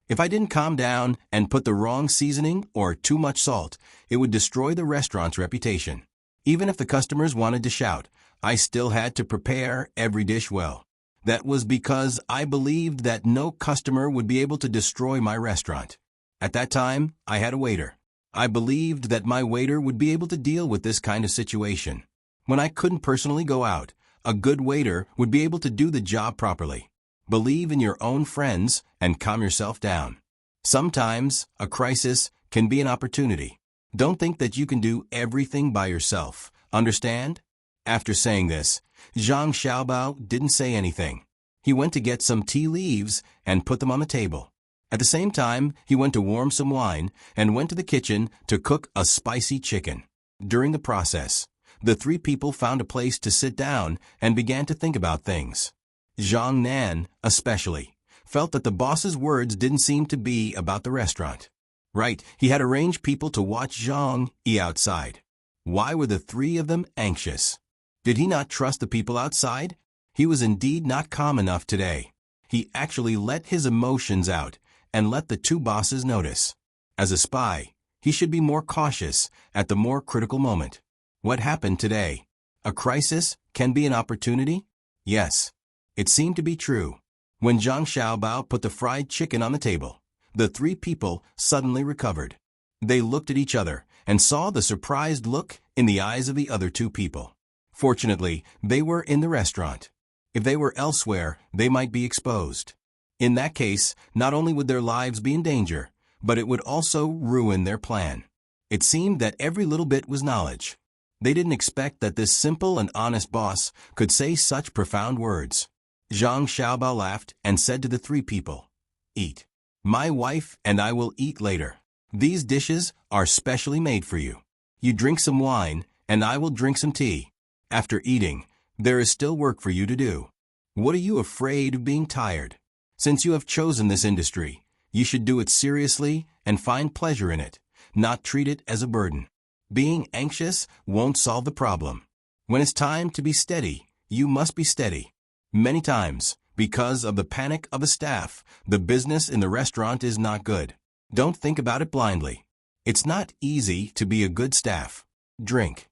If I didn't calm down and put the wrong seasoning or too much salt, it would destroy the restaurant's reputation. Even if the customers wanted to shout, I still had to prepare every dish well. That was because I believed that no customer would be able to destroy my restaurant. At that time, I had a waiter. I believed that my waiter would be able to deal with this kind of situation. When I couldn't personally go out, a good waiter would be able to do the job properly. Believe in your own friends and calm yourself down. Sometimes, a crisis can be an opportunity. Don't think that you can do everything by yourself. Understand? After saying this, Zhang Xiaobao didn't say anything. He went to get some tea leaves and put them on the table. At the same time, he went to warm some wine and went to the kitchen to cook a spicy chicken. During the process, the three people found a place to sit down and began to think about things. Zhang Nan, especially, felt that the boss's words didn't seem to be about the restaurant. Right, he had arranged people to watch Zhang eat outside. Why were the three of them anxious? Did he not trust the people outside? He was indeed not calm enough today. He actually let his emotions out and let the two bosses notice. As a spy, he should be more cautious at the more critical moment. What happened today? A crisis can be an opportunity? Yes. It seemed to be true. When Zhang Xiaobao put the fried chicken on the table, the three people suddenly recovered. They looked at each other and saw the surprised look in the eyes of the other two people. Fortunately, they were in the restaurant. If they were elsewhere, they might be exposed. In that case, not only would their lives be in danger, but it would also ruin their plan. It seemed that every little bit was knowledge. They didn't expect that this simple and honest boss could say such profound words. Zhang Xiaobao laughed and said to the three people, "Eat. My wife and I will eat later. These dishes are specially made for you. You drink some wine, and I will drink some tea. After eating, there is still work for you to do. What are you afraid of being tired? Since you have chosen this industry, you should do it seriously and find pleasure in it, not treat it as a burden. Being anxious won't solve the problem. When it's time to be steady, you must be steady. Many times, because of the panic of the staff, the business in the restaurant is not good. Don't think about it blindly. It's not easy to be a good staff. Drink."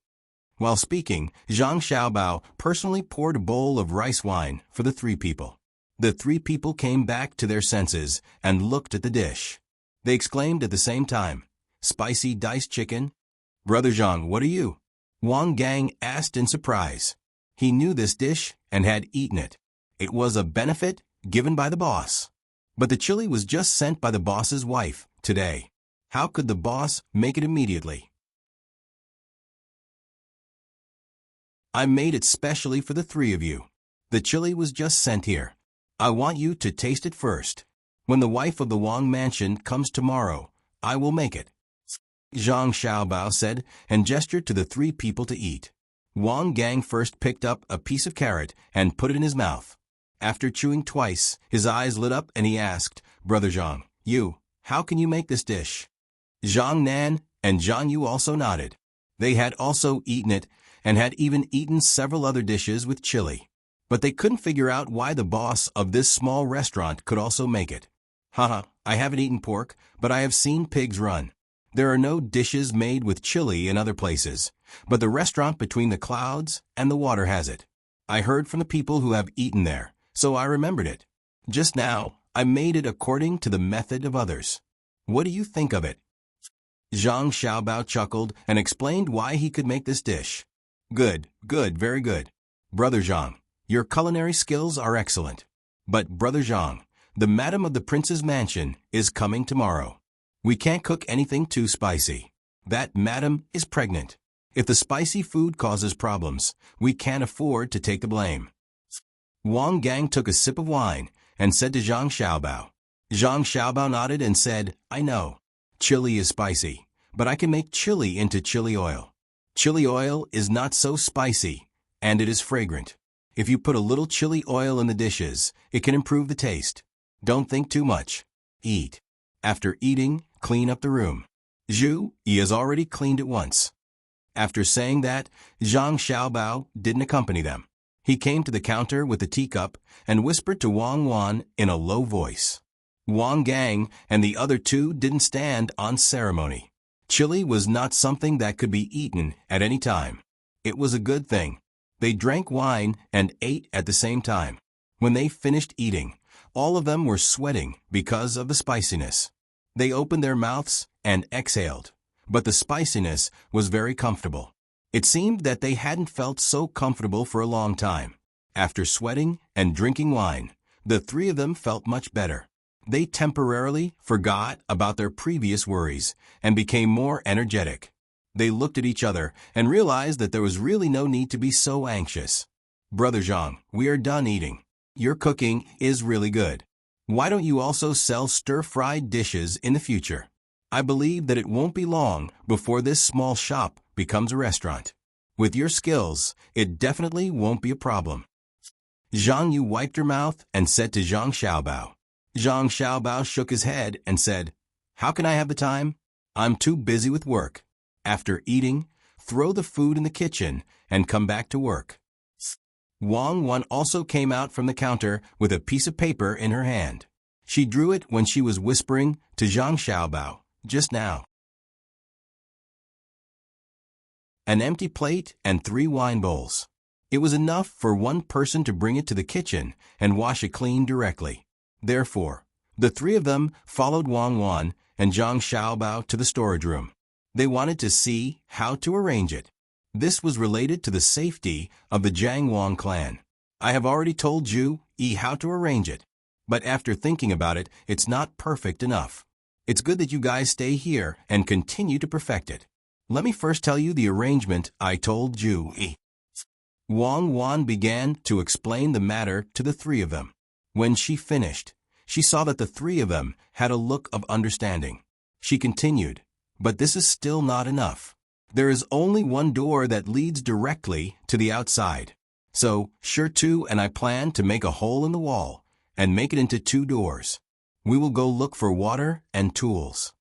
While speaking, Zhang Xiaobao personally poured a bowl of rice wine for the three people. The three people came back to their senses and looked at the dish. They exclaimed at the same time, "Spicy diced chicken?" "Brother Zhang, what are you?" Wang Gang asked in surprise. He knew this dish and had eaten it. It was a benefit given by the boss. But the chili was just sent by the boss's wife today. How could the boss make it immediately? "I made it specially for the three of you. The chili was just sent here. I want you to taste it first. When the wife of the Wang mansion comes tomorrow, I will make it." Zhang Xiaobao said and gestured to the three people to eat. Wang Gang first picked up a piece of carrot and put it in his mouth. After chewing twice, his eyes lit up and he asked, "Brother Zhang, how can you make this dish?" Zhang Nan and Zhang Yu also nodded. They had also eaten it and had even eaten several other dishes with chili. But they couldn't figure out why the boss of this small restaurant could also make it. "Haha, I haven't eaten pork, but I have seen pigs run. There are no dishes made with chili in other places, but the restaurant between the clouds and the water has it. I heard from the people who have eaten there, so I remembered it. Just now, I made it according to the method of others. What do you think of it?" Zhang Xiaobao chuckled and explained why he could make this dish. Good, very good. Brother Zhang, your culinary skills are excellent. But Brother Zhang, the madam of the prince's mansion is coming tomorrow. We can't cook anything too spicy. That madam is pregnant. If the spicy food causes problems, we can't afford to take the blame." Wang Gang took a sip of wine and said to Zhang Xiaobao. Zhang Xiaobao nodded and said, "I know. Chili is spicy, but I can make chili into chili oil. Chili oil is not so spicy, and it is fragrant. If you put a little chili oil in the dishes, it can improve the taste. Don't think too much. Eat. After eating, clean up the room. Zhu Yi has already cleaned it once. After saying that, Zhang Xiaobao didn't accompany them. He came to the counter with a teacup and whispered to Wang Wan in a low voice. Wang Gang and the other two didn't stand on ceremony. Chili was not something that could be eaten at any time. It was a good thing. They drank wine and ate at the same time. When they finished eating, all of them were sweating because of the spiciness. They opened their mouths and exhaled, but the spiciness was very comfortable. It seemed that they hadn't felt so comfortable for a long time. After sweating and drinking wine, the three of them felt much better. They temporarily forgot about their previous worries and became more energetic. They looked at each other and realized that there was really no need to be so anxious. Brother Zhang, we are done eating. Your cooking is really good. Why don't you also sell stir-fried dishes in the future? I believe that it won't be long before this small shop becomes a restaurant. With your skills, it definitely won't be a problem. Zhang Yu wiped her mouth and said to Zhang Xiaobao. Zhang Xiaobao shook his head and said, "How can I have the time? I'm too busy with work." After eating, throw the food in the kitchen and come back to work. Wang Wan also came out from the counter with a piece of paper in her hand. She drew it when she was whispering to Zhang Xiaobao just now. An empty plate and 3 wine bowls. It was enough for one person to bring it to the kitchen and wash it clean directly. Therefore, the 3 of them followed Wang Wan and Zhang Xiaobao to the storage room. They wanted to see how to arrange it. This was related to the safety of the Jiang Wang clan. I have already told Zhu Yi how to arrange it, but after thinking about it, it's not perfect enough. It's good that you guys stay here and continue to perfect it. Let me first tell you the arrangement I told Zhu Yi. Wang Wan began to explain the matter to the 3 of them. When she finished, she saw that the 3 of them had a look of understanding. She continued, "But this is still not enough. There is only one door that leads directly to the outside. So, Shirtu and I plan to make a hole in the wall and make it into 2 doors. We will go look for water and tools."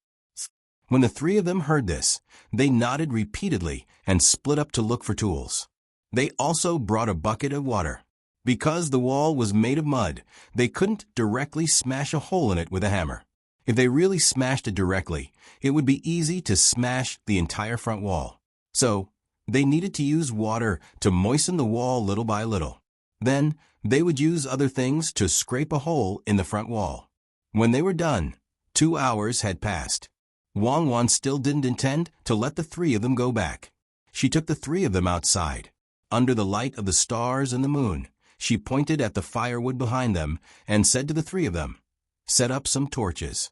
When the 3 of them heard this, they nodded repeatedly and split up to look for tools. They also brought a bucket of water. Because the wall was made of mud, they couldn't directly smash a hole in it with a hammer. If they really smashed it directly, it would be easy to smash the entire front wall. So, they needed to use water to moisten the wall little by little. Then, they would use other things to scrape a hole in the front wall. When they were done, 2 hours had passed. Wang Wan still didn't intend to let the 3 of them go back. She took the 3 of them outside. Under the light of the stars and the moon, she pointed at the firewood behind them and said to the 3 of them, "Set up some torches.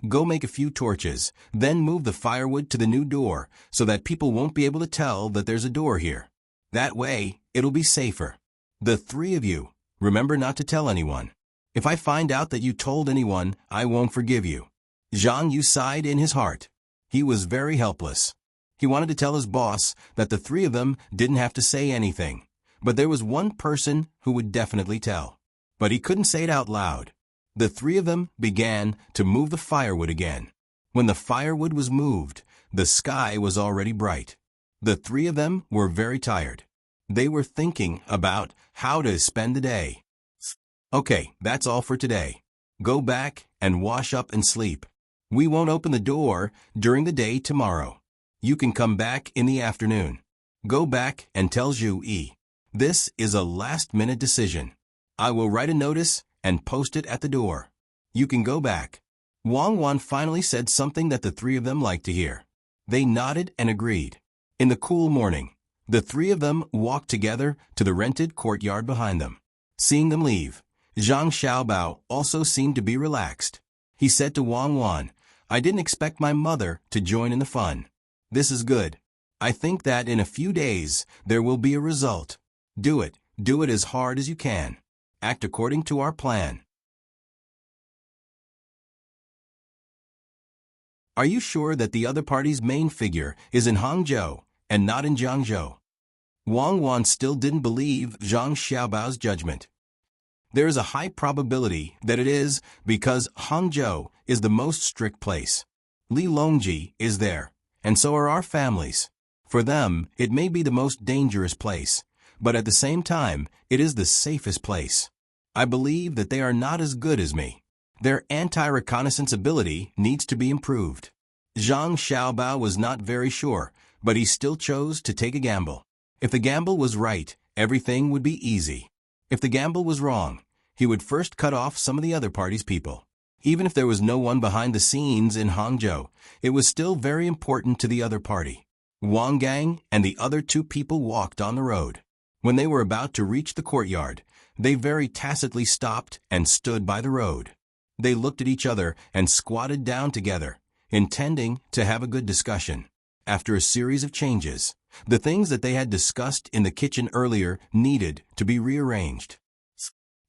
Go make a few torches, then move the firewood to the new door so that people won't be able to tell that there's a door here. That way, it'll be safer. The 3 of you, remember not to tell anyone. If I find out that you told anyone, I won't forgive you." Zhang Yu sighed in his heart. He was very helpless. He wanted to tell his boss that the 3 of them didn't have to say anything, but there was one person who would definitely tell. But he couldn't say it out loud. The 3 of them began to move the firewood again. When the firewood was moved, the sky was already bright. The 3 of them were very tired. They were thinking about how to spend the day. "Okay, that's all for today. Go back and wash up and sleep. We won't open the door during the day tomorrow. You can come back in the afternoon. Go back and tell Zhu Yi. This is a last-minute decision. I will write a notice and post it at the door. You can go back." Wang Wan finally said something that the 3 of them liked to hear. They nodded and agreed. In the cool morning, the 3 of them walked together to the rented courtyard behind them. Seeing them leave, Zhang Xiaobao also seemed to be relaxed. He said to Wang Wan, "I didn't expect my mother to join in the fun. This is good. I think that in a few days there will be a result. Do it as hard as you can. Act according to our plan." Are you sure that the other party's main figure is in Hangzhou and not in Jiangzhou? Wang Wan still didn't believe Zhang Xiaobao's judgment. There is a high probability that it is because Hangzhou is the most strict place. Li Longji is there, and so are our families. For them, it may be the most dangerous place, but at the same time, it is the safest place. I believe that they are not as good as me. Their anti-reconnaissance ability needs to be improved. Zhang Xiaobao was not very sure, but he still chose to take a gamble. If the gamble was right, everything would be easy. If the gamble was wrong, he would first cut off some of the other party's people. Even if there was no one behind the scenes in Hangzhou, it was still very important to the other party. Wang Gang and the other two people walked on the road. When they were about to reach the courtyard, they very tacitly stopped and stood by the road. They looked at each other and squatted down together, intending to have a good discussion. After a series of changes, the things that they had discussed in the kitchen earlier needed to be rearranged.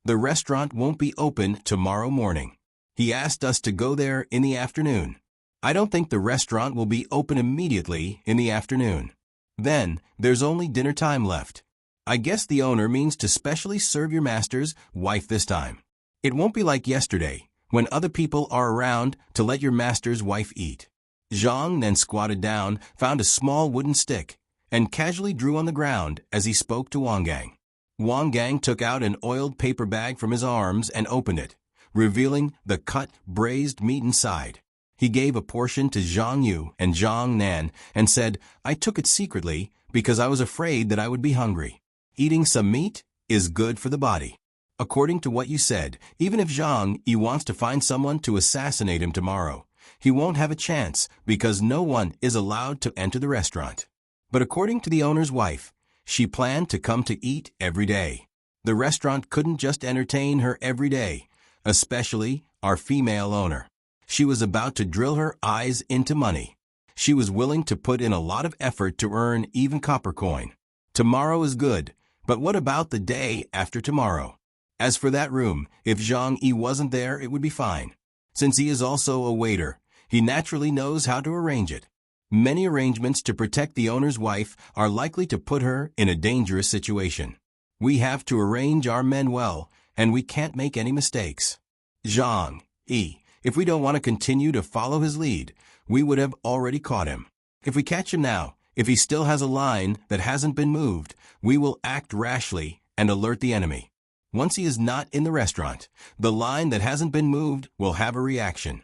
The restaurant won't be open tomorrow morning. He asked us to go there in the afternoon. I don't think the restaurant will be open immediately in the afternoon. Then, there's only dinner time left. I guess the owner means to specially serve your master's wife this time. It won't be like yesterday, when other people are around to let your master's wife eat. Zhang then squatted down, found a small wooden stick, and casually drew on the ground as he spoke to Wang Gang. Wang Gang took out an oiled paper bag from his arms and opened it, revealing the cut, braised meat inside. He gave a portion to Zhang Yu and Zhang Nan and said, "I took it secretly because I was afraid that I would be hungry. Eating some meat is good for the body." According to what you said, even if Zhang Yi wants to find someone to assassinate him tomorrow, he won't have a chance because no one is allowed to enter the restaurant. But according to the owner's wife, she planned to come to eat every day. The restaurant couldn't just entertain her every day, especially our female owner. She was about to drill her eyes into money. She was willing to put in a lot of effort to earn even copper coin. Tomorrow is good, but what about the day after tomorrow? As for that room, if Zhang Yi wasn't there, it would be fine. Since he is also a waiter, he naturally knows how to arrange it. Many arrangements to protect the owner's wife are likely to put her in a dangerous situation. We have to arrange our men well, and we can't make any mistakes. Zhang Yi, if we don't want to continue to follow his lead, we would have already caught him. If we catch him now, if he still has a line that hasn't been moved, we will act rashly and alert the enemy. Once he is not in the restaurant, the line that hasn't been moved will have a reaction.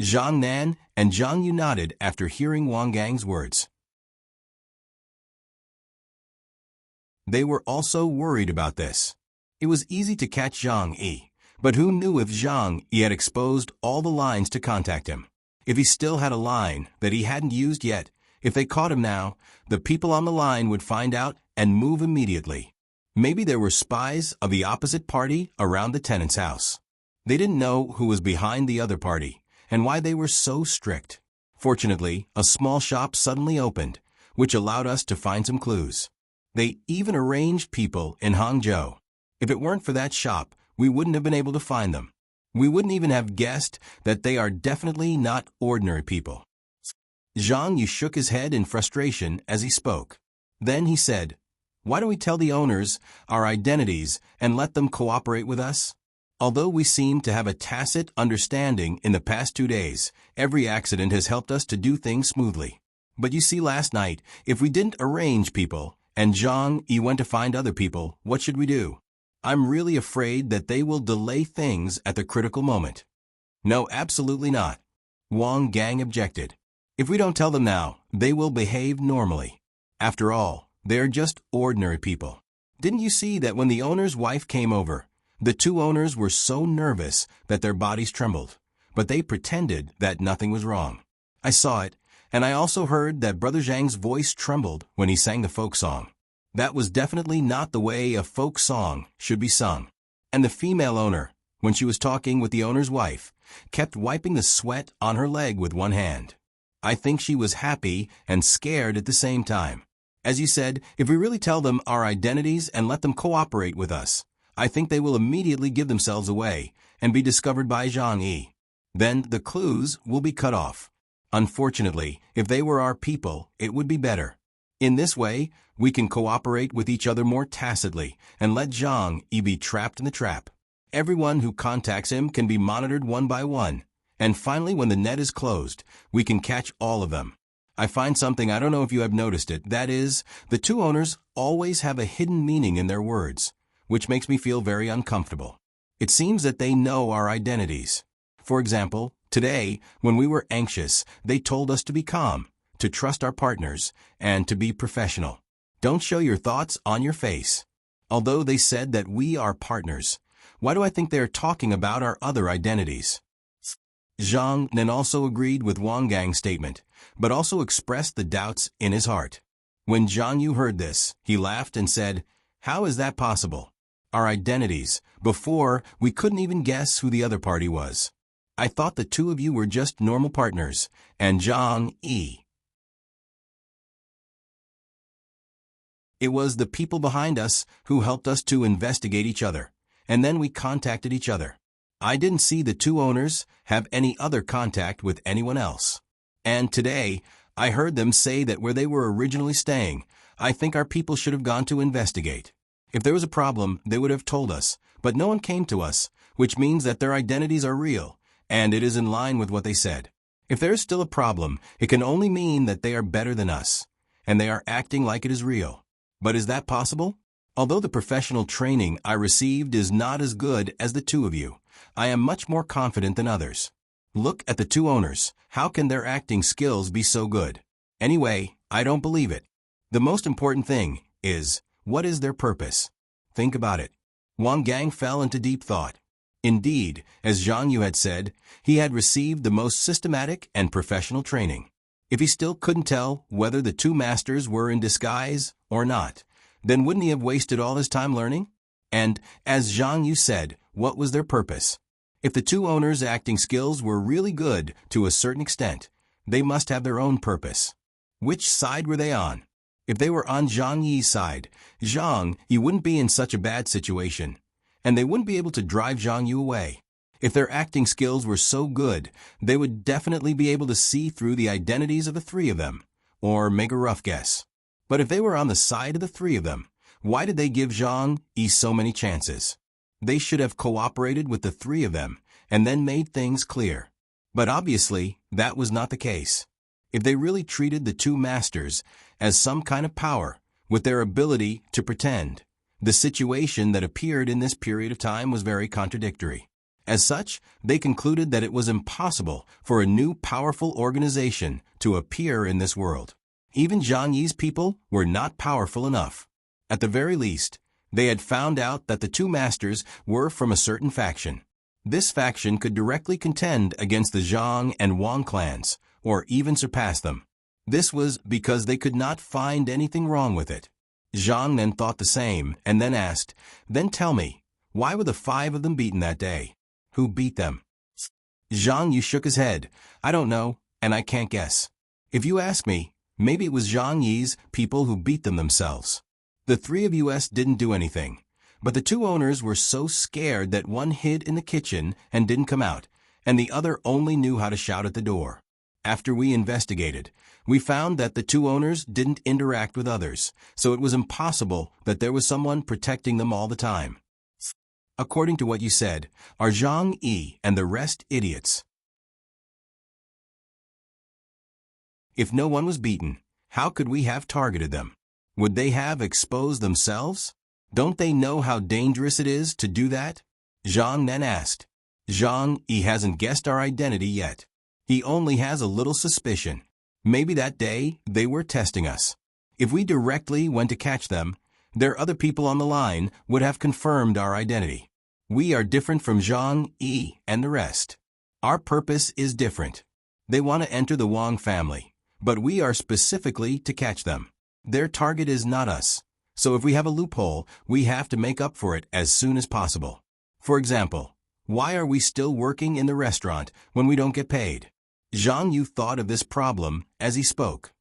Zhang Nan and Zhang Yu nodded after hearing Wang Gang's words. They were also worried about this. It was easy to catch Zhang Yi, but who knew if Zhang Yi had exposed all the lines to contact him? If he still had a line that he hadn't used yet, if they caught him now, the people on the line would find out and move immediately. Maybe there were spies of the opposite party around the tenant's house. They didn't know who was behind the other party and why they were so strict. Fortunately, a small shop suddenly opened, which allowed us to find some clues. They even arranged people in Hangzhou. If it weren't for that shop, we wouldn't have been able to find them. We wouldn't even have guessed that they are definitely not ordinary people. Zhang Yu shook his head in frustration as he spoke. Then he said, "Why don't we tell the owners our identities and let them cooperate with us? Although we seem to have a tacit understanding in the past 2 days, every accident has helped us to do things smoothly. But you see, last night, if we didn't arrange people and Zhang Yi went to find other people, what should we do? I'm really afraid that they will delay things at the critical moment." "No, absolutely not," Wang Gang objected. "If we don't tell them now, they will behave normally. After all, they are just ordinary people. Didn't you see that when the owner's wife came over, the two owners were so nervous that their bodies trembled, but they pretended that nothing was wrong. I saw it, and I also heard that Brother Zhang's voice trembled when he sang the folk song. That was definitely not the way a folk song should be sung. And the female owner, when she was talking with the owner's wife, kept wiping the sweat on her leg with one hand. I think she was happy and scared at the same time. As you said, if we really tell them our identities and let them cooperate with us, I think they will immediately give themselves away and be discovered by Zhang Yi. Then the clues will be cut off. Unfortunately, if they were our people, it would be better. In this way, we can cooperate with each other more tacitly and let Zhang Yi be trapped in the trap. Everyone who contacts him can be monitored one by one. And finally, when the net is closed, we can catch all of them. I find something, I don't know if you have noticed it, that is, the two owners always have a hidden meaning in their words, which makes me feel very uncomfortable. It seems that they know our identities. For example, today, when we were anxious, they told us to be calm, to trust our partners, and to be professional. Don't show your thoughts on your face. Although they said that we are partners, why do I think they are talking about our other identities? Zhang then also agreed with Wang Gang's statement, but also expressed the doubts in his heart. When Zhang Yu heard this, he laughed and said, "How is that possible? Our identities. Before, we couldn't even guess who the other party was. I thought the two of you were just normal partners." And Zhang Yi. It was the people behind us who helped us to investigate each other, and then we contacted each other. I didn't see the two owners have any other contact with anyone else. And today, I heard them say that where they were originally staying, I think our people should have gone to investigate. If there was a problem, they would have told us, but no one came to us, which means that their identities are real, and it is in line with what they said. If there is still a problem, it can only mean that they are better than us, and they are acting like it is real. But is that possible? Although the professional training I received is not as good as the two of you, I am much more confident than others. Look at the two owners. How can their acting skills be so good? Anyway, I don't believe it. The most important thing is, what is their purpose? Think about it. Wang Gang fell into deep thought. Indeed, as Zhang Yu had said, he had received the most systematic and professional training. If he still couldn't tell whether the two masters were in disguise or not, then wouldn't he have wasted all his time learning? And, as Zhang Yu said, what was their purpose? If the two owners' acting skills were really good to a certain extent, they must have their own purpose. Which side were they on? If they were on Zhang Yi's side, Zhang Yi wouldn't be in such a bad situation, and they wouldn't be able to drive Zhang Yu away. If their acting skills were so good, they would definitely be able to see through the identities of the three of them, or make a rough guess. But if they were on the side of the three of them, why did they give Zhang Yi so many chances? They should have cooperated with the three of them and then made things clear. But obviously, that was not the case. If they really treated the two masters as some kind of power, with their ability to pretend, the situation that appeared in this period of time was very contradictory. As such, they concluded that it was impossible for a new powerful organization to appear in this world. Even Zhang Yi's people were not powerful enough. At the very least, they had found out that the two masters were from a certain faction. This faction could directly contend against the Zhang and Wang clans, or even surpass them. This was because they could not find anything wrong with it. Zhang then thought the same, and then asked, "Then tell me, why were the five of them beaten that day? Who beat them?" Zhang Yu shook his head. "I don't know, and I can't guess. If you ask me, maybe it was Zhang Yi's people who beat them themselves. The three of us didn't do anything, but the two owners were so scared that one hid in the kitchen and didn't come out, and the other only knew how to shout at the door. After we investigated, we found that the two owners didn't interact with others, so it was impossible that there was someone protecting them all the time. According to what you said, are Zhang Yi and the rest idiots? If no one was beaten, how could we have targeted them? Would they have exposed themselves? Don't they know how dangerous it is to do that?" Zhang then asked. "Zhang Yi hasn't guessed our identity yet. He only has a little suspicion. Maybe that day they were testing us. If we directly went to catch them, their other people on the line would have confirmed our identity. We are different from Zhang Yi and the rest. Our purpose is different. They want to enter the Wang family, but we are specifically to catch them. Their target is not us, so if we have a loophole, we have to make up for it as soon as possible. For example, why are we still working in the restaurant when we don't get paid?" Zhang Yu thought of this problem as he spoke.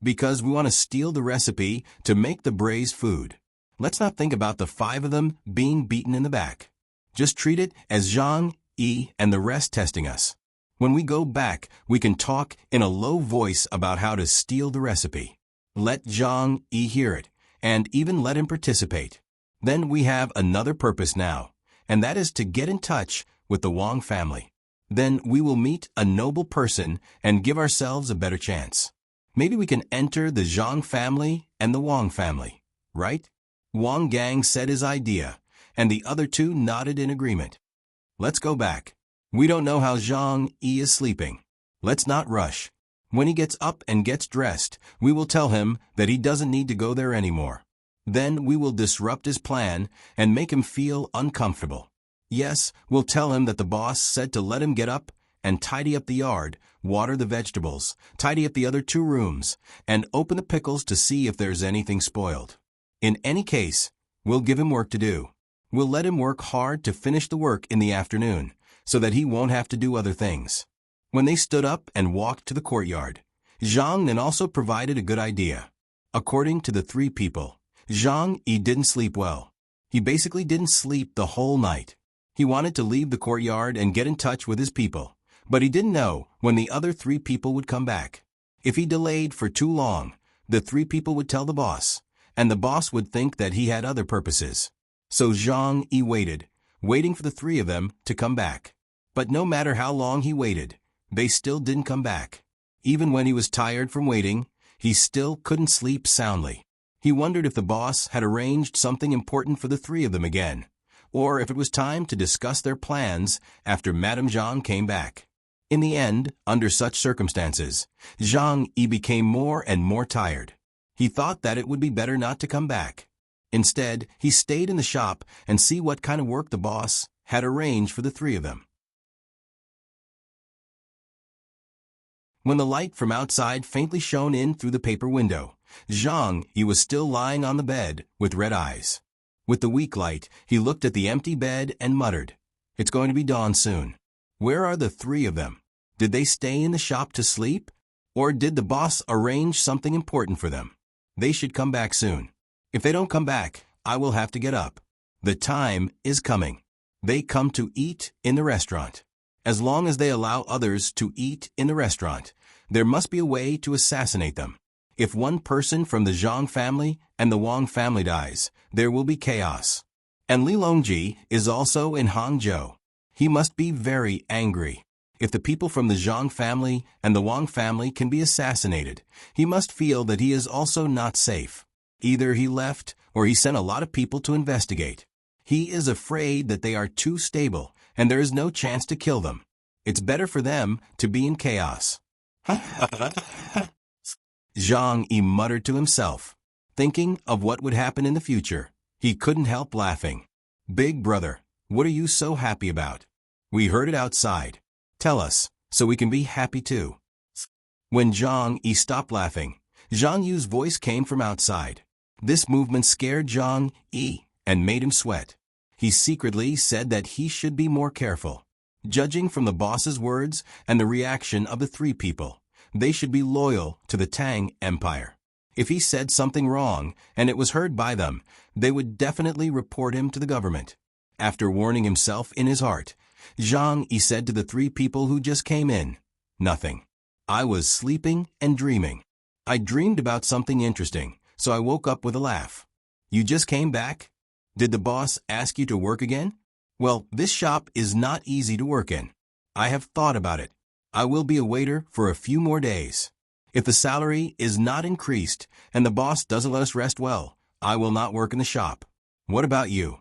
"Because we want to steal the recipe to make the braised food. Let's not think about the five of them being beaten in the back. Just treat it as Zhang Yi and the rest testing us. When we go back, we can talk in a low voice about how to steal the recipe. Let Zhang Yi hear it, and even let him participate. Then we have another purpose now, and that is to get in touch with the Wang family. Then we will meet a noble person and give ourselves a better chance. Maybe we can enter the Zhang family and the Wang family, right? Wang Gang said his idea, and the other two nodded in agreement. Let's go back. We don't know how Zhang Yi is sleeping. Let's not rush. When he gets up and gets dressed, we will tell him that he doesn't need to go there anymore. Then we will disrupt his plan and make him feel uncomfortable. Yes, we'll tell him that the boss said to let him get up and tidy up the yard, water the vegetables, tidy up the other two rooms, and open the pickles to see if there's anything spoiled. In any case, we'll give him work to do. We'll let him work hard to finish the work in the afternoon, so that he won't have to do other things. When they stood up and walked to the courtyard, Zhang then also provided a good idea. According to the three people, Zhang Yi didn't sleep well. He basically didn't sleep the whole night. He wanted to leave the courtyard and get in touch with his people, but he didn't know when the other three people would come back. If he delayed for too long, the three people would tell the boss, and the boss would think that he had other purposes. So Zhang Yi waited, waiting for the three of them to come back. But no matter how long he waited, they still didn't come back. Even when he was tired from waiting, he still couldn't sleep soundly. He wondered if the boss had arranged something important for the three of them again, or if it was time to discuss their plans after Madame Zhang came back. In the end, under such circumstances, Zhang Yi became more and more tired. He thought that it would be better not to come back. Instead, he stayed in the shop and see what kind of work the boss had arranged for the three of them. When the light from outside faintly shone in through the paper window, Zhang Yi was still lying on the bed with red eyes. With the weak light, he looked at the empty bed and muttered, "It's going to be dawn soon. Where are the three of them? Did they stay in the shop to sleep? Or did the boss arrange something important for them? They should come back soon. If they don't come back, I will have to get up. The time is coming. They come to eat in the restaurant. As long as they allow others to eat in the restaurant, there must be a way to assassinate them. If one person from the Zhang family and the Wang family dies, there will be chaos. And Li Longji is also in Hangzhou. He must be very angry. If the people from the Zhang family and the Wang family can be assassinated, he must feel that he is also not safe. Either he left or he sent a lot of people to investigate. He is afraid that they are too stable and there is no chance to kill them. It's better for them to be in chaos. Zhang Yi muttered to himself, thinking of what would happen in the future. He couldn't help laughing. "Big brother, what are you so happy about? We heard it outside. Tell us, so we can be happy too." When Zhang Yi stopped laughing, Zhang Yu's voice came from outside. This movement scared Zhang Yi and made him sweat. He secretly said that he should be more careful. Judging from the boss's words and the reaction of the three people, they should be loyal to the Tang Empire. If he said something wrong and it was heard by them, they would definitely report him to the government. After warning himself in his heart, Zhang Yi said to the three people who just came in, "Nothing. I was sleeping and dreaming. I dreamed about something interesting, so I woke up with a laugh. You just came back? Did the boss ask you to work again? Well, this shop is not easy to work in. I have thought about it. I will be a waiter for a few more days. If the salary is not increased and the boss doesn't let us rest well, I will not work in the shop. What about you?"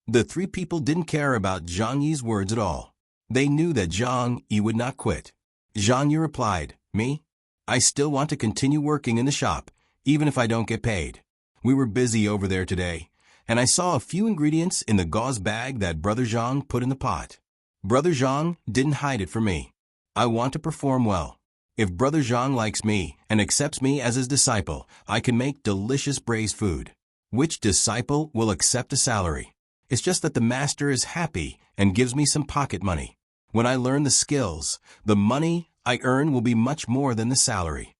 The three people didn't care about Zhang Yi's words at all. They knew that Zhang Yi would not quit. Zhang Yi replied, "Me? I still want to continue working in the shop, even if I don't get paid. We were busy over there today, and I saw a few ingredients in the gauze bag that Brother Zhang put in the pot. Brother Zhang didn't hide it from me. I want to perform well. If Brother Zhang likes me and accepts me as his disciple, I can make delicious braised food. Which disciple will accept a salary? It's just that the master is happy and gives me some pocket money. When I learn the skills, the money I earn will be much more than the salary."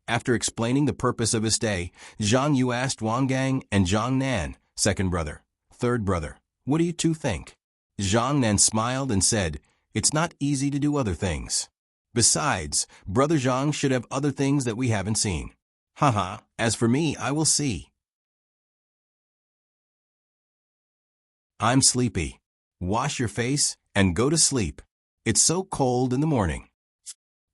After explaining the purpose of his stay, Zhang Yu asked Wang Gang and Zhang Nan, second brother, third brother, "What do you two think?" Zhang Nan smiled and said, "It's not easy to do other things. Besides, Brother Zhang should have other things that we haven't seen. Haha, as for me, I will see. I'm sleepy. Wash your face and go to sleep. It's so cold in the morning.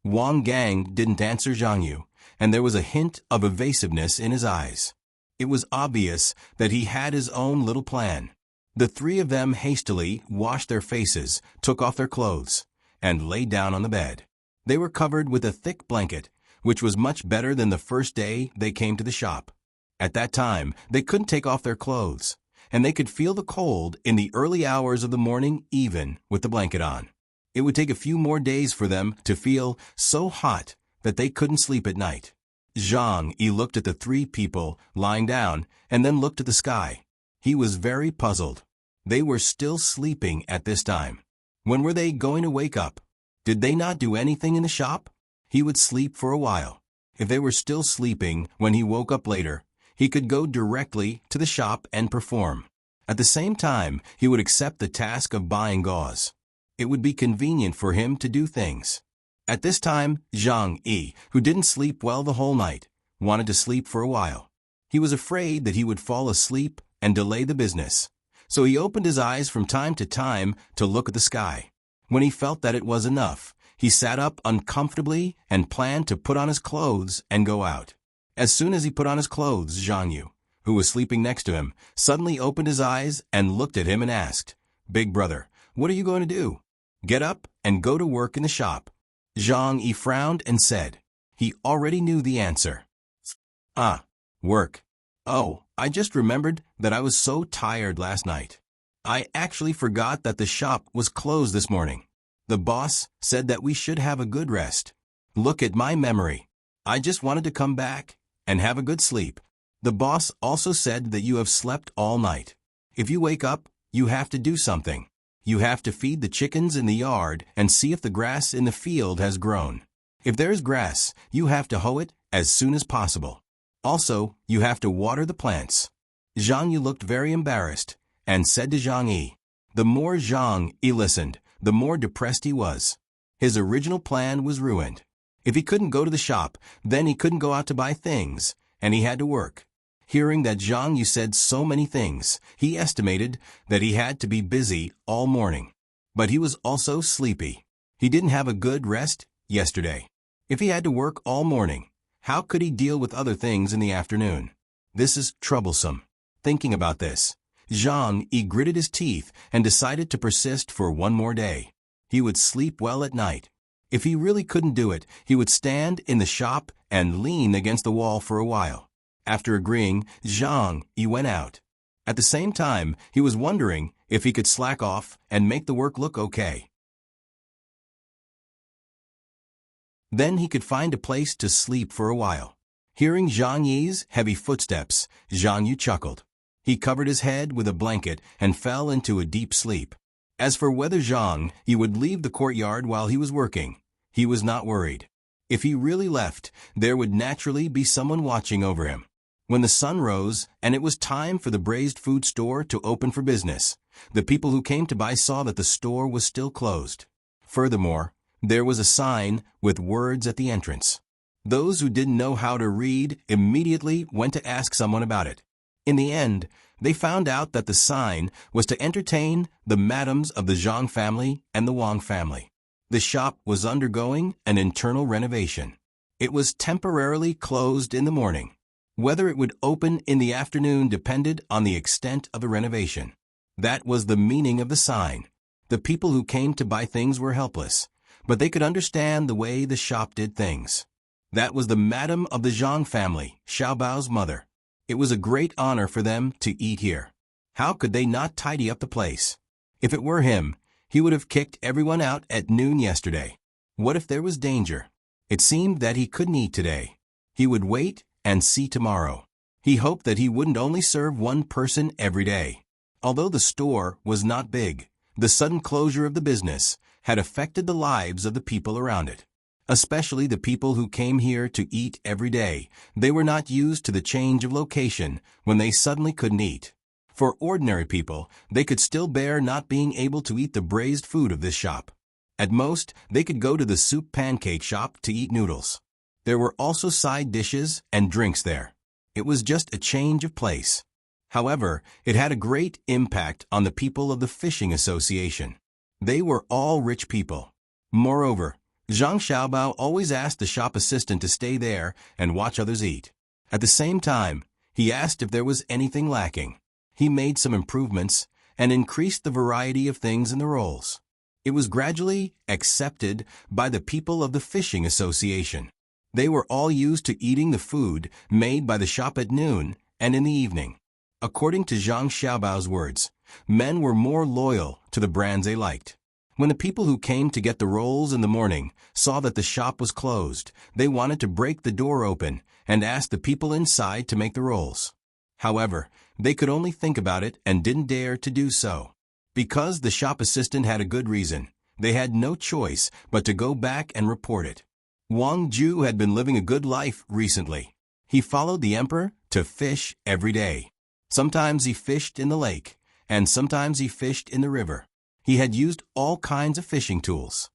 Wang Gang didn't answer Zhang Yu, and there was a hint of evasiveness in his eyes. It was obvious that he had his own little plan. The three of them hastily washed their faces, took off their clothes, and lay down on the bed. They were covered with a thick blanket, which was much better than the first day they came to the shop. At that time, they couldn't take off their clothes, and they could feel the cold in the early hours of the morning even with the blanket on. It would take a few more days for them to feel so hot that they couldn't sleep at night. Zhang Yi looked at the three people lying down and then looked at the sky. He was very puzzled. They were still sleeping at this time. When were they going to wake up? Did they not do anything in the shop? He would sleep for a while. If they were still sleeping when he woke up later, he could go directly to the shop and perform. At the same time, he would accept the task of buying gauze. It would be convenient for him to do things. At this time, Zhang Yi, who didn't sleep well the whole night, wanted to sleep for a while. He was afraid that he would fall asleep and delay the business. So he opened his eyes from time to time to look at the sky. When he felt that it was enough, he sat up uncomfortably and planned to put on his clothes and go out. As soon as he put on his clothes, Zhang Yu, who was sleeping next to him, suddenly opened his eyes and looked at him and asked, "Big brother, what are you going to do?" "Get up and go to work in the shop." Zhang Yi frowned and said. He already knew the answer. "Ah, work. Oh, I just remembered that I was so tired last night. I actually forgot that the shop was closed this morning. The boss said that we should have a good rest. Look at my memory. I just wanted to come back and have a good sleep. The boss also said that you have slept all night. If you wake up, you have to do something. You have to feed the chickens in the yard and see if the grass in the field has grown. If there is grass, you have to hoe it as soon as possible. Also, you have to water the plants." Zhang Yu looked very embarrassed and said to Zhang Yi. The more Zhang Yi listened, the more depressed he was. His original plan was ruined. If he couldn't go to the shop, then he couldn't go out to buy things, and he had to work. Hearing that Zhang Yu said so many things, he estimated that he had to be busy all morning. But he was also sleepy. He didn't have a good rest yesterday. If he had to work all morning, how could he deal with other things in the afternoon? This is troublesome. Thinking about this, Zhang Yi gritted his teeth and decided to persist for one more day. He would sleep well at night. If he really couldn't do it, he would stand in the shop and lean against the wall for a while. After agreeing, Zhang Yi went out. At the same time, he was wondering if he could slack off and make the work look okay. Then he could find a place to sleep for a while. Hearing Zhang Yi's heavy footsteps, Zhang Yu chuckled. He covered his head with a blanket and fell into a deep sleep. As for whether Zhang Yi would leave the courtyard while he was working, he was not worried. If he really left, there would naturally be someone watching over him. When the sun rose and it was time for the braised food store to open for business, the people who came to buy saw that the store was still closed. Furthermore, there was a sign with words at the entrance. Those who didn't know how to read immediately went to ask someone about it. In the end, they found out that the sign was to entertain the madams of the Zhang family and the Wang family. The shop was undergoing an internal renovation. It was temporarily closed in the morning. Whether it would open in the afternoon depended on the extent of the renovation. That was the meaning of the sign. The people who came to buy things were helpless, but they could understand the way the shop did things. That was the madam of the Zhang family, Xiaobao's mother. It was a great honor for them to eat here. How could they not tidy up the place? If it were him, he would have kicked everyone out at noon yesterday. What if there was danger? It seemed that he couldn't eat today. He would wait and see tomorrow. He hoped that he wouldn't only serve one person every day. Although the store was not big, the sudden closure of the business had affected the lives of the people around it. Especially the people who came here to eat every day. They were not used to the change of location when they suddenly couldn't eat. For ordinary people, they could still bear not being able to eat the braised food of this shop. At most, they could go to the soup pancake shop to eat noodles. There were also side dishes and drinks there. It was just a change of place. However, it had a great impact on the people of the fishing association. They were all rich people. Moreover, Zhang Xiaobao always asked the shop assistant to stay there and watch others eat. At the same time, he asked if there was anything lacking. He made some improvements and increased the variety of things in the rolls. It was gradually accepted by the people of the fishing association. They were all used to eating the food made by the shop at noon and in the evening. According to Zhang Xiaobao's words, men were more loyal to the brands they liked. When the people who came to get the rolls in the morning saw that the shop was closed, they wanted to break the door open and ask the people inside to make the rolls. However, they could only think about it and didn't dare to do so. Because the shop assistant had a good reason, they had no choice but to go back and report it. Wang Ju had been living a good life recently. He followed the emperor to fish every day. Sometimes he fished in the lake, and sometimes he fished in the river. He had used all kinds of fishing tools.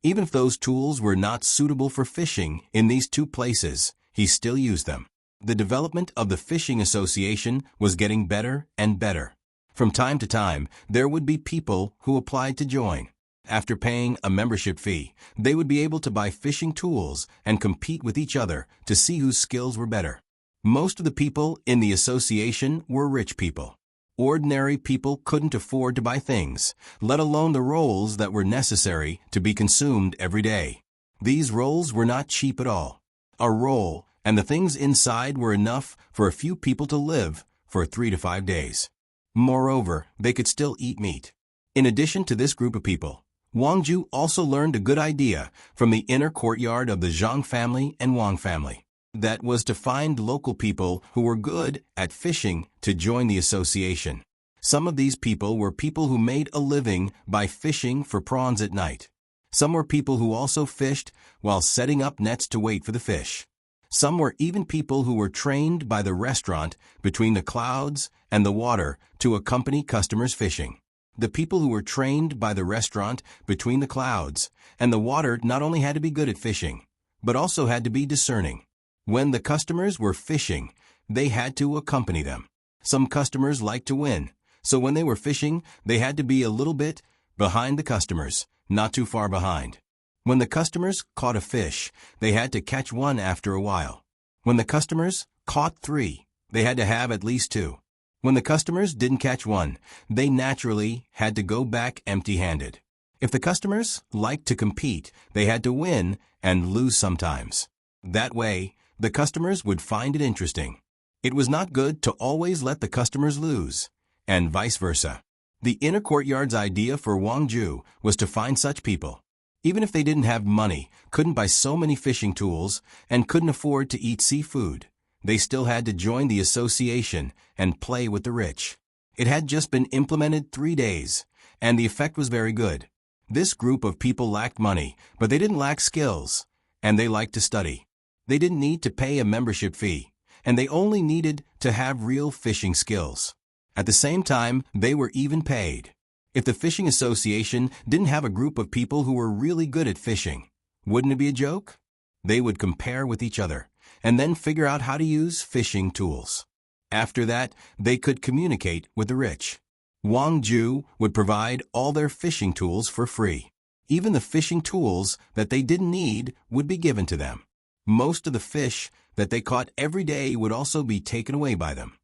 Even if those tools were not suitable for fishing in these two places, he still used them. The development of the fishing association was getting better and better. From time to time, there would be people who applied to join. After paying a membership fee, they would be able to buy fishing tools and compete with each other to see whose skills were better. Most of the people in the association were rich people. Ordinary people couldn't afford to buy things, let alone the rolls that were necessary to be consumed every day. These rolls were not cheap at all. A roll and the things inside were enough for a few people to live for 3 to 5 days. Moreover, they could still eat meat. In addition to this group of people, Wang Ju also learned a good idea from the inner courtyard of the Zhang family and Wang family. That was to find local people who were good at fishing to join the association. Some of these people were people who made a living by fishing for prawns at night. Some were people who also fished while setting up nets to wait for the fish. Some were even people who were trained by the restaurant between the clouds and the water to accompany customers fishing. The people who were trained by the restaurant between the clouds and the water not only had to be good at fishing, but also had to be discerning. When the customers were fishing, they had to accompany them. Some customers liked to win, so when they were fishing, they had to be a little bit behind the customers, not too far behind. When the customers caught a fish, they had to catch one after a while. When the customers caught 3, they had to have at least 2. When the customers didn't catch one, they naturally had to go back empty-handed. If the customers liked to compete, they had to win and lose sometimes. That way, the customers would find it interesting. It was not good to always let the customers lose, and vice versa. The inner courtyard's idea for Wang Ju was to find such people. Even if they didn't have money, couldn't buy so many fishing tools, and couldn't afford to eat seafood, they still had to join the association and play with the rich. It had just been implemented 3 days, and the effect was very good. This group of people lacked money, but they didn't lack skills, and they liked to study. They didn't need to pay a membership fee, and they only needed to have real fishing skills. At the same time, they were even paid. If the fishing association didn't have a group of people who were really good at fishing, wouldn't it be a joke? They would compare with each other, and then figure out how to use fishing tools. After that, they could communicate with the rich. Wang Ju would provide all their fishing tools for free. Even the fishing tools that they didn't need would be given to them. Most of the fish that they caught every day would also be taken away by them.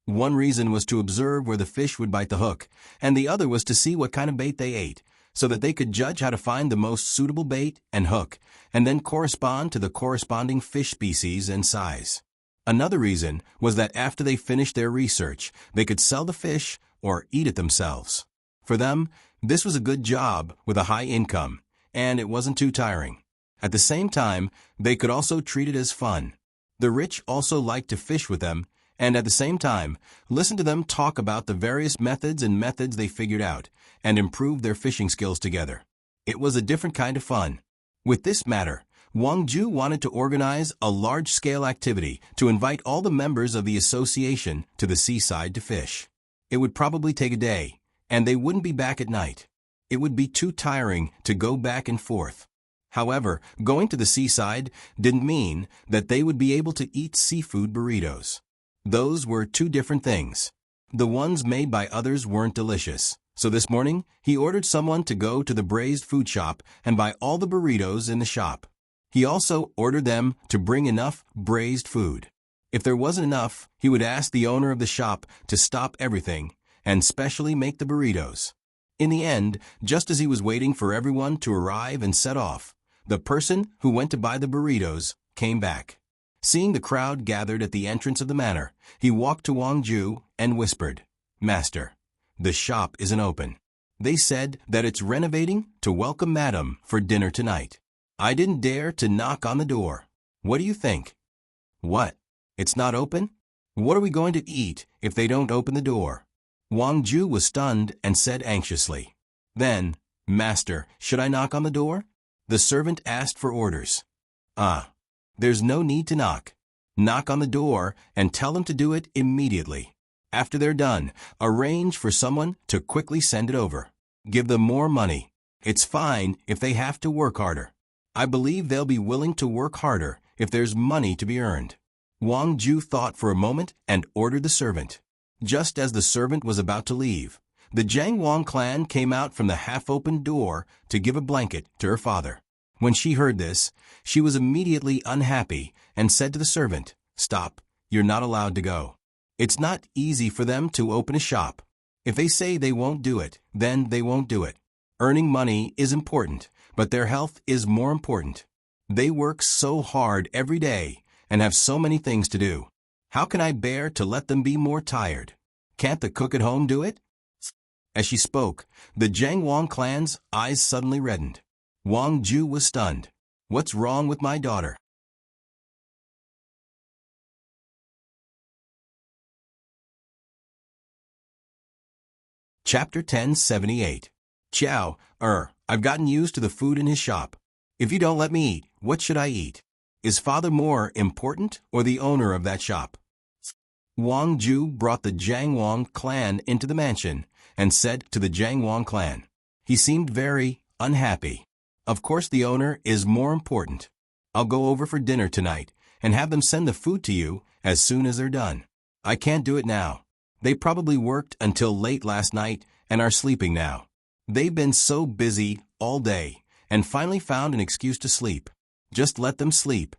One reason was to observe where the fish would bite the hook, and the other was to see what kind of bait they ate, so that they could judge how to find the most suitable bait and hook, and then correspond to the corresponding fish species and size. Another reason was that after they finished their research, they could sell the fish or eat it themselves. For them, this was a good job with a high income, and it wasn't too tiring. At the same time, they could also treat it as fun. The rich also liked to fish with them, and at the same time, listen to them talk about the various methods they figured out, and improve their fishing skills together. It was a different kind of fun. With this matter, Wang Ju wanted to organize a large-scale activity to invite all the members of the association to the seaside to fish. It would probably take a day, and they wouldn't be back at night. It would be too tiring to go back and forth. However, going to the seaside didn't mean that they would be able to eat seafood burritos. Those were two different things. The ones made by others weren't delicious, so this morning he ordered someone to go to the braised food shop and buy all the burritos in the shop. He also ordered them to bring enough braised food. If there wasn't enough, he would ask the owner of the shop to stop everything and specially make the burritos. In the end, just as he was waiting for everyone to arrive and set off, the person who went to buy the burritos came back. Seeing the crowd gathered at the entrance of the manor, he walked to Wang Ju and whispered, "Master, the shop isn't open. They said that it's renovating to welcome Madam for dinner tonight. I didn't dare to knock on the door. What do you think?" "What? It's not open? What are we going to eat if they don't open the door?" Wang Ju was stunned and said anxiously. Then, "Master, should I knock on the door?" The servant asked for orders. There's no need to knock. Knock on the door and tell them to do it immediately. After they're done, arrange for someone to quickly send it over. Give them more money. It's fine if they have to work harder. I believe they'll be willing to work harder if there's money to be earned. Wang Ju thought for a moment and ordered the servant. Just as the servant was about to leave, the Jiang Wang clan came out from the half-opened door to give a blanket to her father. When she heard this, she was immediately unhappy and said to the servant, "Stop, you're not allowed to go. It's not easy for them to open a shop. If they say they won't do it, then they won't do it. Earning money is important, but their health is more important. They work so hard every day and have so many things to do. How can I bear to let them be more tired? Can't the cook at home do it?" As she spoke, the Jiang Wang clan's eyes suddenly reddened. Wang Ju was stunned. "What's wrong with my daughter?" Chapter 1078. Chow, I've gotten used to the food in his shop. If you don't let me eat, what should I eat? Is father more important or the owner of that shop? Wang Ju brought the Jiang Wang clan into the mansion and said to the Jiang Wang clan. He seemed very unhappy. "Of course the owner is more important. I'll go over for dinner tonight and have them send the food to you as soon as they're done. I can't do it now. They probably worked until late last night and are sleeping now. They've been so busy all day and finally found an excuse to sleep. Just let them sleep."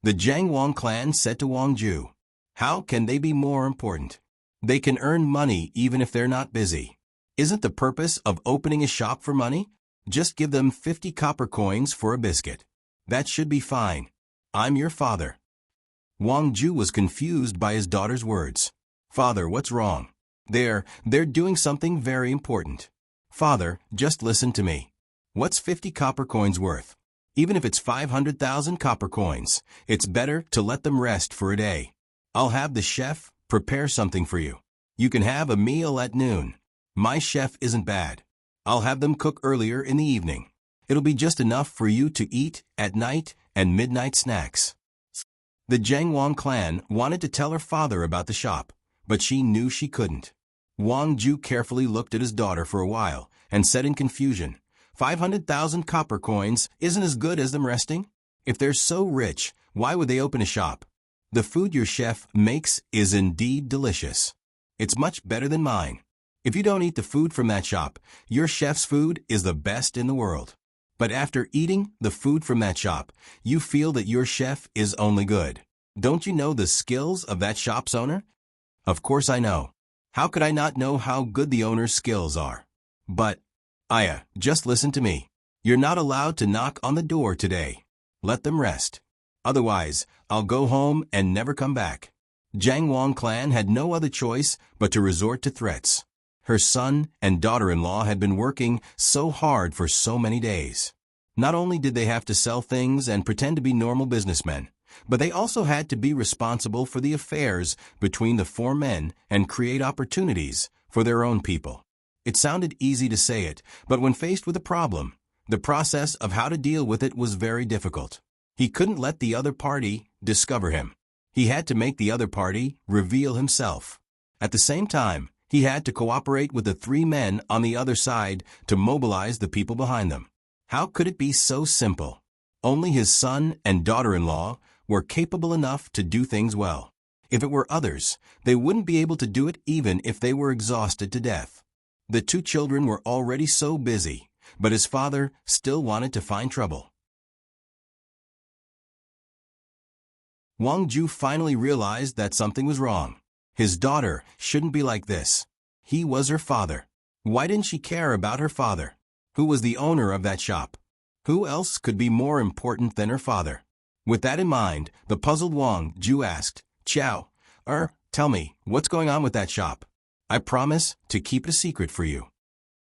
The Jiang Wang clan said to Wang Ju, "How can they be more important? They can earn money even if they're not busy. Isn't the purpose of opening a shop for money? Just give them 50 copper coins for a biscuit. That should be fine. I'm your father." Wang Ju was confused by his daughter's words. "Father, what's wrong? They're doing something very important. Father, just listen to me. What's 50 copper coins worth? Even if it's 500,000 copper coins, it's better to let them rest for a day. I'll have the chef prepare something for you. You can have a meal at noon. My chef isn't bad. I'll have them cook earlier in the evening. It'll be just enough for you to eat at night and midnight snacks." The Jiang Wang clan wanted to tell her father about the shop, but she knew she couldn't. Wang Ju carefully looked at his daughter for a while and said in confusion, 500,000 copper coins isn't as good as them resting? If they're so rich, why would they open a shop? The food your chef makes is indeed delicious. It's much better than mine. If you don't eat the food from that shop, your chef's food is the best in the world. But after eating the food from that shop, you feel that your chef is only good. Don't you know the skills of that shop's owner? Of course I know. How could I not know how good the owner's skills are? But, Aya, just listen to me. You're not allowed to knock on the door today. Let them rest. Otherwise, I'll go home and never come back." Jiang Wang clan had no other choice but to resort to threats. Her son and daughter-in-law had been working so hard for so many days. Not only did they have to sell things and pretend to be normal businessmen, but they also had to be responsible for the affairs between the four men and create opportunities for their own people. It sounded easy to say it, but when faced with a problem, the process of how to deal with it was very difficult. He couldn't let the other party discover him. He had to make the other party reveal himself. At the same time, He had to cooperate with the 3 men on the other side to mobilize the people behind them. How could it be so simple? Only his son and daughter-in-law were capable enough to do things well. If it were others, they wouldn't be able to do it even if they were exhausted to death. The 2 children were already so busy, but his father still wanted to find trouble. Wang Ju finally realized that something was wrong. His daughter shouldn't be like this. He was her father. Why didn't she care about her father? Who was the owner of that shop? Who else could be more important than her father? With that in mind, the puzzled Wang Ju asked, "Chow, tell me, what's going on with that shop? I promise to keep it a secret for you."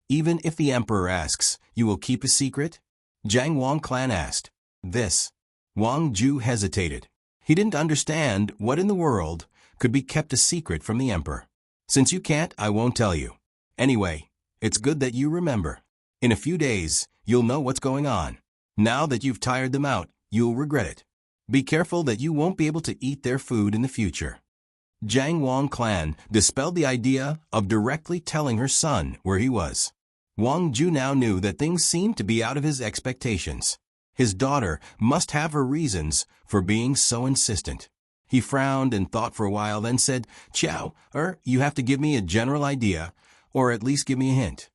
"Even if the emperor asks, you will keep a secret?" Jiang Wang clan asked. This. Wang Ju hesitated. He didn't understand what in the world could be kept a secret from the emperor. "Since you can't, I won't tell you. Anyway, it's good that you remember. In a few days, you'll know what's going on. Now that you've tired them out, you'll regret it. Be careful that you won't be able to eat their food in the future." Jiang Wang clan dispelled the idea of directly telling her son where he was. Wang Ju now knew that things seemed to be out of his expectations. His daughter must have her reasons for being so insistent. He frowned and thought for a while, then said, "Chow, you have to give me a general idea, or at least give me a hint."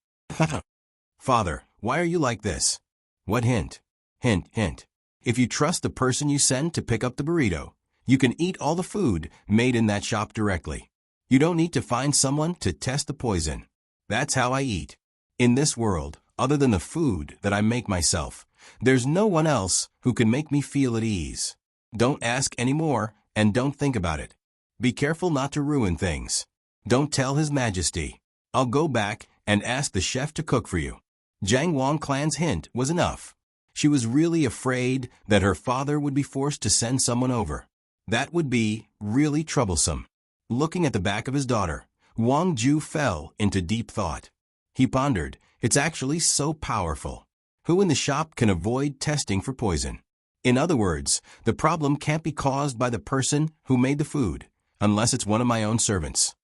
"Father, why are you like this?" "What hint?" Hint. If you trust the person you send to pick up the burrito, you can eat all the food made in that shop directly. You don't need to find someone to test the poison. That's how I eat. In this world, other than the food that I make myself, there's no one else who can make me feel at ease. Don't ask any more, and don't think about it. Be careful not to ruin things. Don't tell His Majesty. I'll go back and ask the chef to cook for you." Jiang Wang clan's hint was enough. She was really afraid that her father would be forced to send someone over. That would be really troublesome. Looking at the back of his daughter, Wang Ju fell into deep thought. He pondered, it's actually so powerful. Who in the shop can avoid testing for poison? In other words, the problem can't be caused by the person who made the food, unless it's one of my own servants.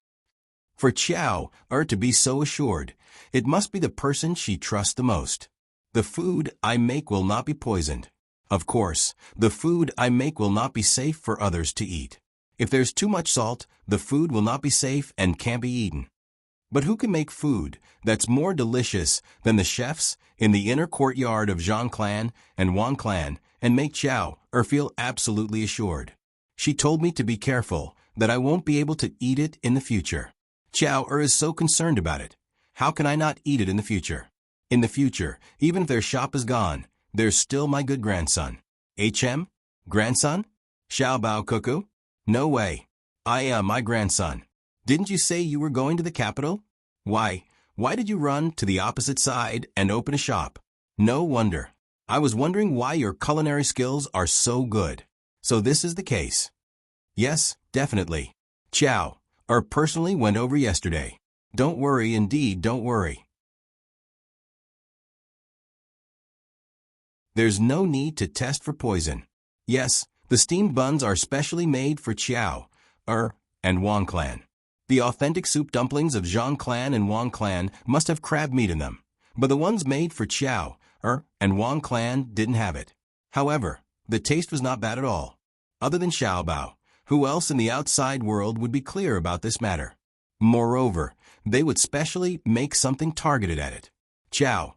For Chow to be so assured, it must be the person she trusts the most. The food I make will not be poisoned. Of course, the food I make will not be safe for others to eat. If there's too much salt, the food will not be safe and can't be eaten. But who can make food that's more delicious than the chefs in the inner courtyard of Zhang clan and Wang clan and make Chow feel absolutely assured? She told me to be careful that I won't be able to eat it in the future. Chow is so concerned about it. How can I not eat it in the future? In the future, even if their shop is gone, there's still my good grandson. HM? Grandson? Xiaobao Cuckoo? No way. I am my grandson. Didn't you say you were going to the capital? Why did you run to the opposite side and open a shop? No wonder. I was wondering why your culinary skills are so good. So this is the case. Yes, definitely. Chow, personally went over yesterday. Don't worry, indeed don't worry. There's no need to test for poison. Yes, the steamed buns are specially made for Chow, and Wang clan. The authentic soup dumplings of Zhang clan and Wang clan must have crab meat in them, but the ones made for Chow, and Wang clan didn't have it. However, the taste was not bad at all. Other than Xiaobao, who else in the outside world would be clear about this matter? Moreover, they would specially make something targeted at it. Chow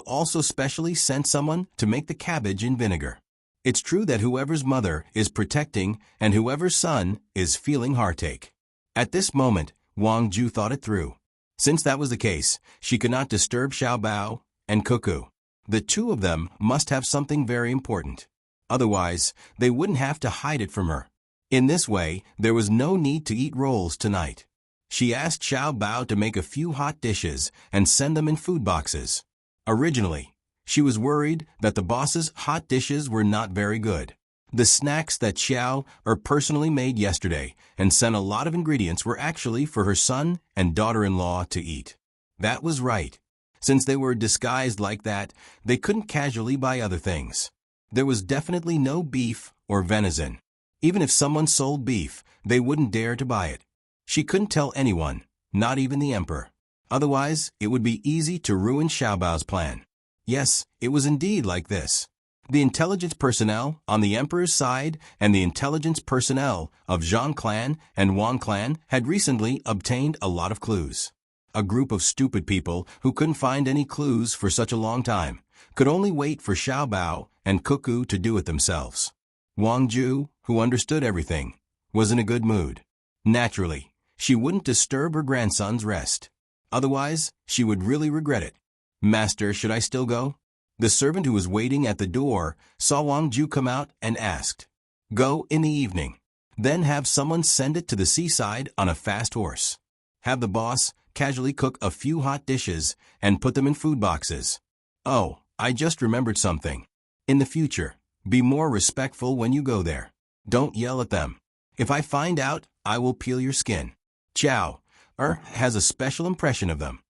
also specially sent someone to make the cabbage in vinegar. It's true that whoever's mother is protecting and whoever's son is feeling heartache. At this moment, Wang Ju thought it through. Since that was the case, she could not disturb Xiaobao and Cuckoo. The two of them must have something very important. Otherwise, they wouldn't have to hide it from her. In this way, there was no need to eat rolls tonight. She asked Xiaobao to make a few hot dishes and send them in food boxes. Originally, she was worried that the boss's hot dishes were not very good. The snacks that Xiao personally made yesterday and sent a lot of ingredients were actually for her son and daughter-in-law to eat. That was right. Since they were disguised like that, they couldn't casually buy other things. There was definitely no beef or venison. Even if someone sold beef, they wouldn't dare to buy it. She couldn't tell anyone, not even the emperor. Otherwise, it would be easy to ruin Xiaobao's plan. Yes, it was indeed like this. The intelligence personnel on the emperor's side and the intelligence personnel of Zhang clan and Wang clan had recently obtained a lot of clues. A group of stupid people who couldn't find any clues for such a long time could only wait for Xiaobao and Cuckoo to do it themselves. Wang Ju, who understood everything, was in a good mood. Naturally, she wouldn't disturb her grandson's rest. Otherwise, she would really regret it. "Master, should I still go?" The servant who was waiting at the door saw Wang Ju come out and asked. "Go in the evening. Then have someone send it to the seaside on a fast horse. Have the boss casually cook a few hot dishes and put them in food boxes. Oh, I just remembered something. In the future, be more respectful when you go there. Don't yell at them. If I find out, I will peel your skin." Chow has a special impression of them.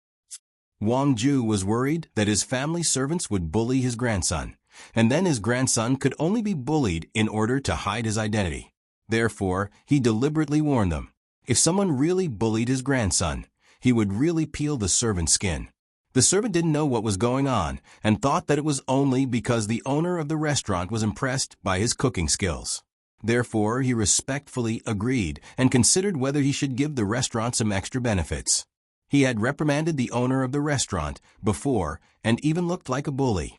Wang Ju was worried that his family servants would bully his grandson, and then his grandson could only be bullied in order to hide his identity. Therefore, he deliberately warned them. If someone really bullied his grandson, he would really peel the servant's skin. The servant didn't know what was going on and thought that it was only because the owner of the restaurant was impressed by his cooking skills. Therefore, he respectfully agreed and considered whether he should give the restaurant some extra benefits. He had reprimanded the owner of the restaurant before and even looked like a bully.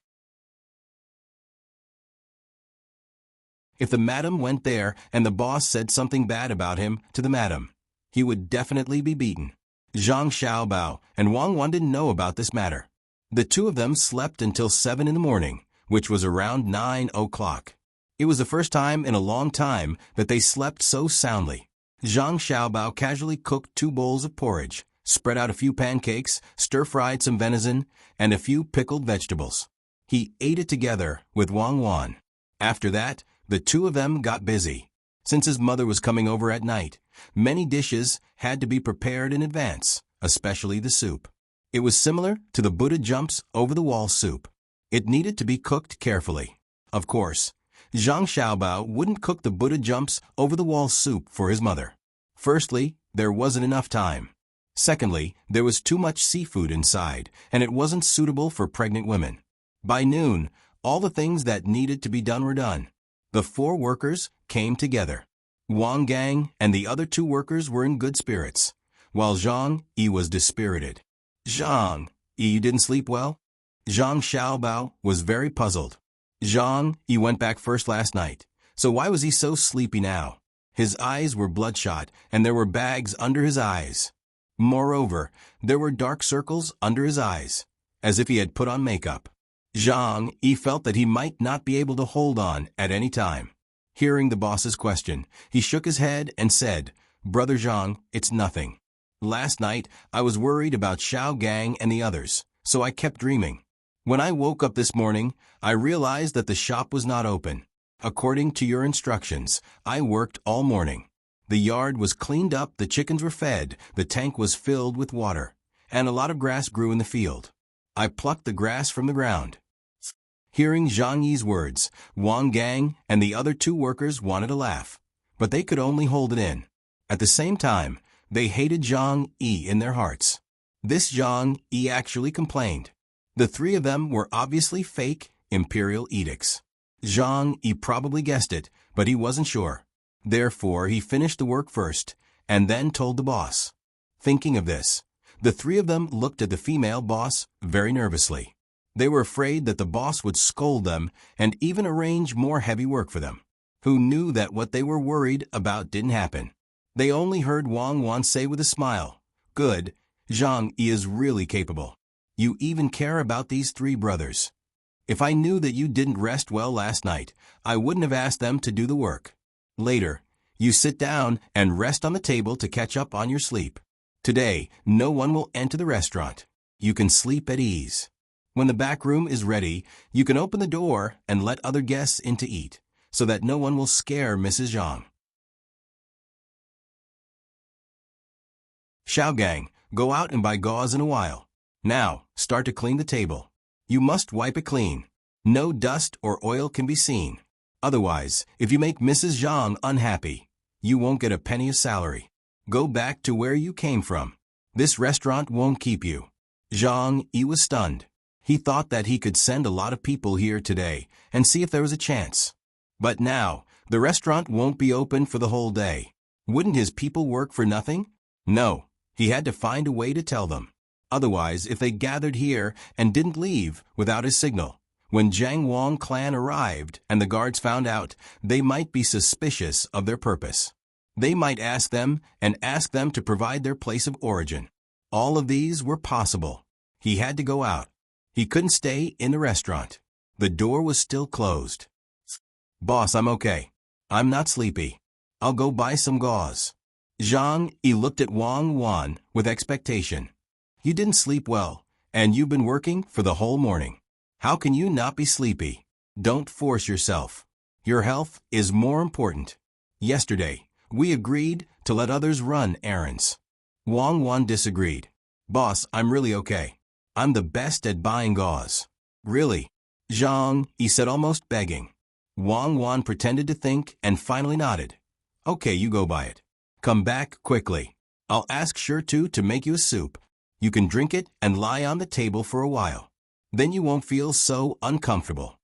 If the madam went there and the boss said something bad about him to the madam, he would definitely be beaten. Zhang Xiaobao and Wang Wan didn't know about this matter. The two of them slept until 7 in the morning, which was around 9 o'clock. It was the first time in a long time that they slept so soundly. Zhang Xiaobao casually cooked 2 bowls of porridge, spread out a few pancakes, stir-fried some venison, and a few pickled vegetables. He ate it together with Wang Wan. After that, the two of them got busy. Since his mother was coming over at night, many dishes had to be prepared in advance, especially the soup. It was similar to the Buddha jumps over the wall soup. It needed to be cooked carefully. Of course, Zhang Xiaobao wouldn't cook the Buddha jumps over the wall soup for his mother. Firstly, there wasn't enough time. Secondly, there was too much seafood inside, and it wasn't suitable for pregnant women. By noon, all the things that needed to be done were done. The 4 workers came together. Wang Gang and the other 2 workers were in good spirits, while Zhang Yi was dispirited. "Zhang Yi, you didn't sleep well?" Zhang Xiaobao was very puzzled. Zhang Yi went back first last night, so why was he so sleepy now? His eyes were bloodshot, and there were bags under his eyes. Moreover, there were dark circles under his eyes, as if he had put on makeup. Zhang Yi felt that he might not be able to hold on at any time. Hearing the boss's question, he shook his head and said, "Brother Zhang, it's nothing. Last night, I was worried about Xiao Gang and the others, so I kept dreaming. When I woke up this morning, I realized that the shop was not open. According to your instructions, I worked all morning. The yard was cleaned up, the chickens were fed, the tank was filled with water, and a lot of grass grew in the field. I plucked the grass from the ground." Hearing Zhang Yi's words, Wang Gang and the other 2 workers wanted to laugh, but they could only hold it in. At the same time, they hated Zhang Yi in their hearts. This Zhang Yi actually complained. The 3 of them were obviously fake imperial edicts. Zhang Yi probably guessed it, but he wasn't sure. Therefore, he finished the work first, and then told the boss. Thinking of this, the 3 of them looked at the female boss very nervously. They were afraid that the boss would scold them and even arrange more heavy work for them. Who knew that what they were worried about didn't happen? They only heard Wang Wan say with a smile, "Good, Zhang Yi is really capable. You even care about these 3 brothers. If I knew that you didn't rest well last night, I wouldn't have asked them to do the work. Later, you sit down and rest on the table to catch up on your sleep. Today, no one will enter the restaurant. You can sleep at ease. When the back room is ready, you can open the door and let other guests in to eat, so that no one will scare Mrs. Zhang." "Xiao Gang, go out and buy gauze in a while. Now, start to clean the table. You must wipe it clean. No dust or oil can be seen. Otherwise, if you make Mrs. Zhang unhappy, you won't get a penny of salary. Go back to where you came from." This restaurant won't keep you. Zhang Yi was stunned. He thought that he could send a lot of people here today and see if there was a chance. But now, the restaurant won't be open for the whole day. Wouldn't his people work for nothing? No, he had to find a way to tell them. Otherwise, if they gathered here and didn't leave without his signal, when Jiang Wang clan arrived and the guards found out, they might be suspicious of their purpose. They might ask them to provide their place of origin. All of these were possible. He had to go out. He couldn't stay in the restaurant. The door was still closed. Boss, I'm okay. I'm not sleepy. I'll go buy some gauze. Zhang Yi looked at Wang Wan with expectation. You didn't sleep well, and you've been working for the whole morning. How can you not be sleepy? Don't force yourself. Your health is more important. Yesterday, we agreed to let others run errands. Wang Wan disagreed. Boss, I'm really okay. I'm the best at buying gauze. Really? Zhang Yi said, almost begging. Wang Wan pretended to think and finally nodded. Okay, you go buy it. Come back quickly. I'll ask Shirtu to make you a soup. You can drink it and lie on the table for a while. Then you won't feel so uncomfortable.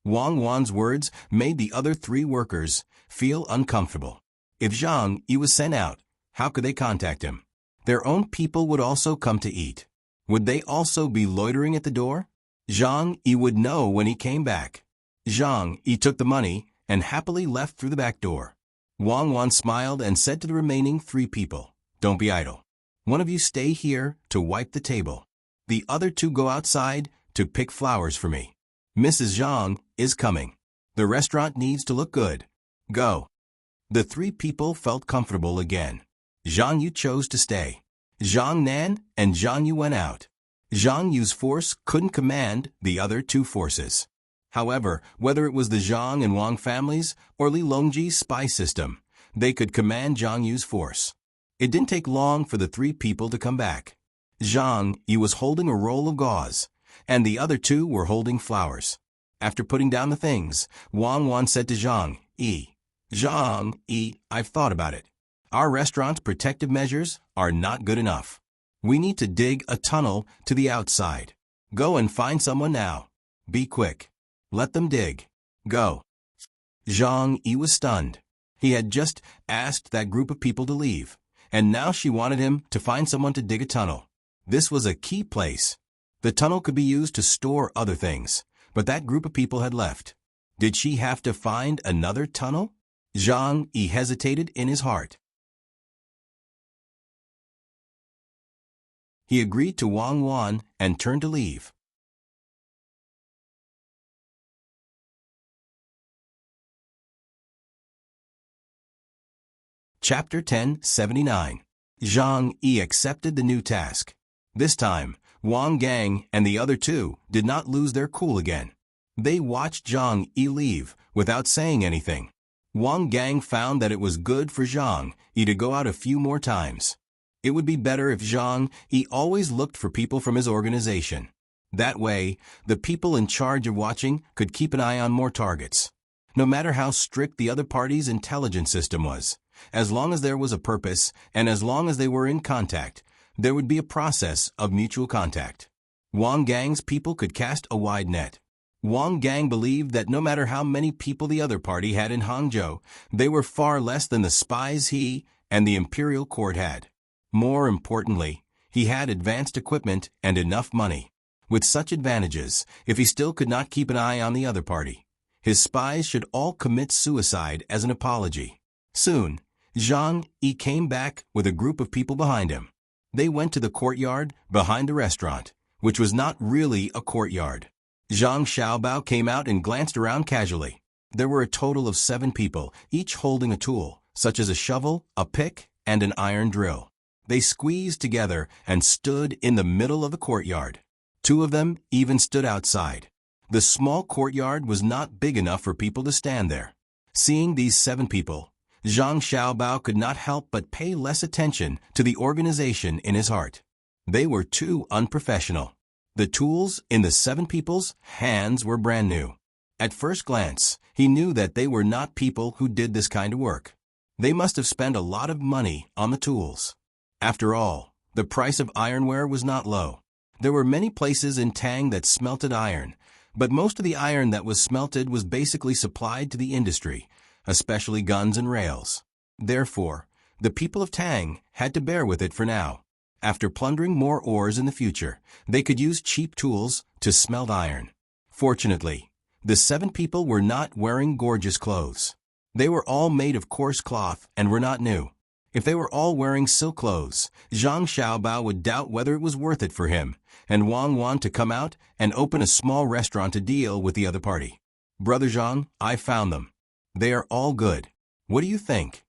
Wang Wan's words made the other 3 workers feel uncomfortable. If Zhang Yi was sent out, how could they contact him? Their own people would also come to eat. Would they also be loitering at the door? Zhang Yi would know when he came back. Zhang Yi took the money and happily left through the back door. Wang Wan smiled and said to the remaining 3 people, Don't be idle. One of you stay here to wipe the table. The other 2 go outside to pick flowers for me. Mrs. Zhang is coming. The restaurant needs to look good. Go. The 3 people felt comfortable again. Zhang Yu chose to stay. Zhang Nan and Zhang Yu went out. Zhang Yu's force couldn't command the other 2 forces. However, whether it was the Zhang and Wang families or Li Longji's spy system, they could command Zhang Yu's force. It didn't take long for the 3 people to come back. Zhang Yu was holding a roll of gauze, and the other 2 were holding flowers. After putting down the things, Wang Wan said to Zhang Yi, I've thought about it. Our restaurant's protective measures are not good enough. We need to dig a tunnel to the outside. Go and find someone now. Be quick. Let them dig. Go. Zhang Yi was stunned. He had just asked that group of people to leave, and now she wanted him to find someone to dig a tunnel. This was a key place. The tunnel could be used to store other things, but that group of people had left. Did she have to find another tunnel? Zhang Yi hesitated in his heart. He agreed to Wang Wan and turned to leave. Chapter 1079. Zhang Yi accepted the new task. This time, Wang Gang and the other 2 did not lose their cool again. They watched Zhang Yi leave without saying anything. Wang Gang found that it was good for Zhang Yi to go out a few more times. It would be better if Zhang Yi always looked for people from his organization. That way, the people in charge of watching could keep an eye on more targets. No matter how strict the other party's intelligence system was, as long as there was a purpose and as long as they were in contact, there would be a process of mutual contact. Wang Gang's people could cast a wide net. Wang Gang believed that no matter how many people the other party had in Hangzhou, they were far less than the spies he and the imperial court had. More importantly, he had advanced equipment and enough money. With such advantages, if he still could not keep an eye on the other party, his spies should all commit suicide as an apology. Soon, Zhang Yi came back with a group of people behind him. They went to the courtyard behind the restaurant, which was not really a courtyard. Zhang Xiaobao came out and glanced around casually. There were a total of 7 people, each holding a tool, such as a shovel, a pick, and an iron drill. They squeezed together and stood in the middle of the courtyard. 2 of them even stood outside. The small courtyard was not big enough for people to stand there. Seeing these 7 people, Zhang Xiaobao could not help but pay less attention to the organization in his heart. They were too unprofessional. The tools in the 7 people's hands were brand new. At first glance, he knew that they were not people who did this kind of work. They must have spent a lot of money on the tools. After all, The price of ironware was not low. There were many places in Tang that smelted iron, but most of the iron that was smelted was basically supplied to the industry, especially guns and rails. Therefore, the people of Tang had to bear with it for now. After plundering more ores in the future, they could use cheap tools to smelt iron. Fortunately, the 7 people were not wearing gorgeous clothes. They were all made of coarse cloth and were not new. If they were all wearing silk clothes, Zhang Xiaobao would doubt whether it was worth it for him, and Wang Wan to come out and open a small restaurant to deal with the other party. Brother Zhang, I found them. They are all good. What do you think?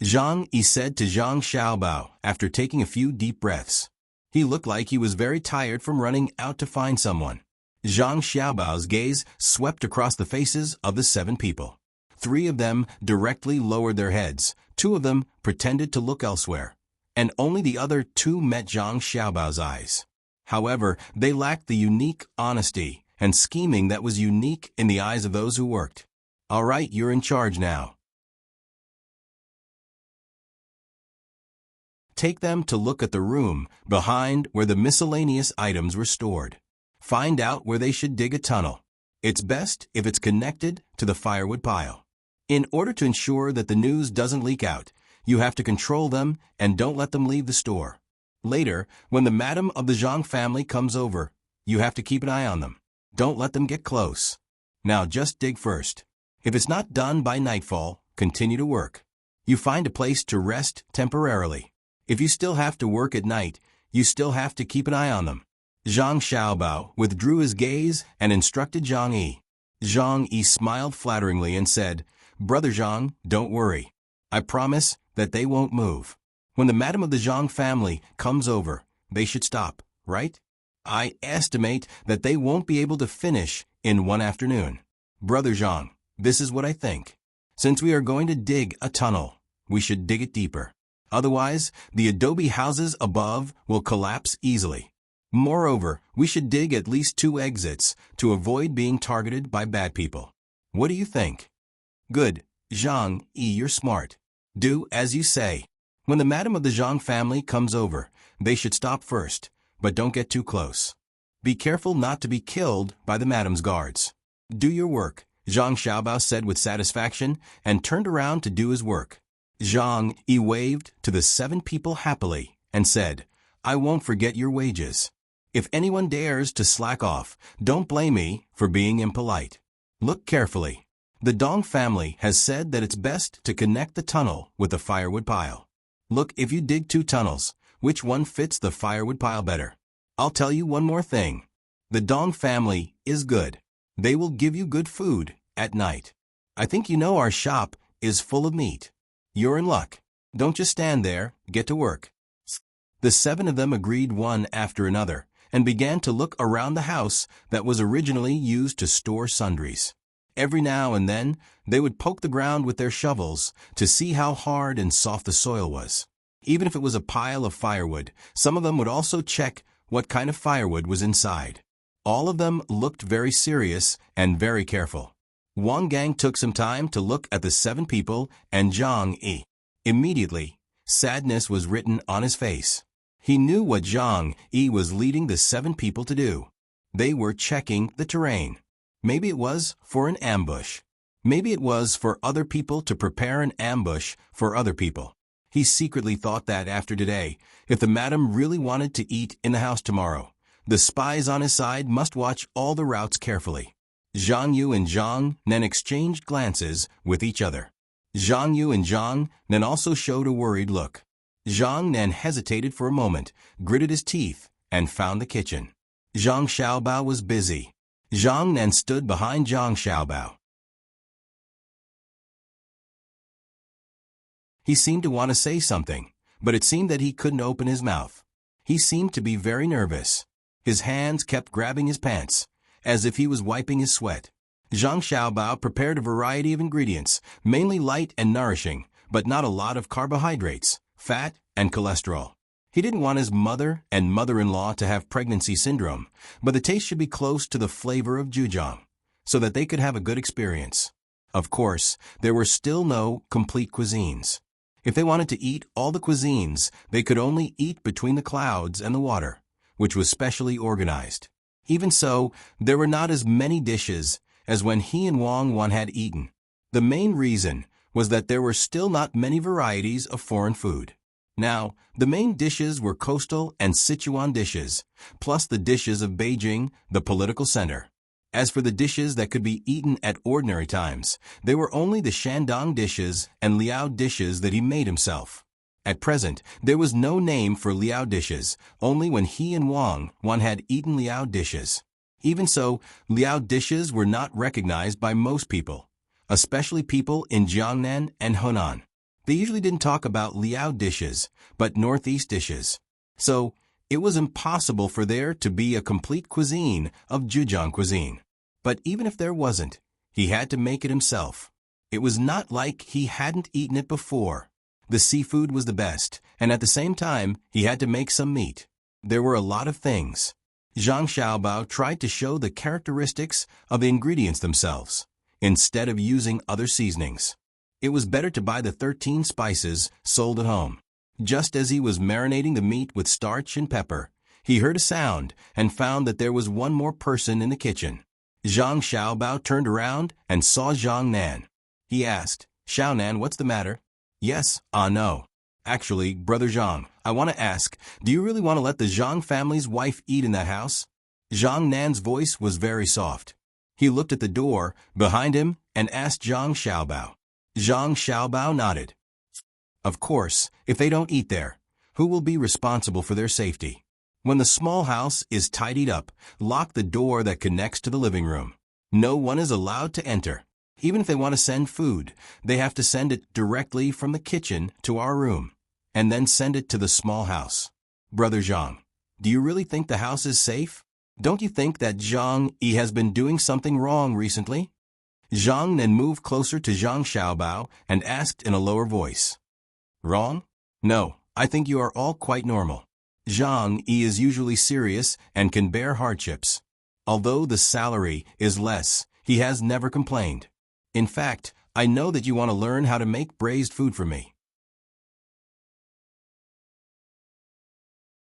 Zhang Yi said to Zhang Xiaobao after taking a few deep breaths. He looked like he was very tired from running out to find someone. Zhang Xiaobao's gaze swept across the faces of the 7 people. 3 of them directly lowered their heads, 2 of them pretended to look elsewhere, and only the other 2 met Zhang Xiaobao's eyes. However, they lacked the unique honesty and scheming that was unique in the eyes of those who worked. All right, you're in charge now. Take them to look at the room behind where the miscellaneous items were stored. Find out where they should dig a tunnel. It's best if it's connected to the firewood pile. In order to ensure that the news doesn't leak out, you have to control them and don't let them leave the store. Later, when the madam of the Zhang family comes over, you have to keep an eye on them. Don't let them get close. Now just dig first. If it's not done by nightfall, continue to work. You find a place to rest temporarily. If you still have to work at night, you still have to keep an eye on them. Zhang Xiaobao withdrew his gaze and instructed Zhang Yi. Zhang Yi smiled flatteringly and said, Brother Zhang, don't worry. I promise that they won't move. When the madam of the Zhang family comes over, they should stop, right? I estimate that they won't be able to finish in one afternoon. Brother Zhang, this is what I think. Since we are going to dig a tunnel, we should dig it deeper. Otherwise, the adobe houses above will collapse easily. Moreover, we should dig at least 2 exits to avoid being targeted by bad people. What do you think? Good, Zhang Yi, you're smart. Do as you say. When the madam of the Zhang family comes over, they should stop first, but don't get too close. Be careful not to be killed by the madam's guards. Do your work, Zhang Xiaobao said with satisfaction and turned around to do his work. Zhang Yi waved to the 7 people happily and said, I won't forget your wages. If anyone dares to slack off, don't blame me for being impolite. Look carefully. The Dong family has said that it's best to connect the tunnel with the firewood pile. Look, if you dig 2 tunnels, which one fits the firewood pile better? I'll tell you one more thing. The Dong family is good. They will give you good food at night. I think you know our shop is full of meat. You're in luck. Don't just stand there, get to work. The 7 of them agreed one after another and began to look around the house that was originally used to store sundries. Every now and then, they would poke the ground with their shovels to see how hard and soft the soil was. Even if it was a pile of firewood, some of them would also check what kind of firewood was inside. All of them looked very serious and very careful. Wang Gang took some time to look at the 7 people and Zhang Yi. Immediately, sadness was written on his face. He knew what Zhang Yi was leading the 7 people to do. They were checking the terrain. Maybe it was for an ambush. Maybe it was for other people to prepare an ambush for other people. He secretly thought that after today, if the madam really wanted to eat in the house tomorrow, the spies on his side must watch all the routes carefully. Zhang Yu and Zhang then exchanged glances with each other. Zhang Yu and Zhang then also showed a worried look. Zhang then hesitated for a moment, gritted his teeth, and found the kitchen. Zhang Xiaobao was busy. Zhang then stood behind Zhang Xiaobao. He seemed to want to say something, but it seemed that he couldn't open his mouth. He seemed to be very nervous. His hands kept grabbing his pants, as if he was wiping his sweat. Zhang Xiaobao prepared a variety of ingredients, mainly light and nourishing, but not a lot of carbohydrates, fat, and cholesterol. He didn't want his mother and mother-in-law to have pregnancy syndrome, but the taste should be close to the flavor of jujang, so that they could have a good experience. Of course, there were still no complete cuisines. If they wanted to eat all the cuisines, they could only eat between the clouds and the water, which was specially organized. Even so, there were not as many dishes as when he and Wang Wan had eaten. The main reason was that there were still not many varieties of foreign food. Now, the main dishes were coastal and Sichuan dishes, plus the dishes of Beijing, the political center. As for the dishes that could be eaten at ordinary times, they were only the Shandong dishes and Liao dishes that he made himself. At present, there was no name for Liao dishes, only when he and Wang Wan had eaten Liao dishes. Even so, Liao dishes were not recognized by most people, especially people in Jiangnan and Henan. They usually didn't talk about Liao dishes, but Northeast dishes. So, it was impossible for there to be a complete cuisine of Zhejiang cuisine. But even if there wasn't, he had to make it himself. It was not like he hadn't eaten it before. The seafood was the best, and at the same time, he had to make some meat. There were a lot of things. Zhang Xiaobao tried to show the characteristics of the ingredients themselves, instead of using other seasonings. It was better to buy the 13 spices sold at home. Just as he was marinating the meat with starch and pepper, he heard a sound and found that there was one more person in the kitchen. Zhang Xiaobao turned around and saw Zhang Nan. He asked, "Xiao Nan, what's the matter?" "Yes, no. Actually, Brother Zhang, I want to ask, do you really want to let the Zhang family's wife eat in that house?" Zhang Nan's voice was very soft. He looked at the door behind him and asked Zhang Xiaobao. Zhang Xiaobao nodded. Of course, if they don't eat there, who will be responsible for their safety? When the small house is tidied up, lock the door that connects to the living room. No one is allowed to enter. Even if they want to send food, they have to send it directly from the kitchen to our room, and then send it to the small house. Brother Zhang, do you really think the house is safe? Don't you think that Zhang Yi has been doing something wrong recently? Zhang then moved closer to Zhang Xiaobao and asked in a lower voice. Wrong? No, I think you are all quite normal. Zhang Yi is usually serious and can bear hardships. Although the salary is less, he has never complained. In fact, I know that you want to learn how to make braised food for me.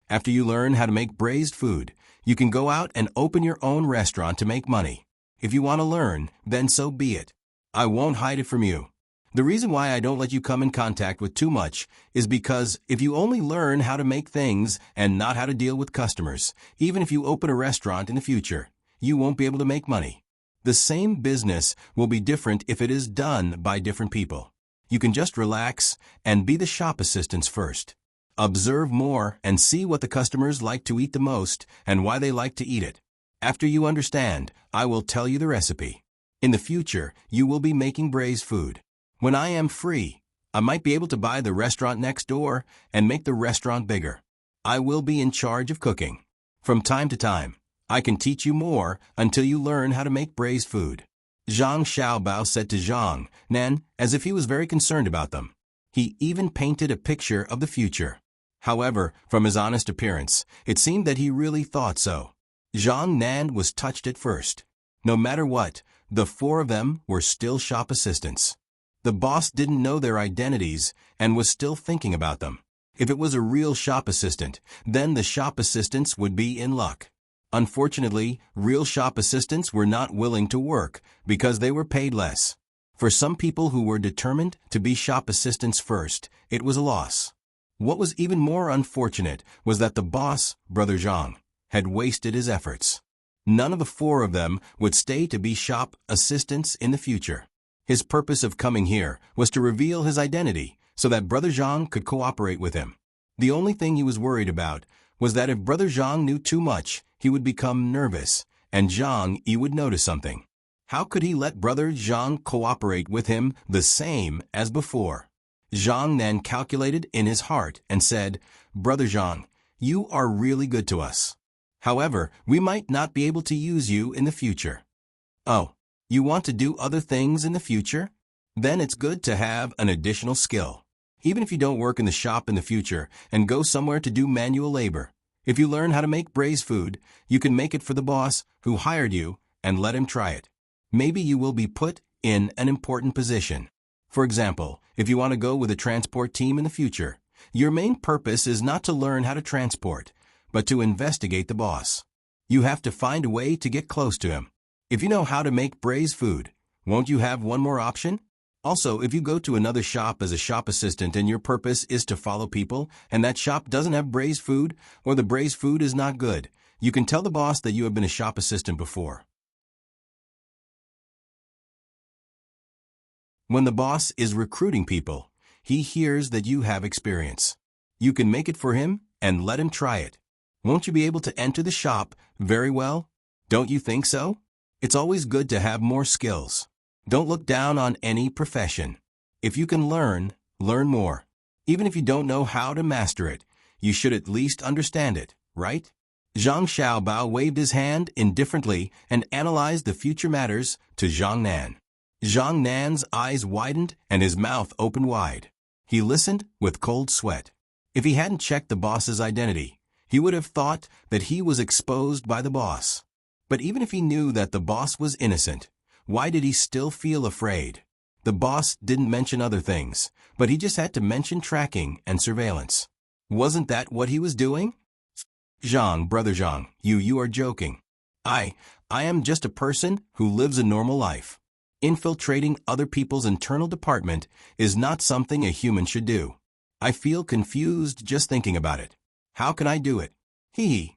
After you learn how to make braised food, you can go out and open your own restaurant to make money. If you want to learn, then so be it. I won't hide it from you. The reason why I don't let you come in contact with too much is because if you only learn how to make things and not how to deal with customers, even if you open a restaurant in the future, you won't be able to make money. The same business will be different if it is done by different people. You can just relax and be the shop assistants first. Observe more and see what the customers like to eat the most and why they like to eat it. After you understand, I will tell you the recipe. In the future, you will be making braised food. When I am free, I might be able to buy the restaurant next door and make the restaurant bigger. I will be in charge of cooking. From time to time, I can teach you more until you learn how to make braised food. Zhang Xiaobao said to Zhang Nan as if he was very concerned about them. He even painted a picture of the future. However, from his honest appearance, it seemed that he really thought so. Zhang Nan was touched at first. No matter what, the four of them were still shop assistants. The boss didn't know their identities and was still thinking about them. If it was a real shop assistant, then the shop assistants would be in luck. Unfortunately, real shop assistants were not willing to work because they were paid less. For some people who were determined to be shop assistants first, it was a loss. What was even more unfortunate was that the boss, Brother Zhang, had wasted his efforts. None of the four of them would stay to be shop assistants in the future. His purpose of coming here was to reveal his identity so that Brother Zhang could cooperate with him. The only thing he was worried about was that if Brother Zhang knew too much, he would become nervous, and Zhang Yi would notice something. How could he let Brother Zhang cooperate with him the same as before? Zhang then calculated in his heart and said, "Brother Zhang, you are really good to us. However, we might not be able to use you in the future." "Oh, you want to do other things in the future? Then it's good to have an additional skill. Even if you don't work in the shop in the future and go somewhere to do manual labor, if you learn how to make braised food, you can make it for the boss who hired you and let him try it. Maybe you will be put in an important position. For example, if you want to go with a transport team in the future, your main purpose is not to learn how to transport, but to investigate the boss. You have to find a way to get close to him. If you know how to make braised food, won't you have one more option? Also, if you go to another shop as a shop assistant and your purpose is to follow people, and that shop doesn't have braised food, or the braised food is not good, you can tell the boss that you have been a shop assistant before. When the boss is recruiting people, he hears that you have experience. You can make it for him and let him try it. Won't you be able to enter the shop very well? Don't you think so? It's always good to have more skills. Don't look down on any profession. If you can learn more. Even if you don't know how to master it, you should at least understand it, right? Zhang Xiaobao waved his hand indifferently and analyzed the future matters to Zhang Nan. Zhang Nan's eyes widened and his mouth opened wide. He listened with cold sweat. If he hadn't checked the boss's identity, he would have thought that he was exposed by the boss. But even if he knew that the boss was innocent, why did he still feel afraid? The boss didn't mention other things, but he just had to mention tracking and surveillance. Wasn't that what he was doing? Zhang, brother Zhang, you are joking. I am just a person who lives a normal life. Infiltrating other people's internal department is not something a human should do. I feel confused just thinking about it. How can I do it?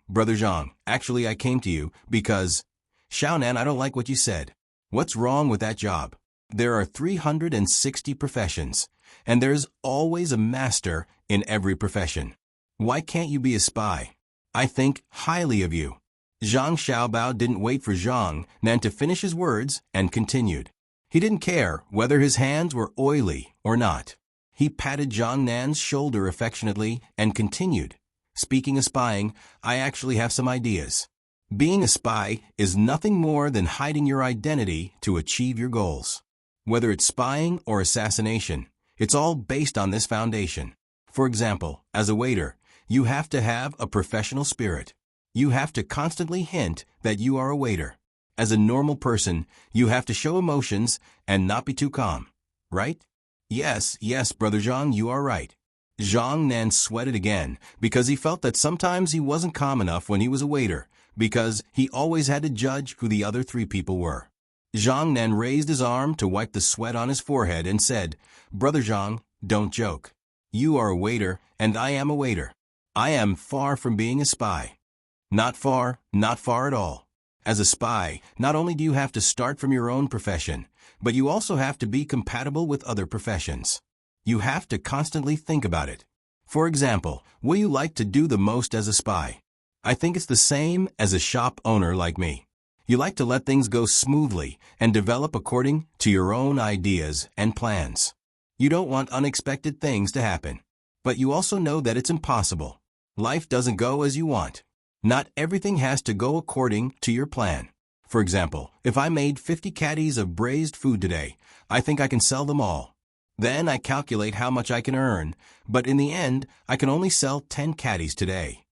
Brother Zhang, actually I came to you because... Xiaonan, I don't like what you said. What's wrong with that job? There are 360 professions, and there's always a master in every profession. Why can't you be a spy? I think highly of you. Zhang Xiaobao didn't wait for Zhang Nan to finish his words and continued. He didn't care whether his hands were oily or not. He patted Zhang Nan's shoulder affectionately and continued. Speaking of spying, I actually have some ideas. Being a spy is nothing more than hiding your identity to achieve your goals. Whether it's spying or assassination, it's all based on this foundation. For example, as a waiter, you have to have a professional spirit. You have to constantly hint that you are a waiter. As a normal person, you have to show emotions and not be too calm, right? Yes, brother Zhang, you are right. Zhang Nan sweated again because he felt that sometimes he wasn't calm enough when he was a waiter, because he always had to judge who the other three people were. Zhang Nan raised his arm to wipe the sweat on his forehead and said, Brother Zhang, don't joke. You are a waiter, and I am a waiter. I am far from being a spy. Not far at all. As a spy, not only do you have to start from your own profession, but you also have to be compatible with other professions. You have to constantly think about it. For example, what do you like to do the most as a spy? I think it's the same as a shop owner like me. You like to let things go smoothly and develop according to your own ideas and plans. You don't want unexpected things to happen. But you also know that it's impossible. Life doesn't go as you want. Not everything has to go according to your plan. For example, if I made 50 caddies of braised food today, I think I can sell them all. Then I calculate how much I can earn, but in the end, I can only sell 10 caddies today.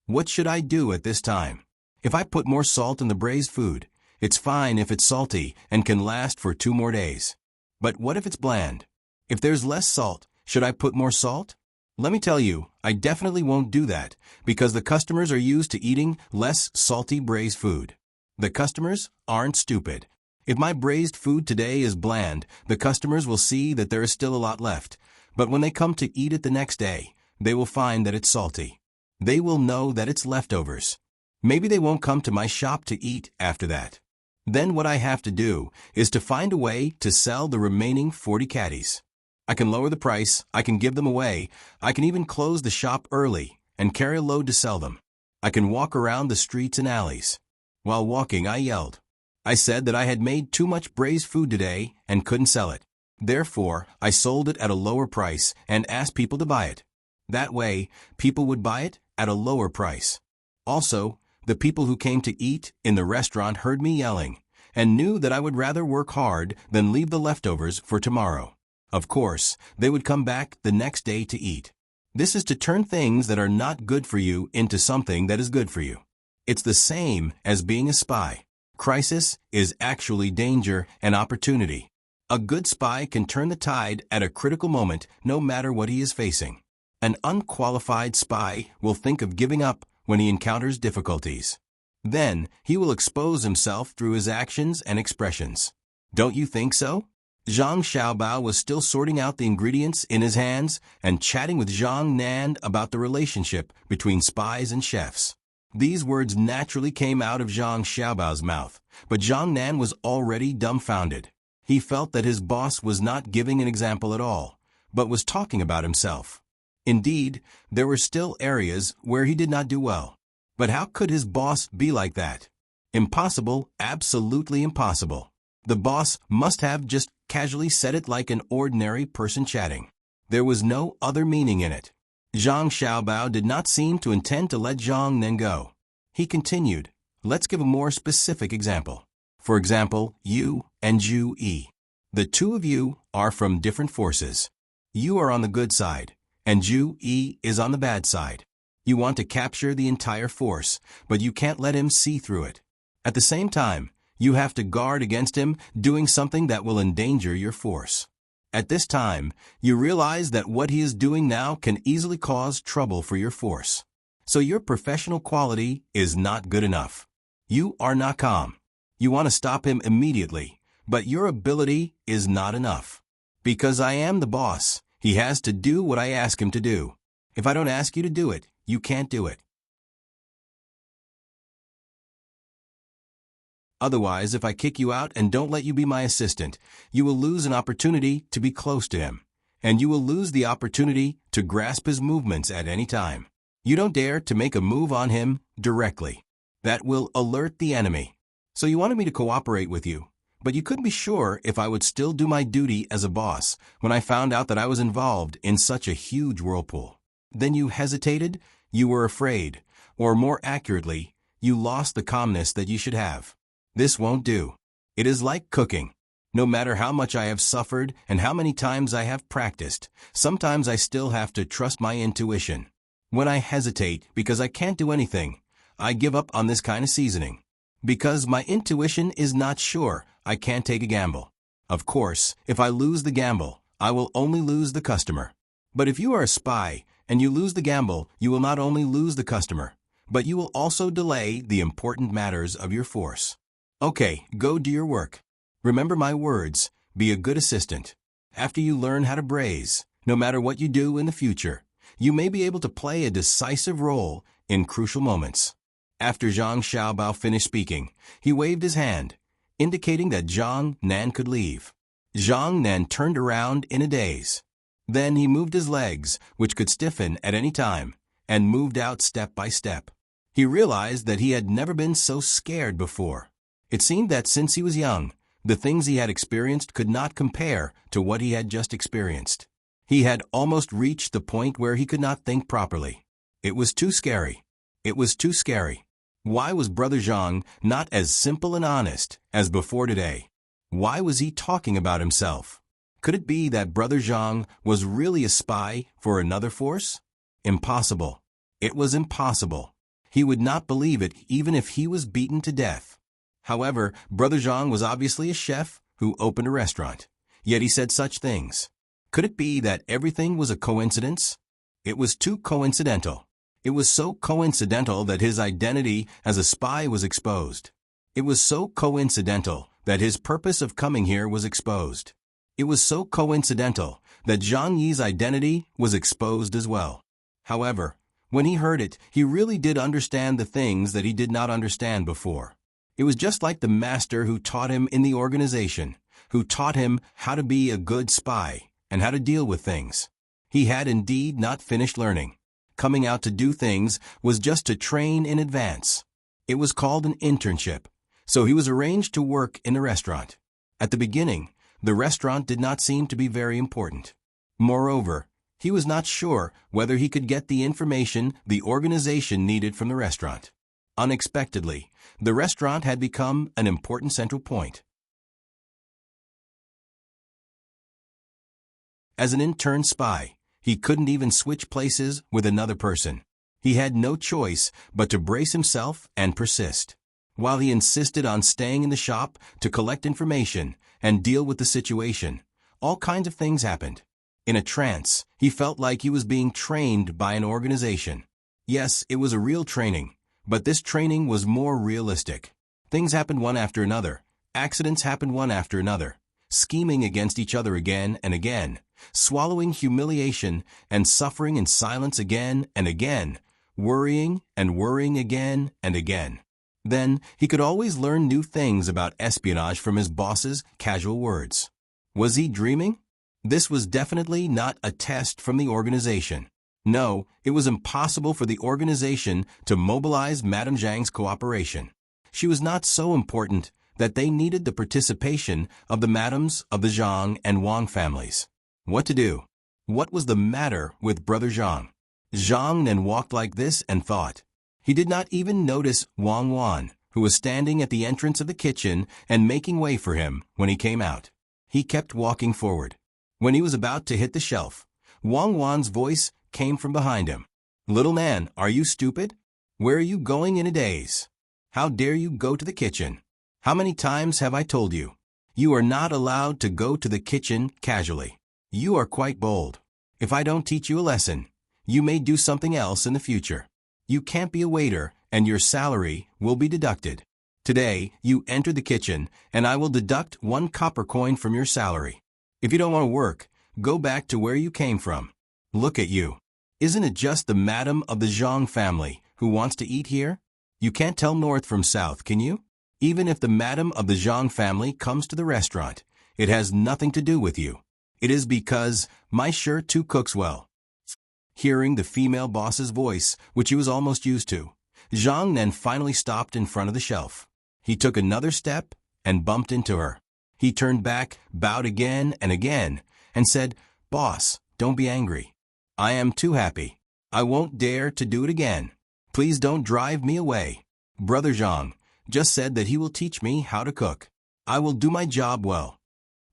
What should I do at this time? If I put more salt in the braised food, it's fine if it's salty and can last for 2 more days. But what if it's bland? If there's less salt, should I put more salt? Let me tell you, I definitely won't do that because the customers are used to eating less salty braised food. The customers aren't stupid. If my braised food today is bland, the customers will see that there is still a lot left. But when they come to eat it the next day, they will find that it's salty. They will know that it's leftovers. Maybe they won't come to my shop to eat after that. Then what I have to do is to find a way to sell the remaining 40 caddies. I can lower the price, I can give them away, I can even close the shop early and carry a load to sell them. I can walk around the streets and alleys. While walking, I yelled. I said that I had made too much braised food today and couldn't sell it. Therefore, I sold it at a lower price and asked people to buy it. That way, people would buy it at a lower price. Also, the people who came to eat in the restaurant heard me yelling and knew that I would rather work hard than leave the leftovers for tomorrow. Of course, they would come back the next day to eat. This is to turn things that are not good for you into something that is good for you. It's the same as being a spy. Crisis is actually danger and opportunity. A good spy can turn the tide at a critical moment no matter what he is facing. An unqualified spy will think of giving up when he encounters difficulties. Then, he will expose himself through his actions and expressions. Don't you think so? Zhang Xiaobao was still sorting out the ingredients in his hands and chatting with Zhang Nan about the relationship between spies and chefs. These words naturally came out of Zhang Xiaobao's mouth, but Zhang Nan was already dumbfounded. He felt that his boss was not giving an example at all, but was talking about himself. Indeed, there were still areas where he did not do well. But how could his boss be like that? Impossible, absolutely impossible. The boss must have just casually said it like an ordinary person chatting. There was no other meaning in it. Zhang Xiaobao did not seem to intend to let Zhang Nan go. He continued, let's give a more specific example. For example, you and Zhu Yi. The two of you are from different forces. You are on the good side, and Zhu Yi is on the bad side. You want to capture the entire force, but you can't let him see through it. At the same time, you have to guard against him doing something that will endanger your force. At this time, you realize that what he is doing now can easily cause trouble for your force. So your professional quality is not good enough. You are not calm. You want to stop him immediately, but your ability is not enough. Because I am the boss, he has to do what I ask him to do. If I don't ask you to do it, you can't do it. Otherwise, if I kick you out and don't let you be my assistant, you will lose an opportunity to be close to him, and you will lose the opportunity to grasp his movements at any time. You don't dare to make a move on him directly. That will alert the enemy. So you wanted me to cooperate with you, but you couldn't be sure if I would still do my duty as a boss when I found out that I was involved in such a huge whirlpool. Then you hesitated, you were afraid, or more accurately, you lost the calmness that you should have. This won't do. It is like cooking. No matter how much I have suffered and how many times I have practiced, sometimes I still have to trust my intuition. When I hesitate because I can't do anything, I give up on this kind of seasoning. Because my intuition is not sure, I can't take a gamble. Of course, if I lose the gamble, I will only lose the customer. But if you are a spy and you lose the gamble, you will not only lose the customer, but you will also delay the important matters of your force. Okay, go do your work. Remember my words, be a good assistant. After you learn how to braise, no matter what you do in the future, you may be able to play a decisive role in crucial moments. After Zhang Xiaobao finished speaking, he waved his hand, indicating that Zhang Nan could leave. Zhang Nan turned around in a daze. Then he moved his legs, which could stiffen at any time, and moved out step by step. He realized that he had never been so scared before. It seemed that since he was young, the things he had experienced could not compare to what he had just experienced. He had almost reached the point where he could not think properly. It was too scary. It was too scary. Why was Brother Zhang not as simple and honest as before today? Why was he talking about himself? Could it be that Brother Zhang was really a spy for another force? Impossible. It was impossible. He would not believe it even if he was beaten to death. However, Brother Zhang was obviously a chef who opened a restaurant, yet he said such things. Could it be that everything was a coincidence? It was too coincidental. It was so coincidental that his identity as a spy was exposed. It was so coincidental that his purpose of coming here was exposed. It was so coincidental that Zhang Yi's identity was exposed as well. However, when he heard it, he really did understand the things that he did not understand before. It was just like the master who taught him in the organization, who taught him how to be a good spy and how to deal with things. He had indeed not finished learning. Coming out to do things was just to train in advance. It was called an internship, so he was arranged to work in a restaurant. At the beginning, the restaurant did not seem to be very important. Moreover, he was not sure whether he could get the information the organization needed from the restaurant. Unexpectedly, the restaurant had become an important central point. As an intern spy, he couldn't even switch places with another person. He had no choice but to brace himself and persist. While he insisted on staying in the shop to collect information and deal with the situation, all kinds of things happened. In a trance, he felt like he was being trained by an organization. Yes, it was a real training, but this training was more realistic. Things happened one after another. Accidents happened one after another. Scheming against each other again and again. Swallowing humiliation and suffering in silence again and again. Worrying and worrying again and again. Then, he could always learn new things about espionage from his boss's casual words. Was he dreaming? This was definitely not a test from the organization. No, it was impossible for the organization to mobilize Madame Zhang's cooperation. She was not so important that they needed the participation of the madames of the Zhang and Wang families. What to do? What was the matter with Brother Zhang? Zhang then walked like this and thought. He did not even notice Wang Wan, who was standing at the entrance of the kitchen and making way for him when he came out. He kept walking forward. When he was about to hit the shelf, Wang Wan's voice came from behind him. "Little man, are you stupid? Where are you going in a daze? How dare you go to the kitchen? How many times have I told you? You are not allowed to go to the kitchen casually. You are quite bold. If I don't teach you a lesson, you may do something else in the future. You can't be a waiter, and your salary will be deducted. Today, you enter the kitchen, and I will deduct 1 copper coin from your salary. If you don't want to work, go back to where you came from. Look at you. Isn't it just the madam of the Zhang family who wants to eat here? You can't tell north from south, can you? Even if the madam of the Zhang family comes to the restaurant, it has nothing to do with you. It is because my shirt too cooks well." Hearing the female boss's voice, which he was almost used to, Zhang then finally stopped in front of the shelf. He took another step and bumped into her. He turned back, bowed again and again, and said, "Boss, don't be angry. I am too happy. I won't dare to do it again. Please don't drive me away. Brother Zhang just said that he will teach me how to cook. I will do my job well.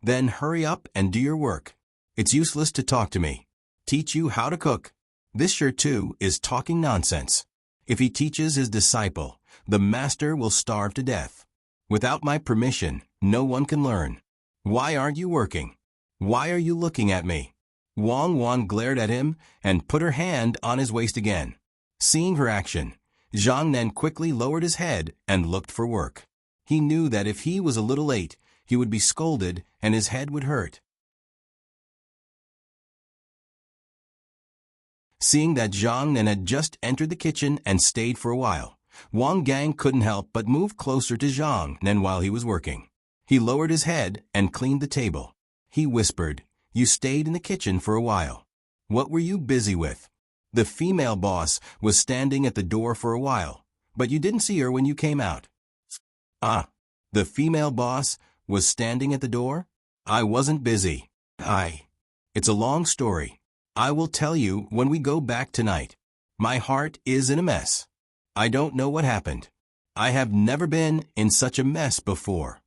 Then hurry up and do your work. It's useless to talk to me. Teach you how to cook. This sure too is talking nonsense. If he teaches his disciple, the master will starve to death. Without my permission, no one can learn. Why aren't you working? Why are you looking at me?" Wang Wan glared at him and put her hand on his waist again. Seeing her action, Zhang then quickly lowered his head and looked for work. He knew that if he was a little late, he would be scolded and his head would hurt. Seeing that Zhang then had just entered the kitchen and stayed for a while, Wang Gang couldn't help but move closer to Zhang Nan while he was working. He lowered his head and cleaned the table. He whispered, "You stayed in the kitchen for a while. What were you busy with? The female boss was standing at the door for a while, but you didn't see her when you came out." "Ah, the female boss was standing at the door? I wasn't busy. It's a long story. I will tell you when we go back tonight. My heart is in a mess. I don't know what happened. I have never been in such a mess before."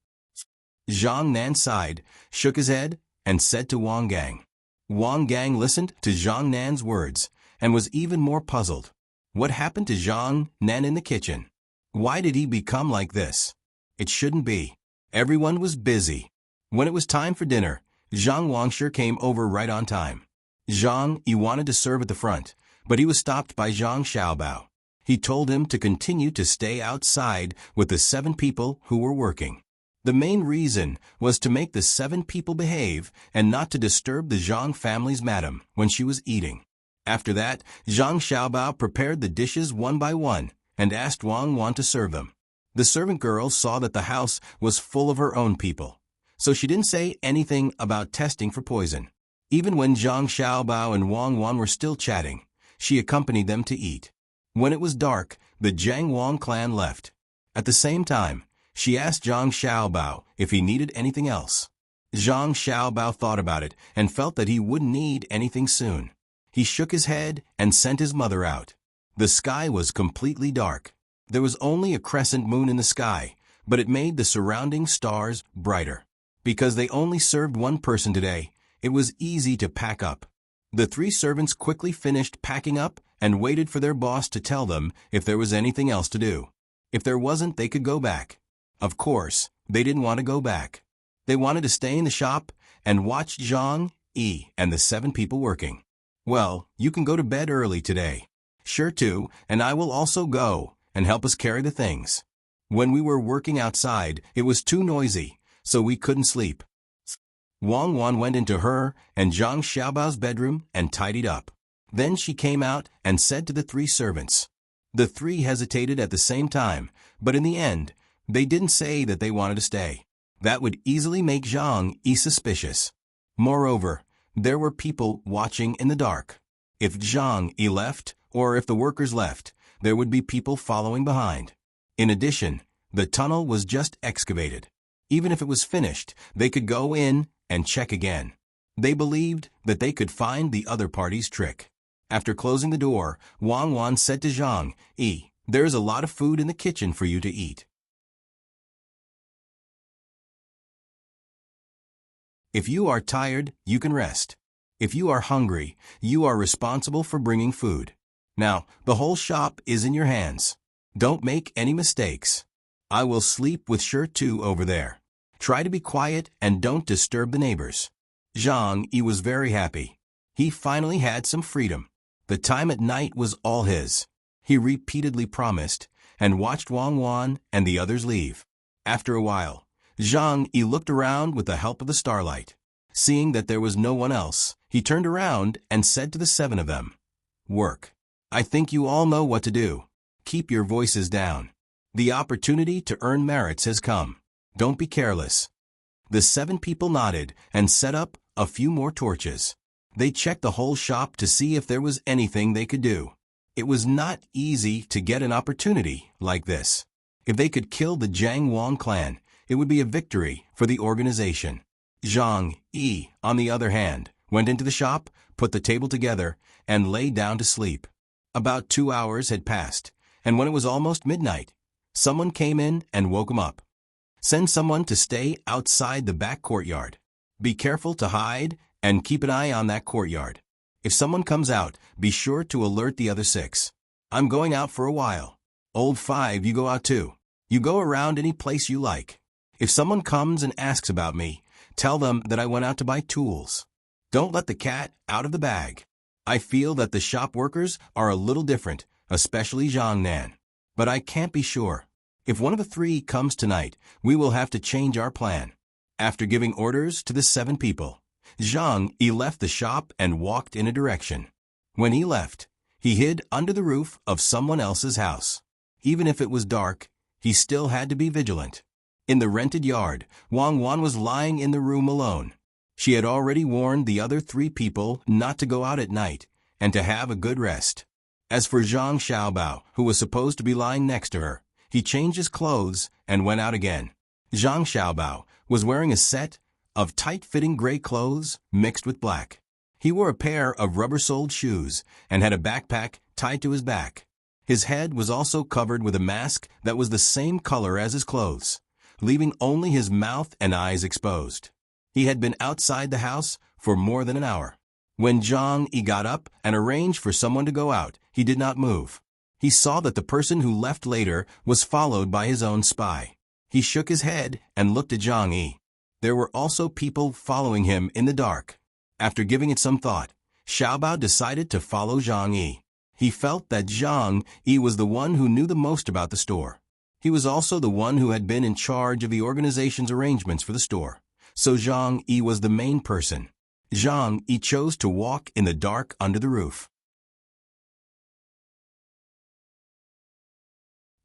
Zhang Nan sighed, shook his head, and said to Wang Gang. Wang Gang listened to Zhang Nan's words and was even more puzzled. What happened to Zhang Nan in the kitchen? Why did he become like this? It shouldn't be. Everyone was busy. When it was time for dinner, Zhang Wangsher came over right on time. Zhang Yi wanted to serve at the front, but he was stopped by Zhang Xiaobao. He told him to continue to stay outside with the 7 people who were working. The main reason was to make the 7 people behave and not to disturb the Zhang family's madam when she was eating. After that, Zhang Xiaobao prepared the dishes one by one and asked Wang Wan to serve them. The servant girl saw that the house was full of her own people, so she didn't say anything about testing for poison. Even when Zhang Xiaobao and Wang Wan were still chatting, she accompanied them to eat. When it was dark, the Zhang Wang clan left. At the same time, she asked Zhang Xiaobao if he needed anything else. Zhang Xiaobao thought about it and felt that he wouldn't need anything soon. He shook his head and sent his mother out. The sky was completely dark. There was only a crescent moon in the sky, but it made the surrounding stars brighter. Because they only served one person today, it was easy to pack up. The 3 servants quickly finished packing up and waited for their boss to tell them if there was anything else to do. If there wasn't, they could go back. Of course, they didn't want to go back. They wanted to stay in the shop and watch Zhang, Yi, and the 7 people working. Well, you can go to bed early today. Sure too, and I will also go and help us carry the things. When we were working outside, it was too noisy, so we couldn't sleep. Wang Wan went into her and Zhang Xiaobao's bedroom and tidied up. Then she came out and said to the 3 servants. The 3 hesitated at the same time, but in the end, they didn't say that they wanted to stay. That would easily make Zhang Yi suspicious. Moreover, there were people watching in the dark. If Zhang Yi left, or if the workers left, there would be people following behind. In addition, the tunnel was just excavated. Even if it was finished, they could go in and check again. They believed that they could find the other party's trick. After closing the door, Wang Wan said to Zhang Yi, "There is a lot of food in the kitchen for you to eat. If you are tired, you can rest. If you are hungry, you are responsible for bringing food. Now, the whole shop is in your hands. Don't make any mistakes. I will sleep with Shirt 2 over there. Try to be quiet and don't disturb the neighbors." Zhang Yi was very happy. He finally had some freedom. The time at night was all his. He repeatedly promised and watched Wang Wan and the others leave. After a while, Zhang Yi looked around with the help of the starlight. Seeing that there was no one else, he turned around and said to the 7 of them, "Work. I think you all know what to do. Keep your voices down. The opportunity to earn merits has come. Don't be careless." The 7 people nodded and set up a few more torches. They checked the whole shop to see if there was anything they could do. It was not easy to get an opportunity like this. If they could kill the Jiang Wang clan, it would be a victory for the organization. Zhang Yi, on the other hand, went into the shop, put the table together, and lay down to sleep. About 2 hours had passed, and when it was almost midnight, someone came in and woke him up. "Send someone to stay outside the back courtyard. Be careful to hide and keep an eye on that courtyard. If someone comes out, be sure to alert the other 6. I'm going out for a while. Old 5, you go out too. You go around any place you like. If someone comes and asks about me, tell them that I went out to buy tools. Don't let the cat out of the bag. I feel that the shop workers are a little different, especially Zhang Nan. But I can't be sure. If one of the 3 comes tonight, we will have to change our plan." After giving orders to the 7 people, Zhang Yi left the shop and walked in a direction. When he left, he hid under the roof of someone else's house. Even if it was dark, he still had to be vigilant. In the rented yard, Wang Wan was lying in the room alone. She had already warned the other 3 people not to go out at night and to have a good rest. As for Zhang Xiaobao, who was supposed to be lying next to her, he changed his clothes and went out again. Zhang Xiaobao was wearing a set of tight-fitting gray clothes mixed with black. He wore a pair of rubber-soled shoes and had a backpack tied to his back. His head was also covered with a mask that was the same color as his clothes, leaving only his mouth and eyes exposed. He had been outside the house for more than an hour. When Zhang Yi got up and arranged for someone to go out, he did not move. He saw that the person who left later was followed by his own spy. He shook his head and looked at Zhang Yi. There were also people following him in the dark. After giving it some thought, Xiaobao decided to follow Zhang Yi. He felt that Zhang Yi was the one who knew the most about the store. He was also the one who had been in charge of the organization's arrangements for the store. So Zhang Yi was the main person. Zhang Yi chose to walk in the dark under the roof.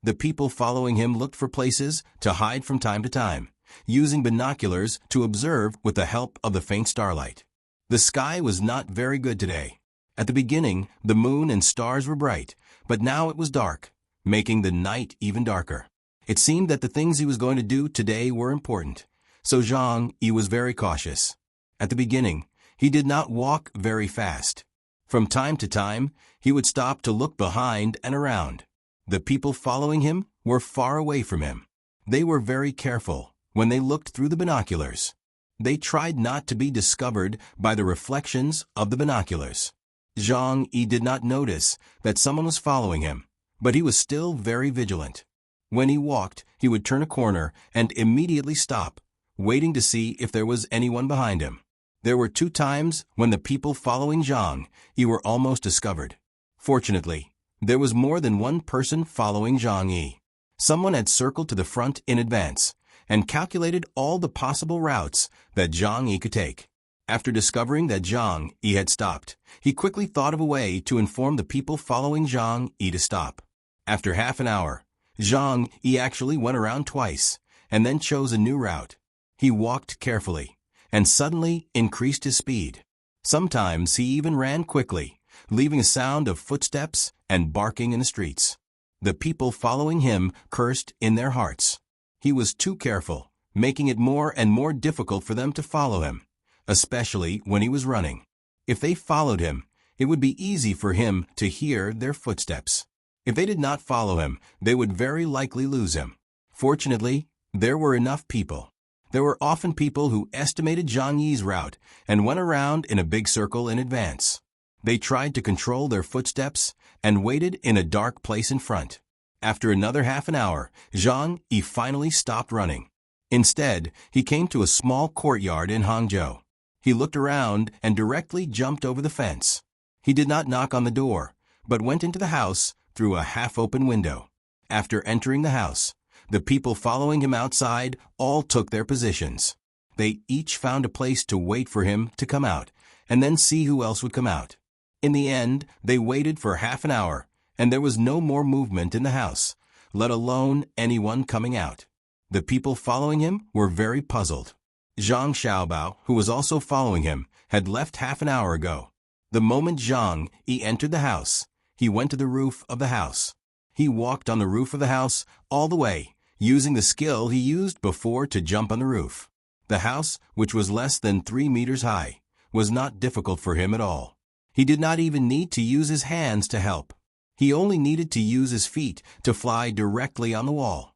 The people following him looked for places to hide from time to time, using binoculars to observe with the help of the faint starlight. The sky was not very good today. At the beginning, the moon and stars were bright, but now it was dark, making the night even darker. It seemed that the things he was going to do today were important, so Zhang Yi was very cautious. At the beginning, he did not walk very fast. From time to time, he would stop to look behind and around. The people following him were far away from him. They were very careful when they looked through the binoculars. They tried not to be discovered by the reflections of the binoculars. Zhang Yi did not notice that someone was following him, but he was still very vigilant. When he walked, he would turn a corner and immediately stop, waiting to see if there was anyone behind him. There were 2 times when the people following Zhang Yi were almost discovered. Fortunately, there was more than one person following Zhang Yi. Someone had circled to the front in advance and calculated all the possible routes that Zhang Yi could take. After discovering that Zhang Yi had stopped, he quickly thought of a way to inform the people following Zhang Yi to stop. After half an hour, Zhang Yi actually went around twice and then chose a new route. He walked carefully and suddenly increased his speed. Sometimes he even ran quickly, leaving a sound of footsteps and barking in the streets. The people following him cursed in their hearts. He was too careful, making it more and more difficult for them to follow him, especially when he was running. If they followed him, it would be easy for him to hear their footsteps. If they did not follow him, they would very likely lose him. Fortunately, there were enough people. There were often people who estimated Zhang Yi's route and went around in a big circle in advance. They tried to control their footsteps and waited in a dark place in front. After another half an hour, Zhang Yi finally stopped running. Instead, he came to a small courtyard in Hangzhou. He looked around and directly jumped over the fence. He did not knock on the door, but went into the house through a half-open window. After entering the house, the people following him outside all took their positions. They each found a place to wait for him to come out, and then see who else would come out. In the end, they waited for half an hour, and there was no more movement in the house, let alone anyone coming out. The people following him were very puzzled. Zhang Xiaobao, who was also following him, had left half an hour ago. The moment Zhang Yi entered the house, he went to the roof of the house. He walked on the roof of the house all the way, using the skill he used before to jump on the roof. The house, which was less than 3 meters high, was not difficult for him at all. He did not even need to use his hands to help. He only needed to use his feet to fly directly on the wall.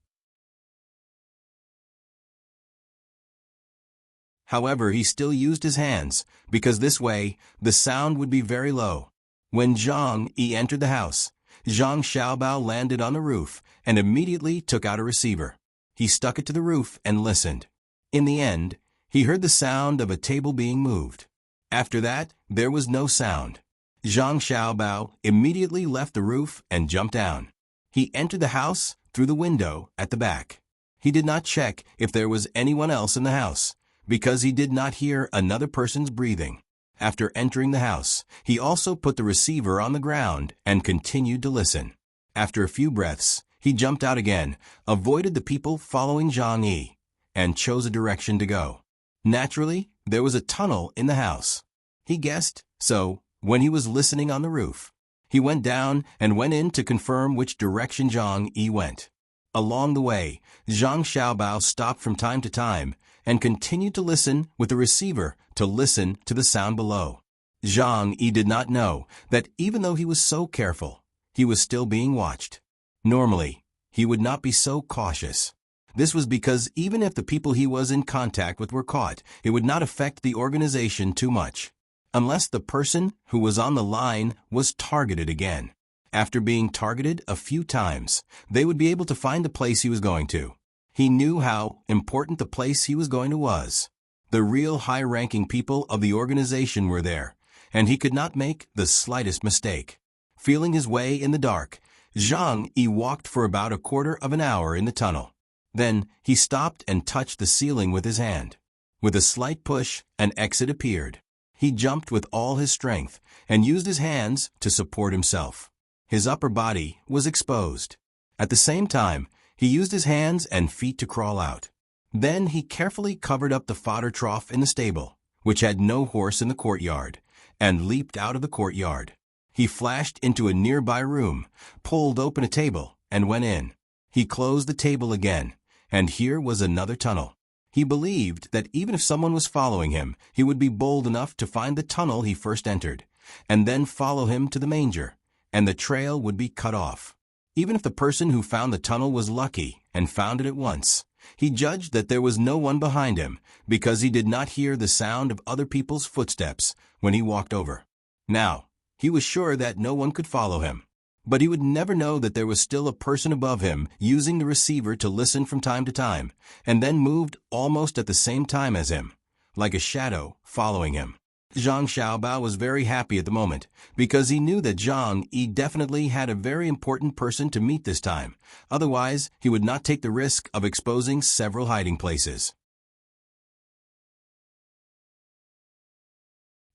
However, he still used his hands, because this way, the sound would be very low. When Zhang Yi entered the house, Zhang Xiaobao landed on the roof and immediately took out a receiver. He stuck it to the roof and listened. In the end, he heard the sound of a table being moved. After that, there was no sound. Zhang Xiaobao immediately left the roof and jumped down. He entered the house through the window at the back. He did not check if there was anyone else in the house, because he did not hear another person's breathing. After entering the house, he also put the receiver on the ground and continued to listen. After a few breaths, he jumped out again, avoided the people following Zhang Yi, and chose a direction to go. Naturally, there was a tunnel in the house. He guessed, so when he was listening on the roof, he went down and went in to confirm which direction Zhang Yi went. Along the way, Zhang Xiaobao stopped from time to time and continued to listen with the receiver to listen to the sound below. Zhang Yi did not know that even though he was so careful, he was still being watched. Normally, he would not be so cautious. This was because even if the people he was in contact with were caught, it would not affect the organization too much, unless the person who was on the line was targeted again. After being targeted a few times, they would be able to find the place he was going to. He knew how important the place he was going to was. The real high-ranking people of the organization were there, and he could not make the slightest mistake. Feeling his way in the dark, Zhang Yi walked for about a quarter of an hour in the tunnel. Then he stopped and touched the ceiling with his hand. With a slight push, an exit appeared. He jumped with all his strength and used his hands to support himself. His upper body was exposed. At the same time, he used his hands and feet to crawl out. Then he carefully covered up the fodder trough in the stable, which had no horse in the courtyard, and leaped out of the courtyard. He flashed into a nearby room, pulled open a table, and went in. He closed the table again, and here was another tunnel. He believed that even if someone was following him, he would be bold enough to find the tunnel he first entered, and then follow him to the manger, and the trail would be cut off. Even if the person who found the tunnel was lucky and found it at once, he judged that there was no one behind him because he did not hear the sound of other people's footsteps when he walked over. Now, he was sure that no one could follow him. But he would never know that there was still a person above him using the receiver to listen from time to time, and then moved almost at the same time as him, like a shadow following him. Zhang Xiaobao was very happy at the moment, because he knew that Zhang Yi definitely had a very important person to meet this time. Otherwise, he would not take the risk of exposing several hiding places.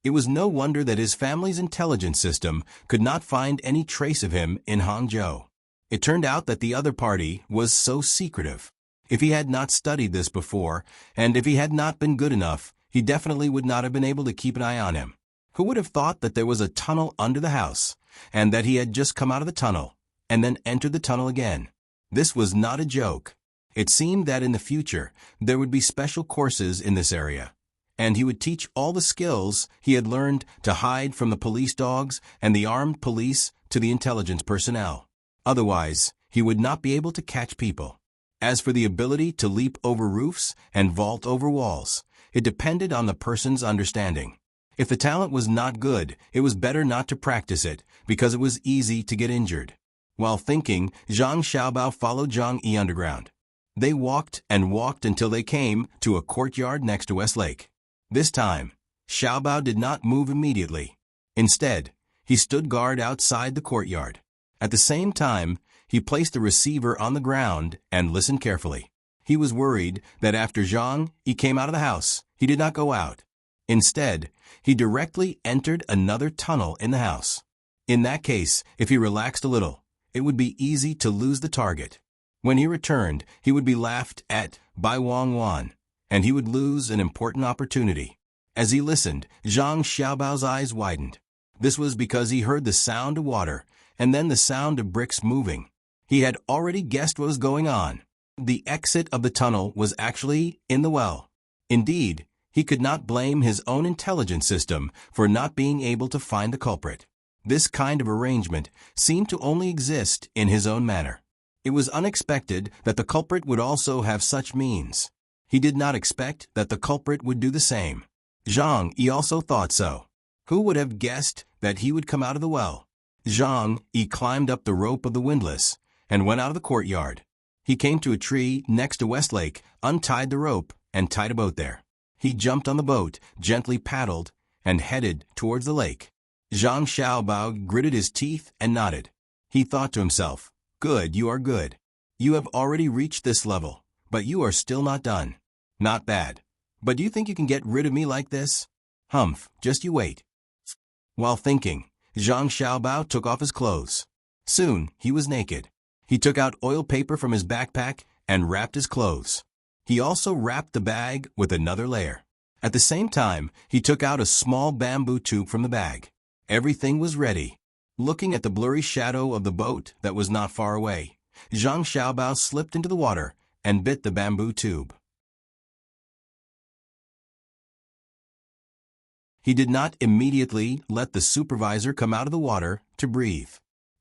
It was no wonder that his family's intelligence system could not find any trace of him in Hangzhou. It turned out that the other party was so secretive. If he had not studied this before, and if he had not been good enough, he definitely would not have been able to keep an eye on him. Who would have thought that there was a tunnel under the house, and that he had just come out of the tunnel, and then entered the tunnel again? This was not a joke. It seemed that in the future, there would be special courses in this area, and he would teach all the skills he had learned to hide from the police dogs and the armed police to the intelligence personnel. Otherwise, he would not be able to catch people. As for the ability to leap over roofs and vault over walls, it depended on the person's understanding. If the talent was not good, it was better not to practice it, because it was easy to get injured. While thinking, Zhang Xiaobao followed Zhang Yi underground. They walked and walked until they came to a courtyard next to West Lake. This time, Xiaobao did not move immediately. Instead, he stood guard outside the courtyard. At the same time, he placed the receiver on the ground and listened carefully. He was worried that after Zhang Yi came out of the house, he did not go out. Instead, he directly entered another tunnel in the house. In that case, if he relaxed a little, it would be easy to lose the target. When he returned, he would be laughed at by Wang Wan, and he would lose an important opportunity. As he listened, Zhang Xiaobao's eyes widened. This was because he heard the sound of water, and then the sound of bricks moving. He had already guessed what was going on. The exit of the tunnel was actually in the well. Indeed, he could not blame his own intelligence system for not being able to find the culprit. This kind of arrangement seemed to only exist in his own manner. It was unexpected that the culprit would also have such means. He did not expect that the culprit would do the same. Zhang Yi also thought so. Who would have guessed that he would come out of the well? Zhang Yi climbed up the rope of the windlass and went out of the courtyard. He came to a tree next to West Lake, untied the rope, and tied a boat there. He jumped on the boat, gently paddled, and headed towards the lake. Zhang Xiaobao gritted his teeth and nodded. He thought to himself, "Good, you are good. You have already reached this level, but you are still not done. Not bad. But do you think you can get rid of me like this? Humph, just you wait." While thinking, Zhang Xiaobao took off his clothes. Soon, he was naked. He took out oil paper from his backpack and wrapped his clothes. He also wrapped the bag with another layer. At the same time, he took out a small bamboo tube from the bag. Everything was ready. Looking at the blurry shadow of the boat that was not far away, Zhang Xiaobao slipped into the water and bit the bamboo tube. He did not immediately let the supervisor come out of the water to breathe.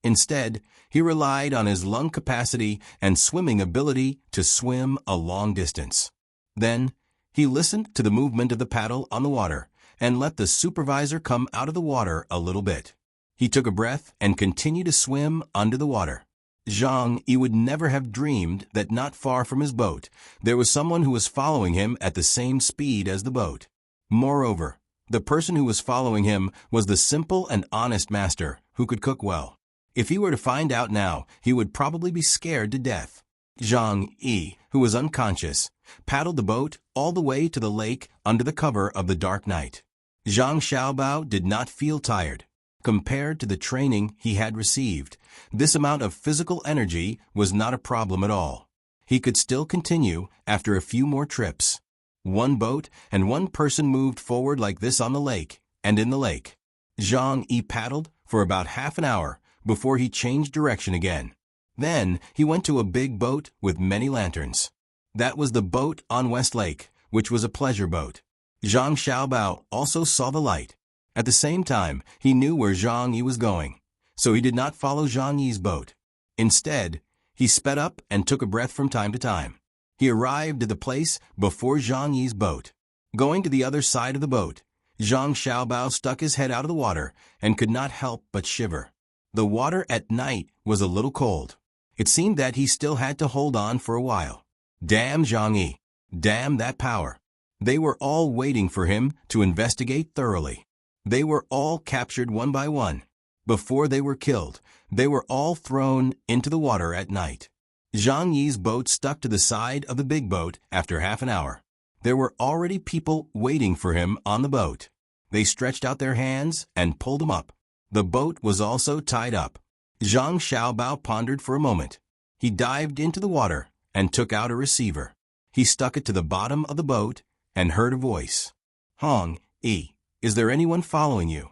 Instead, he relied on his lung capacity and swimming ability to swim a long distance. Then, he listened to the movement of the paddle on the water and let the supervisor come out of the water a little bit. He took a breath and continued to swim under the water. Zhang Yi would never have dreamed that not far from his boat, there was someone who was following him at the same speed as the boat. Moreover, the person who was following him was the simple and honest master who could cook well. If he were to find out now, he would probably be scared to death. Zhang Yi, who was unconscious, paddled the boat all the way to the lake under the cover of the dark night. Zhang Xiaobao did not feel tired. Compared to the training he had received, this amount of physical energy was not a problem at all. He could still continue after a few more trips. One boat and one person moved forward like this on the lake and in the lake. Zhang Yi paddled for about half an hour before he changed direction again. Then he went to a big boat with many lanterns. That was the boat on West Lake, which was a pleasure boat. Zhang Xiaobao also saw the light. At the same time, he knew where Zhang Yi was going, so he did not follow Zhang Yi's boat. Instead, he sped up and took a breath from time to time. He arrived at the place before Zhang Yi's boat. Going to the other side of the boat, Zhang Xiaobao stuck his head out of the water and could not help but shiver. The water at night was a little cold. It seemed that he still had to hold on for a while. Damn Zhang Yi. Damn that power. They were all waiting for him to investigate thoroughly. They were all captured one by one. Before they were killed, they were all thrown into the water at night. Zhang Yi's boat stuck to the side of the big boat after half an hour. There were already people waiting for him on the boat. They stretched out their hands and pulled him up. The boat was also tied up. Zhang Xiaobao pondered for a moment. He dived into the water and took out a receiver. He stuck it to the bottom of the boat and heard a voice. Hong Yi, is there anyone following you?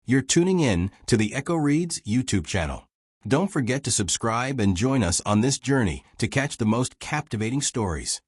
You're tuning in to the Echo Reads YouTube channel. Don't forget to subscribe and join us on this journey to catch the most captivating stories.